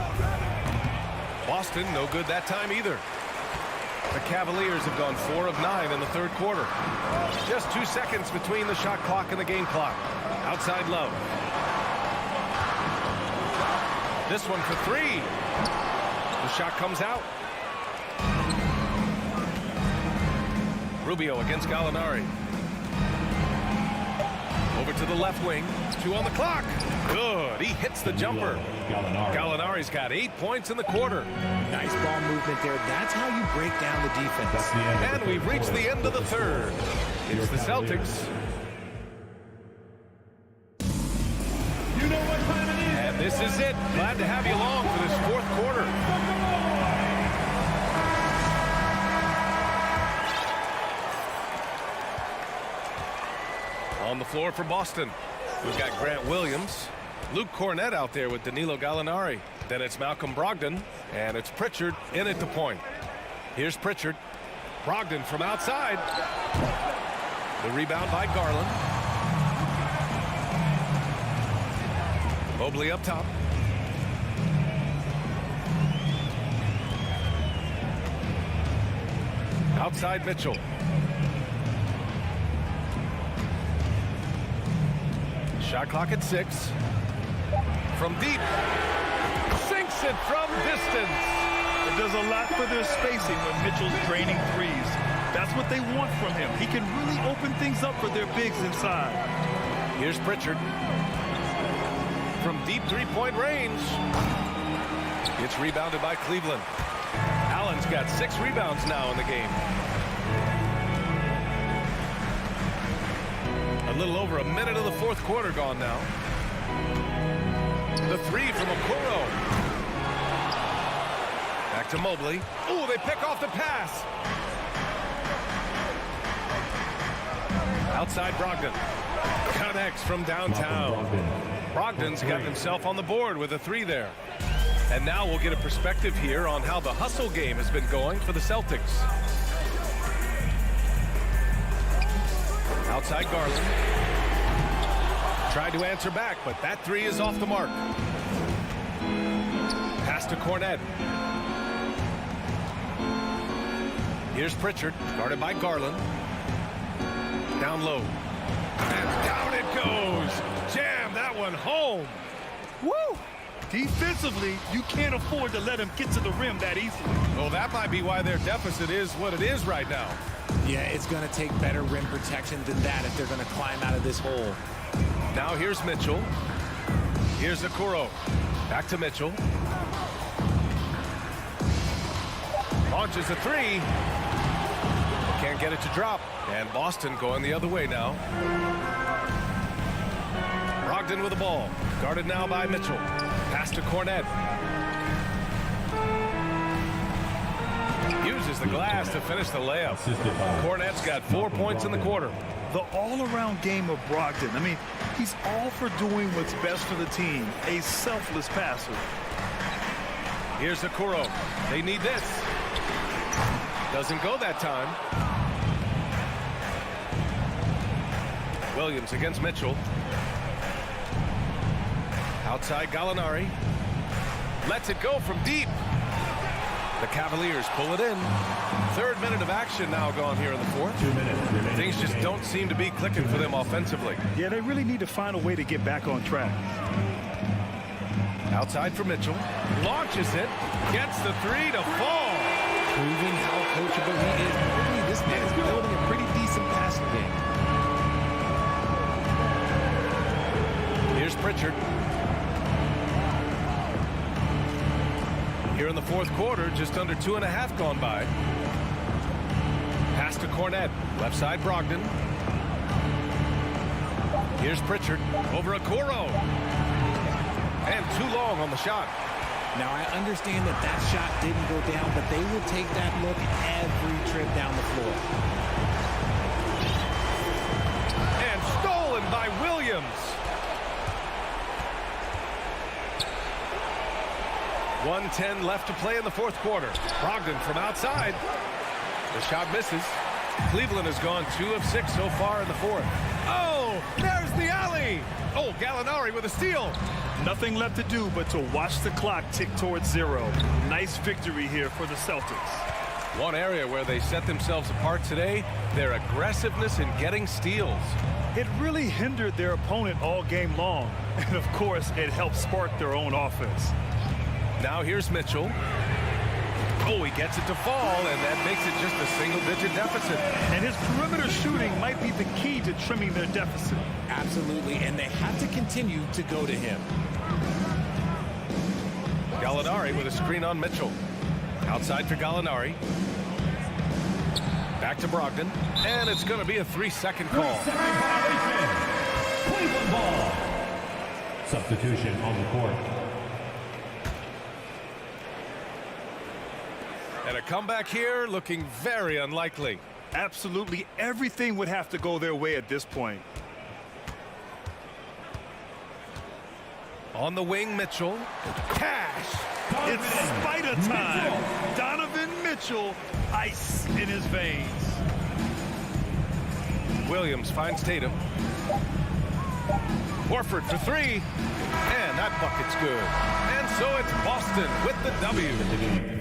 Boston, no good that time either. The Cavaliers have gone 4 of 9 in the third quarter. Just 2 seconds between the shot clock and the game clock. Outside Love. This one for 3. The shot comes out. Rubio against Gallinari. Over to the left wing. 2 on the clock. Good. He hits the jumper. Gallinari's got 8 points in the quarter. Nice ball movement there. That's how you break down the defense. And we've reached the end of the third. It's the Celtics. You know what time it is. And this is it. Glad to have you along for this fourth quarter. On the floor for Boston, we've got Grant Williams, Luke Cornett out there with Danilo Gallinari. Then it's Malcolm Brogdon, and it's Pritchard in at the point. Here's Pritchard. Brogdon from outside. The rebound by Garland. Mobley up top. Outside Mitchell. Shot clock at 6. From deep. Sinks it from distance. It does a lot for their spacing when Mitchell's draining threes. That's what they want from him. He can really open things up for their bigs inside. Here's Pritchard. From deep three-point range. It's rebounded by Cleveland. Allen's got 6 rebounds now in the game. A little over a minute of the fourth quarter gone now. The 3 from Okoro. Back to Mobley. Ooh, they pick off the pass. Outside Brogdon. Connects from downtown. Brogdon's got himself on the board with a 3 there. And now we'll get a perspective here on how the hustle game has been going for the Celtics. Outside Garland. Tried to answer back, but that 3 is off the mark. Pass to Cornett. Here's Pritchard, guarded by Garland. Down low. And down it goes. Jam that one home. Woo! Defensively, you can't afford to let him get to the rim that easily. Well, that might be why their deficit is what it is right now. Yeah, it's going to take better rim protection than that if they're going to climb out of this hole. Now here's Mitchell. Here's Okoro. Back to Mitchell. Launches a 3. Can't Can't get it to drop. And Boston going the other way now. Brogdon with the ball. Guarded now by Mitchell. Pass to Cornet. Uses the glass to finish the layup. Cornet's got 4 points in the quarter. The all-around game of Brogdon. I mean, he's all for doing what's best for the team. A selfless passer. Here's Okoro. They need this. Doesn't go that time. Williams against Mitchell. Outside Gallinari. Lets it go from deep. The Cavaliers pull it in. 3rd minute of action now gone here in the 4th. 2 minutes remaining. Things just don't seem to be clicking for them offensively. Yeah, they really need to find a way to get back on track. Outside for Mitchell. Launches it. Gets the 3 to fall. Proving how coachable he is. Really, this man is building a pretty decent passing game. Here's Pritchard. Here in the 4th quarter, just under 2.5 gone by. Pass to Cornet. Left side Brogdon. Here's Pritchard. Over Okoro. And too long on the shot. Now, I understand that that shot didn't go down, but they will take that look every trip down the floor. And stolen by Williams. 1:10 left to play in the 4th quarter. Brogdon from outside. The shot misses. Cleveland has gone 2 of 6 so far in the 4th. Oh, there's the alley. Oh, Gallinari with a steal. Nothing left to do but to watch the clock tick towards 0. Nice victory here for the Celtics. One area where they set themselves apart today, their aggressiveness in getting steals. It really hindered their opponent all game long. And, of course, it helped spark their own offense. Now here's Mitchell. Oh, he gets it to fall, and that makes it just a single-digit deficit. And his perimeter shooting might be the key to trimming their deficit. Absolutely, and they have to continue to go to him. Gallinari with a screen on Mitchell. Outside for Gallinari. Back to Brogdon. And it's going to be a 3-second call. Cleveland ball. Substitution on the court. And a comeback here looking very unlikely. Absolutely everything would have to go their way at this point. On the wing, Mitchell. Cash. It's Spider time. Donovan Mitchell, ice in his veins. Williams finds Tatum. Horford for 3. And that bucket's good. And so it's Boston with the W.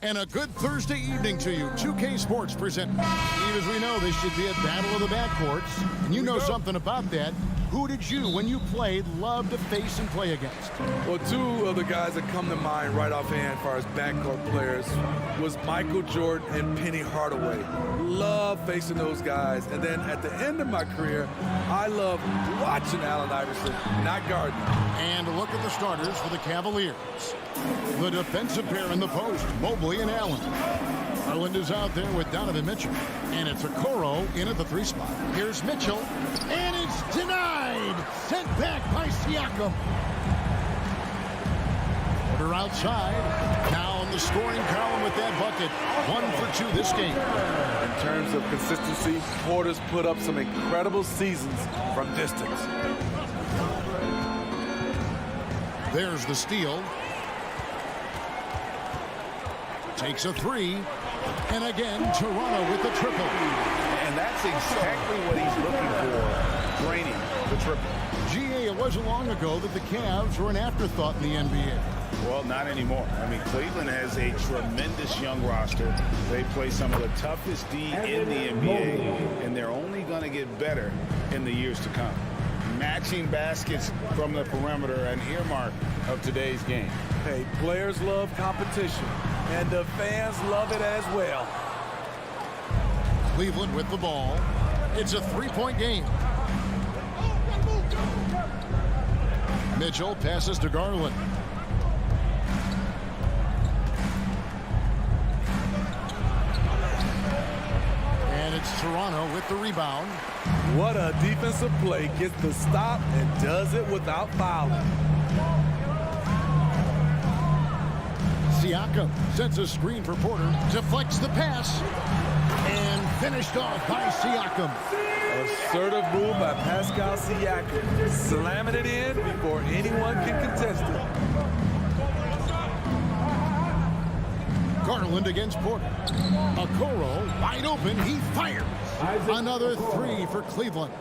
And a good Thursday evening to you. 2K Sports present. Steve, as we know, this should be a battle of the backcourts. And you know something about that. Who did you, when you played, love to face and play against? Well, two of the guys that come to mind right offhand as far as backcourt players was Michael Jordan and Penny Hardaway. Love facing those guys. And then at the end of my career, I love watching Allen Iverson, not guarding. And look at the starters for the Cavaliers. The defensive pair in the post, Mobley and Allen. Garland is out there with Donovan Mitchell. And it's Okoro in at the 3 spot. Here's Mitchell. And it's denied. Sent back by Siakam. Porter outside. Now in the scoring column with that bucket. 1 for 2 this game. In terms of consistency, Porter's put up some incredible seasons from distance. There's the steal. Takes a 3. And again, Toronto with the triple. And that's exactly what he's looking for, draining the triple. GA, it wasn't long ago that the Cavs were an afterthought in the NBA. Well, not anymore. I mean, Cleveland has a tremendous young roster. They play some of the toughest D in the NBA, and they're only going to get better in the years to come. Matching baskets from the perimeter, an earmark of today's game. Hey, players love competition, and the fans love it as well. Cleveland with the ball. It's a 3-point game. Mitchell passes to Garland. And it's Toronto with the rebound. What a defensive play. Gets the stop and does it without fouling. Siakam sets a screen for Porter. Deflects the pass. And finished off by Siakam. Assertive move by Pascal Siakam. Slamming it in before anyone can contest it. Garland against Porter. Okoro wide open. He fires. Another 3 for Cleveland.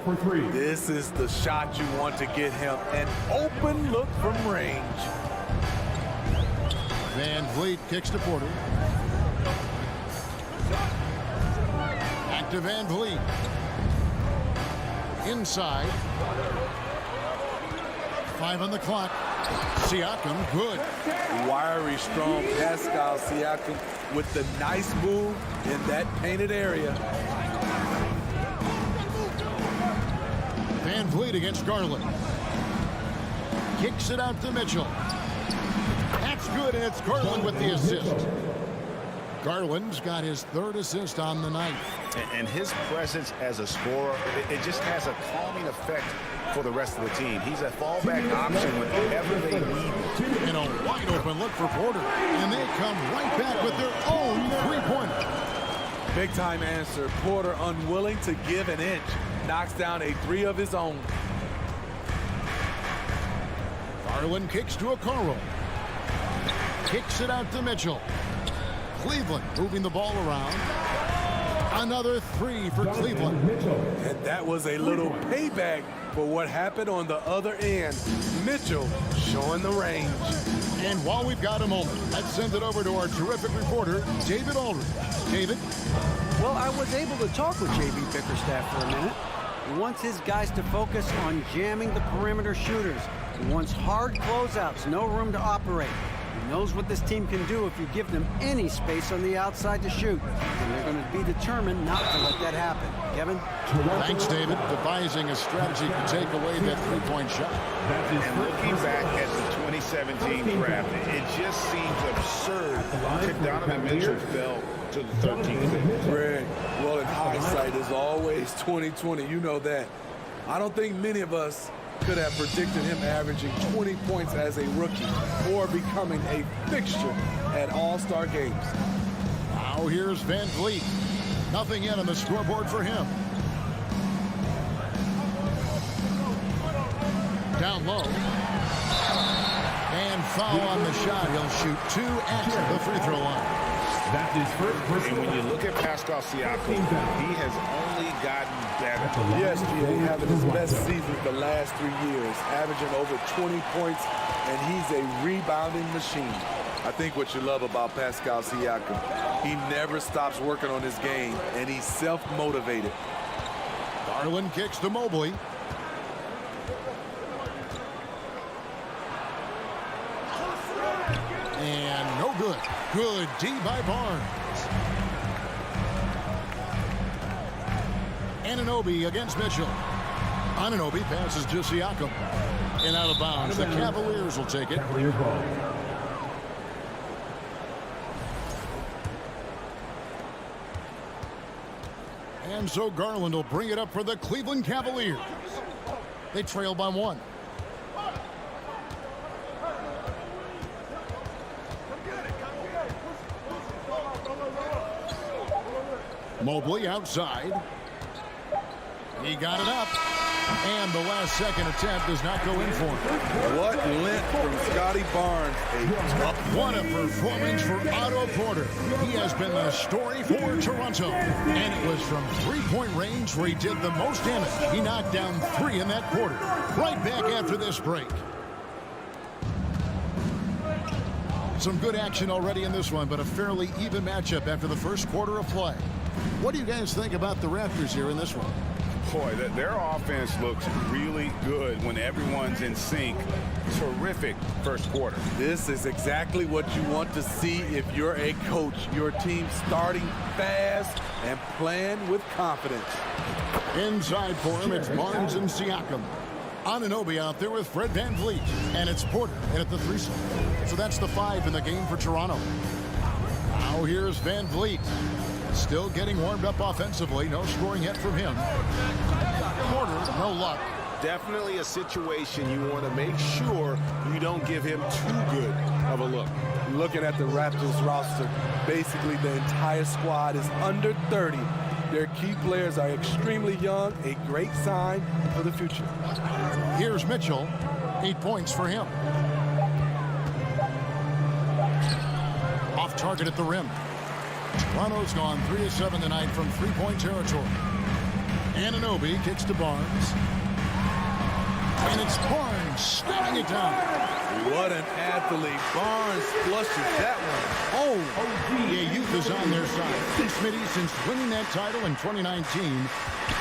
This is the shot you want to get him. An open look from range. Van Vliet kicks to Porter. Back to Van Vliet. Inside. 5 on the clock. Siakam, good. Wiry, strong Pascal Siakam with the nice move in that painted area. Van Vliet against Garland. Kicks it out to Mitchell. That's good, and it's Garland with the assist. Garland's got his 3rd assist on the night. And his presence as a scorer, it just has a calming effect for the rest of the team. He's a fallback option whenever they need him. And a wide open look for Porter. And they come right back with their own 3-pointer. Big time answer. Porter unwilling to give an inch. Knocks down a 3 of his own. Garland kicks to Okoro. Kicks it out to Mitchell. Cleveland moving the ball around. Another 3 for Cleveland. And that was a little payback for what happened on the other end. Mitchell showing the range. And while we've got a moment, let's send it over to our terrific reporter, David Aldridge. David? Well, I was able to talk with J.B. Bickerstaff for a minute. He wants his guys to focus on jamming the perimeter shooters. He wants hard closeouts, no room to operate. He knows what this team can do if you give them any space on the outside to shoot. And they're going to be determined not to let that happen. Kevin? Thanks, David. Devising a strategy to take away that 3-point shot. And looking back at the 2017 draft, it just seems absurd that Donovan Mitchell fell to the 13th pick. Greg, well, in hindsight is always 20/20. You know that. I don't think many of us could have predicted him averaging 20 points as a rookie or becoming a fixture at All-Star games. Now here's Van Vliet. Nothing yet on the scoreboard for him. Down low. And foul on the shot. He'll shoot 2 at the free throw line. That's his first personal. And when you look at Pascal Siakam, he has only gotten better. Yes, GA, having his best season the last 3 years, averaging over 20 points, and he's a rebounding machine. I think what you love about Pascal Siakam, he never stops working on his game, and he's self-motivated. Garland kicks to Mobley. And no good. Good D by Barnes. Anunoby against Mitchell. Anunoby passes to Siakam. And out of bounds. The Cavaliers will take it. And so Garland will bring it up for the Cleveland Cavaliers. They trail by 1. Mobley outside. He got it up. And the last second attempt does not go in for him. What length from Scotty Barnes. What a performance for Otto Porter. He has been the story for Toronto. And it was from three-point range where he did the most damage. He knocked down 3 in that quarter. Right back after this break. Some good action already in this one, but a fairly even matchup after the first quarter of play. What do you guys think about the Raptors here in this one? Boy, their offense looks really good when everyone's in sync. Terrific first quarter. This is exactly what you want to see if you're a coach. Your team starting fast and playing with confidence. Inside for him, it's Barnes and Siakam. Anunoby out there with Fred VanVleet. And it's Porter in at the 3 slot. So that's the 5 in the game for Toronto. Now here's VanVleet. Still getting warmed up offensively. No scoring yet from him. Porter, no luck. Definitely a situation you want to make sure you don't give him too good of a look. Looking at the Raptors roster, basically the entire squad is under 30. Their key players are extremely young, a great sign for the future. Here's Mitchell. 8 points for him. Off target at the rim. Toronto's gone 3 of 7 tonight from three-point territory. Anunoby kicks to Barnes. And it's Barnes snapping it down. What an athlete. Barnes flushes that one. Oh, yeah, youth is on their side. Smitty, since winning that title in 2019,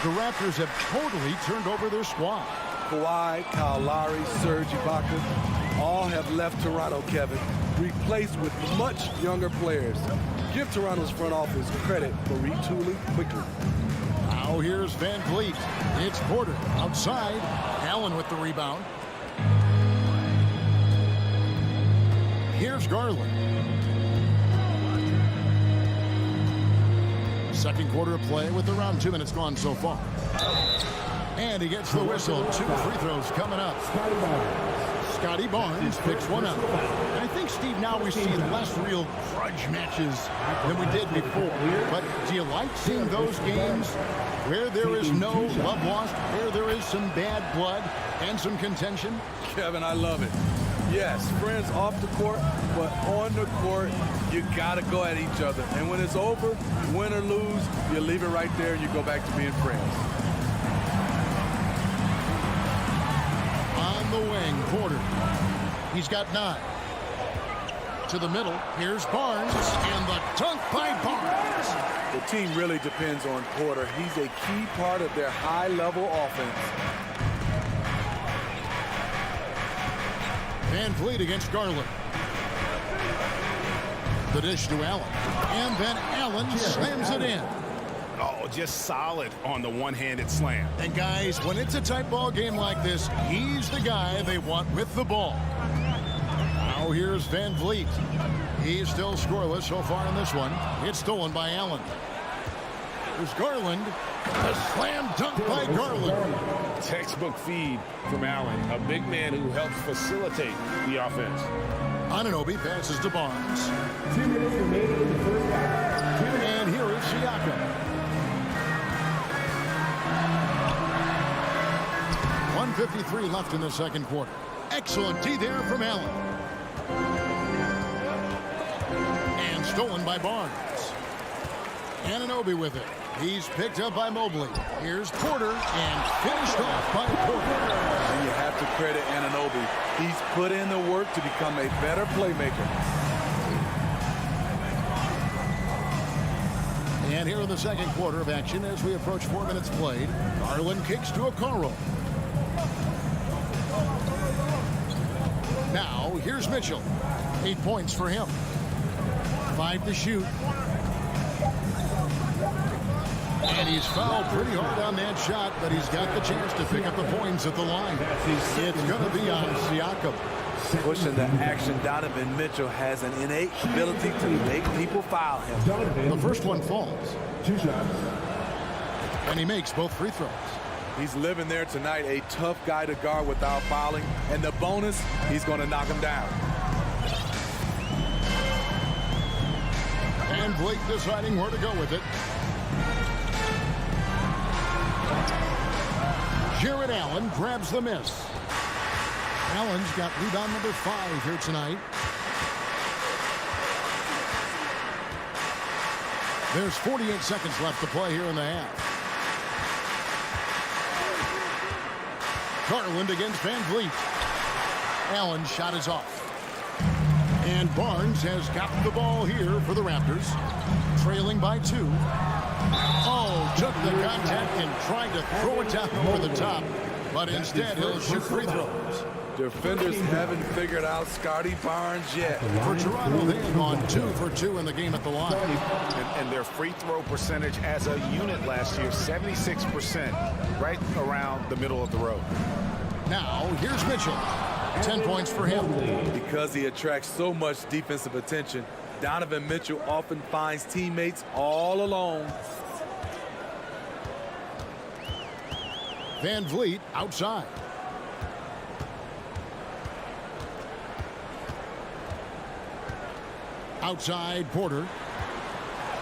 the Raptors have totally turned over their squad. Kawhi, Kyle Lowry, Serge Ibaka, all have left Toronto, Kevin, replaced with much younger players. Give Toronto's front office credit for retooling quickly. Now here's VanVleet. It's Porter outside. Allen with the rebound. Here's Garland. Second quarter of play with around 2 minutes gone so far. And he gets the whistle. 2 free throws coming up. Scotty Barnes picks one up. I think, Steve, now we see less real grudge matches than we did before. But do you like seeing those games where there is no love lost, where there is some bad blood and some contention? Kevin, I love it. Yes, friends off the court, but on the court, you got to go at each other. And when it's over, win or lose, you leave it right there and you go back to being friends. On the wing, Porter. He's got 9. To the middle, here's Barnes, and the dunk by Barnes. The team really depends on Porter. He's a key part of their high-level offense. VanVleet against Garland. The dish to Allen. And then Allen slams it in. Oh, just solid on the one-handed slam. And guys, when it's a tight ball game like this, he's the guy they want with the ball. Now here's VanVleet. He's still scoreless so far in this one. It's stolen by Allen. There's Garland. A slam dunk by Garland. Textbook feed from Allen, a big man who helps facilitate the offense. Anunoby passes to Barnes. 2 minutes remaining in the first half. And here is Siakam. 1:53 left in the second quarter. Excellent D there from Allen. And stolen by Barnes. Anunoby with it. He's picked up by Mobley. Here's Porter and finished off by Porter. And you have to credit Anunoby. He's put in the work to become a better playmaker. And here in the second quarter of action, as we approach 4 minutes played, Garland kicks to Okoro. Now, here's Mitchell. 8 points for him. 5 to shoot. And he's fouled pretty hard on that shot, but he's got the chance to pick up the points at the line. It's going to be on Siakam. Pushing the action, Donovan Mitchell has an innate ability to make people foul him. The first one falls. 2 shots. And he makes both free throws. He's living there tonight, a tough guy to guard without fouling. And the bonus, he's going to knock him down. And Blake deciding where to go with it. Jared Allen grabs the miss. Allen's got rebound number 5 here tonight. There's 48 seconds left to play here in the half. Garland against Van Vliet. Allen's shot is off. And Barnes has got the ball here for the Raptors. Trailing by 2. Oh, took the contact and tried to throw it down over the top. But instead, he'll shoot free throws. Defenders haven't figured out Scotty Barnes yet. For Toronto, they have gone 2 for 2 in the game at the line. And their free throw percentage as a unit last year, 76%, right around the middle of the road. Now, here's Mitchell. 10 points for him. Because he attracts so much defensive attention, Donovan Mitchell often finds teammates all alone. Van Vliet outside. Outside Porter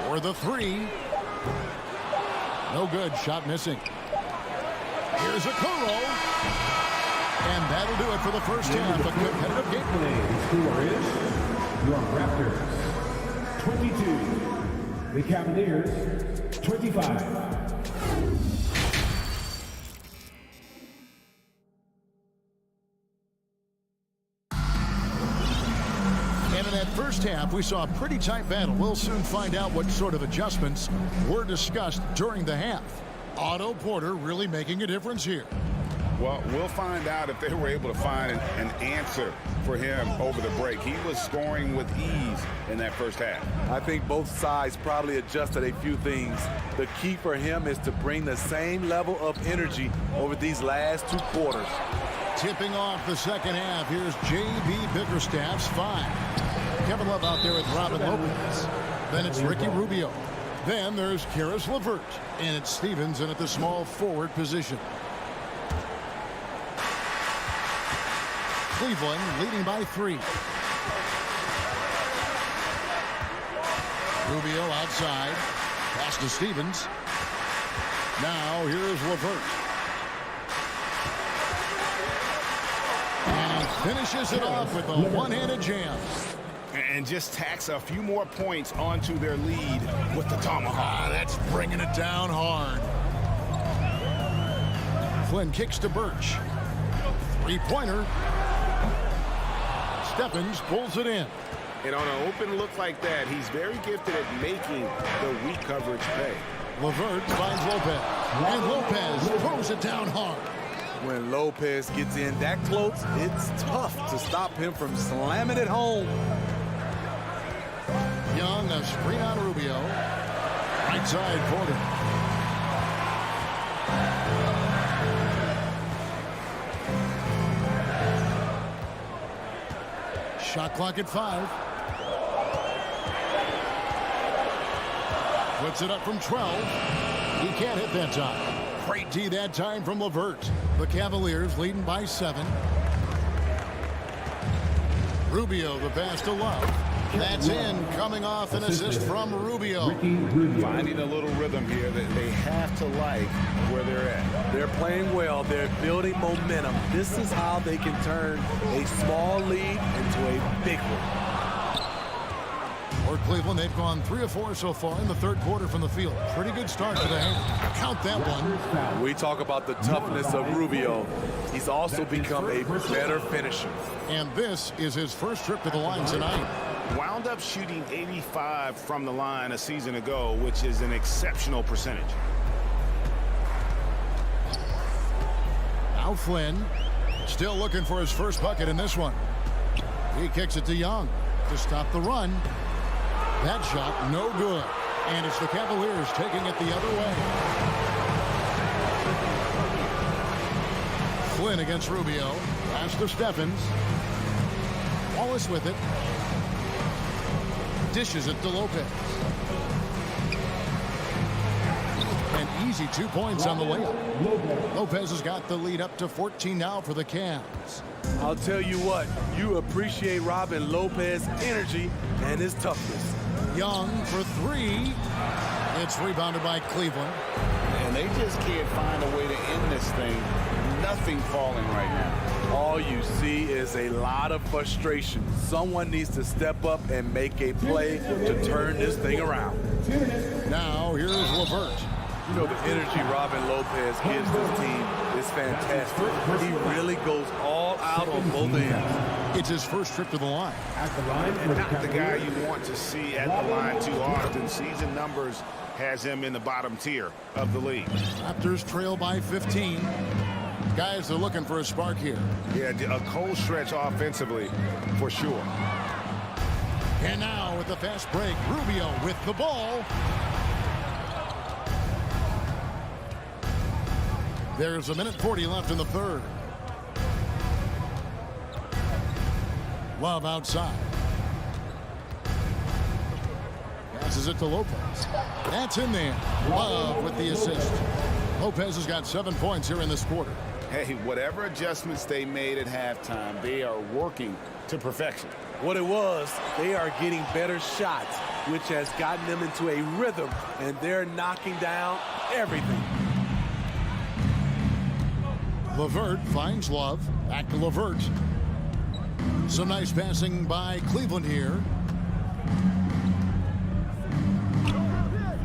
for the 3. No good. Shot missing. Here's Okoro. And that'll do it for the first half. A competitive game. The score is your Raptors 22. The Cavaliers 25. First half, we saw a pretty tight battle. We'll soon find out what sort of adjustments were discussed during the half. Otto Porter really making a difference here. Well, we'll find out if they were able to find an answer for him over the break. He was scoring with ease in that first half. I think both sides probably adjusted a few things. The key for him is to bring the same level of energy over these last 2 quarters. Tipping off the second half, here's J.B. Bickerstaff's 5. Kevin Love out there with Robin Lopez. Then it's Ricky Rubio. Then there's Karis LeVert. And it's Stevens in at the small forward position. Cleveland leading by 3. Rubio outside. Pass to Stevens. Now here's LeVert. And he finishes it off with a one-handed jam. And just tacks a few more points onto their lead with the tomahawk. That's bringing it down hard. Flynn kicks to Birch. 3-pointer. Stephens pulls it in. And on an open look like that, he's very gifted at making the weak coverage pay. LeVert finds Lopez. And Lopez throws it down hard. When Lopez gets in that close, it's tough to stop him from slamming it home. Young, a screen on Rubio. Right side, Porter. Shot clock at 5. Puts it up from 12. He can't hit that time. Great D that time from LeVert. The Cavaliers leading by 7. Rubio, the pass to Love. That's in, coming off an assist from Rubio. Finding a little rhythm here that they have to like where they're at. They're playing well. They're building momentum. This is how they can turn a small lead into a big one. For Cleveland, they've gone 3 of 4 so far in the third quarter from the field. Pretty good start to the game. Count that one. We talk about the toughness of Rubio. He's also become a better finisher. And this is his first trip to the line tonight. wound up shooting 85 from the line a season ago, which is an exceptional percentage. Now Flynn still looking for his first bucket in this one. He kicks it to Young to stop the run. That shot no good. And it's the Cavaliers taking it the other way. Flynn against Rubio. Pass to Steffens. Wallace with it. Dishes it to Lopez. An easy 2 points on the layup. Lopez has got the lead up to 14 now for the Cavs. I'll tell you what, you appreciate Robin Lopez's energy and his toughness. Young for three. It's rebounded by Cleveland. And they just can't find a way to end this thing. Nothing falling right now. All you see is a lot of frustration. Someone needs to step up and make a play to turn this thing around. Now here's LeVert. You know, the energy Robin Lopez gives this team is fantastic. He really goes all out on both ends. It's his first trip to the line. At the line for Not the guy you want to see at the line too often. Season numbers has him in the bottom tier of the league. Raptors trail by 15. Guys are looking for a spark here. Yeah, a cold stretch offensively for sure. And now with the fast break, Rubio with the ball. There's a minute 40 left in the third. Love outside. Passes it to Lopez. That's in there. Love with the assist. Lopez has got 7 points here in this quarter. Hey, whatever adjustments they made at halftime, they are working to perfection. What it was, they are getting better shots, which has gotten them into a rhythm, and they're knocking down everything. LeVert finds Love. Back to LeVert. Some nice passing by Cleveland here.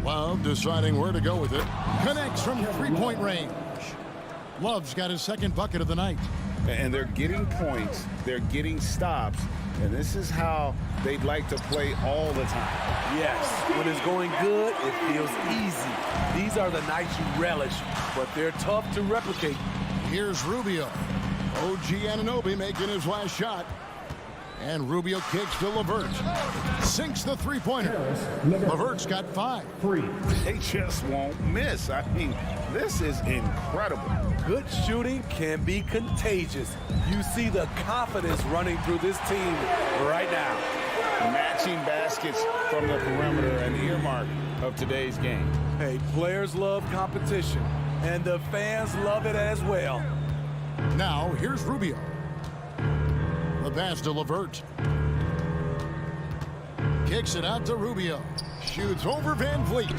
Love deciding where to go with it. Connects from three-point range. Love's got his second bucket of the night. And they're getting points. They're getting stops. And this is how they'd like to play all the time. Yes, when it's going good, it feels easy. These are the nights you relish, but they're tough to replicate. Here's Rubio. OG Anunoby making his last shot. And Rubio kicks to LeVert. Sinks the three-pointer. LeVert's got 5. They just won't miss. I mean, this is incredible. Good shooting can be contagious. You see the confidence running through this team right now. Matching baskets from the perimeter, an earmark of today's game. Hey, players love competition, and the fans love it as well. Now, here's Rubio. The pass to LeVert. Kicks it out to Rubio. Shoots over Van Vliet.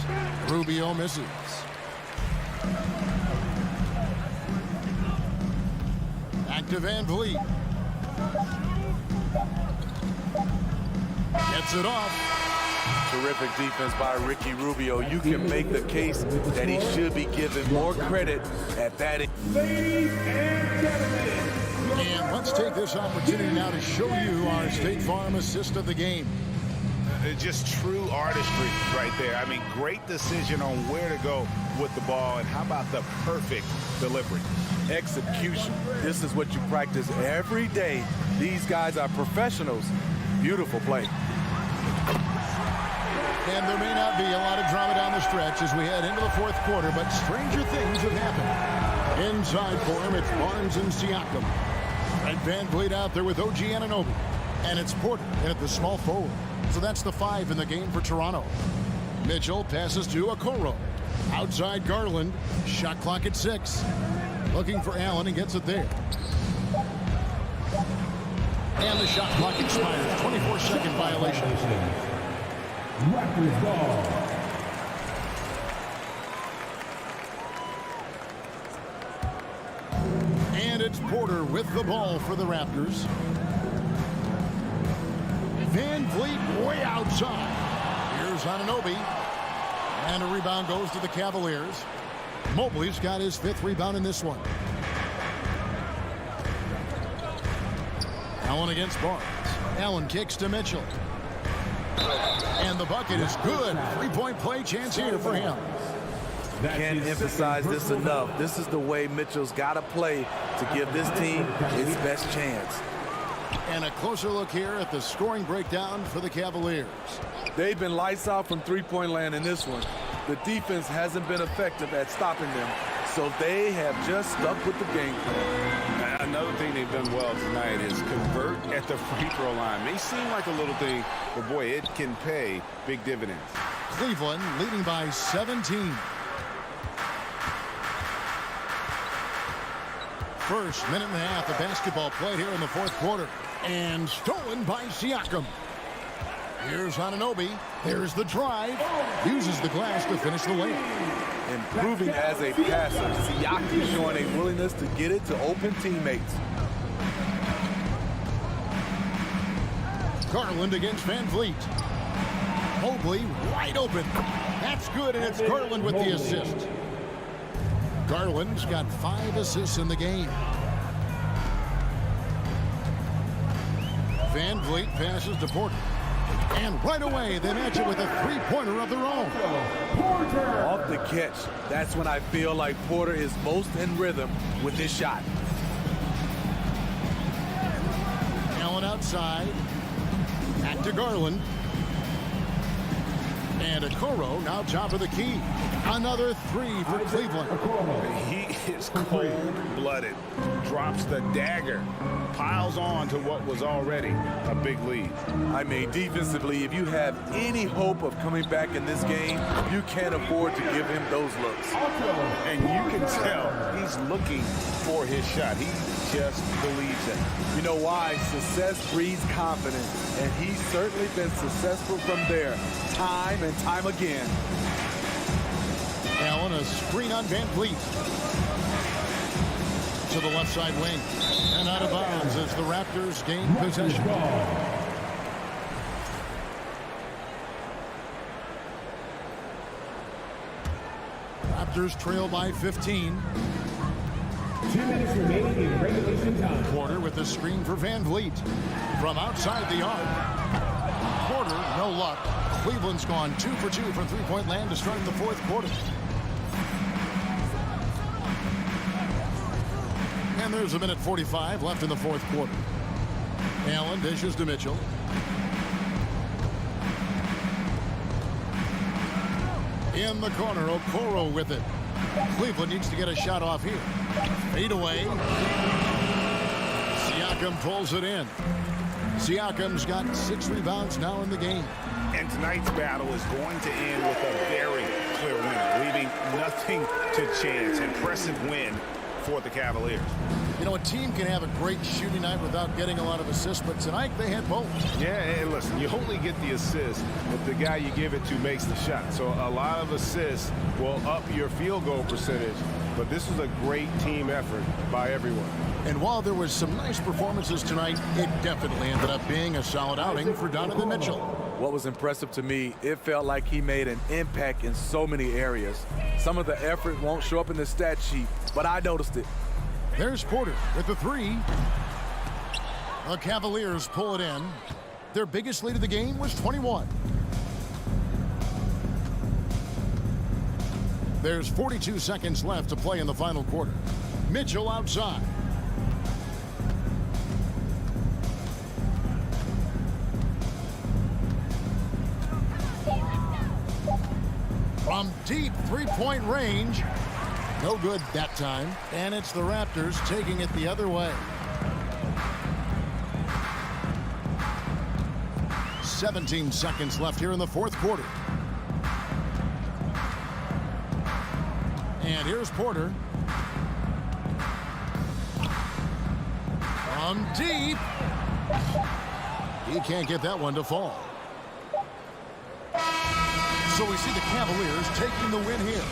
Rubio misses. Back to Van Vliet. Gets it off. Terrific defense by Ricky Rubio. You can make the case that he should be given more credit at that. Ladies and gentlemen. And let's take this opportunity now to show you our State Farm assist of the game. Just true artistry right there. I mean, great decision on where to go with the ball, and how about the perfect delivery? Execution. This is what you practice every day. These guys are professionals. Beautiful play. And there may not be a lot of drama down the stretch as we head into the fourth quarter, but stranger things have happened. Inside for him, it's Barnes and Siakam. And Van Vliet out there with OG Anunoby. And it's Porter in at the small forward. So that's the 5 in the game for Toronto. Mitchell passes to Okoro. Outside Garland. Shot clock at 6. Looking for Allen and gets it there. And the shot clock expires. 24-second violation. Raptors ball. And it's Porter with the ball for the Raptors. Van Vliet way outside. Here's Anunoby. And a rebound goes to the Cavaliers. Mobley's got his 5th rebound in this one. Allen against Barnes. Allen kicks to Mitchell. And the bucket is good. Three-point play chance here for him. Can't emphasize this enough. This is the way Mitchell's got to play to give this team its best chance. And a closer look here at the scoring breakdown for the Cavaliers. They've been lights out from three-point land in this one. The defense hasn't been effective at stopping them, so they have just stuck with the game plan. Another thing they've done well tonight is convert at the free throw line. May seem like a little thing, but boy, it can pay big dividends. Cleveland leading by 17. First minute and a half of basketball played here in the fourth quarter. And stolen by Siakam. Here's Anunoby. There's the drive. Uses the glass to finish the layup. Improving as a passer, Siakam showing a willingness to get it to open teammates. Garland against Van Vliet. Mobley wide open. That's good, and it's Garland with the assist. Garland's got 5 assists in the game. Van Vliet passes to Porter. And right away, they match it with a three-pointer of their own. Off the catch, that's when I feel like Porter is most in rhythm with his shot. Allen outside. Back to Garland. And Okoro now top of the key. Another three for Cleveland. He is cold-blooded. Drops the dagger. Piles on to what was already a big lead. I mean, defensively, if you have any hope of coming back in this game, you can't afford to give him those looks. And you can tell he's looking for his shot. He just believes it. You know why? Success breeds confidence, and he's certainly been successful from there, time and time again. Allen, a screen on Van Vliet. To the left side wing. And out of bounds as the Raptors gain possession. Raptors trail by 15. 2 minutes remaining in regulation time. Porter with the screen for Van Vliet. From outside the arc. Porter, no luck. Cleveland's gone 2 for 2 from three-point land to start the fourth quarter. And there's 1:45 left in the fourth quarter. Allen dishes to Mitchell. In the corner, Okoro with it. Cleveland needs to get a shot off here. Fade away. Siakam pulls it in. Siakam's got 6 rebounds now in the game. And tonight's battle is going to end with a very clear winner, leaving nothing to chance. Impressive win for the Cavaliers. You know, a team can have a great shooting night without getting a lot of assists, but tonight they had both. Yeah, and listen, you only get the assist if the guy you give it to makes the shot. So a lot of assists will up your field goal percentage, but this was a great team effort by everyone. And while there was some nice performances tonight, it definitely ended up being a solid outing for Donovan Mitchell. What was impressive to me, it felt like he made an impact in so many areas. Some of the effort won't show up in the stat sheet, but I noticed it. There's Porter with the three. The Cavaliers pull it in. Their biggest lead of the game was 21. There's 42 seconds left to play in the final quarter. Mitchell outside. From deep three-point range. No good that time. And it's the Raptors taking it the other way. 17 seconds left here in the fourth quarter. And here's Porter. From deep. He can't get that one to fall. So we see the Cavaliers taking the win here.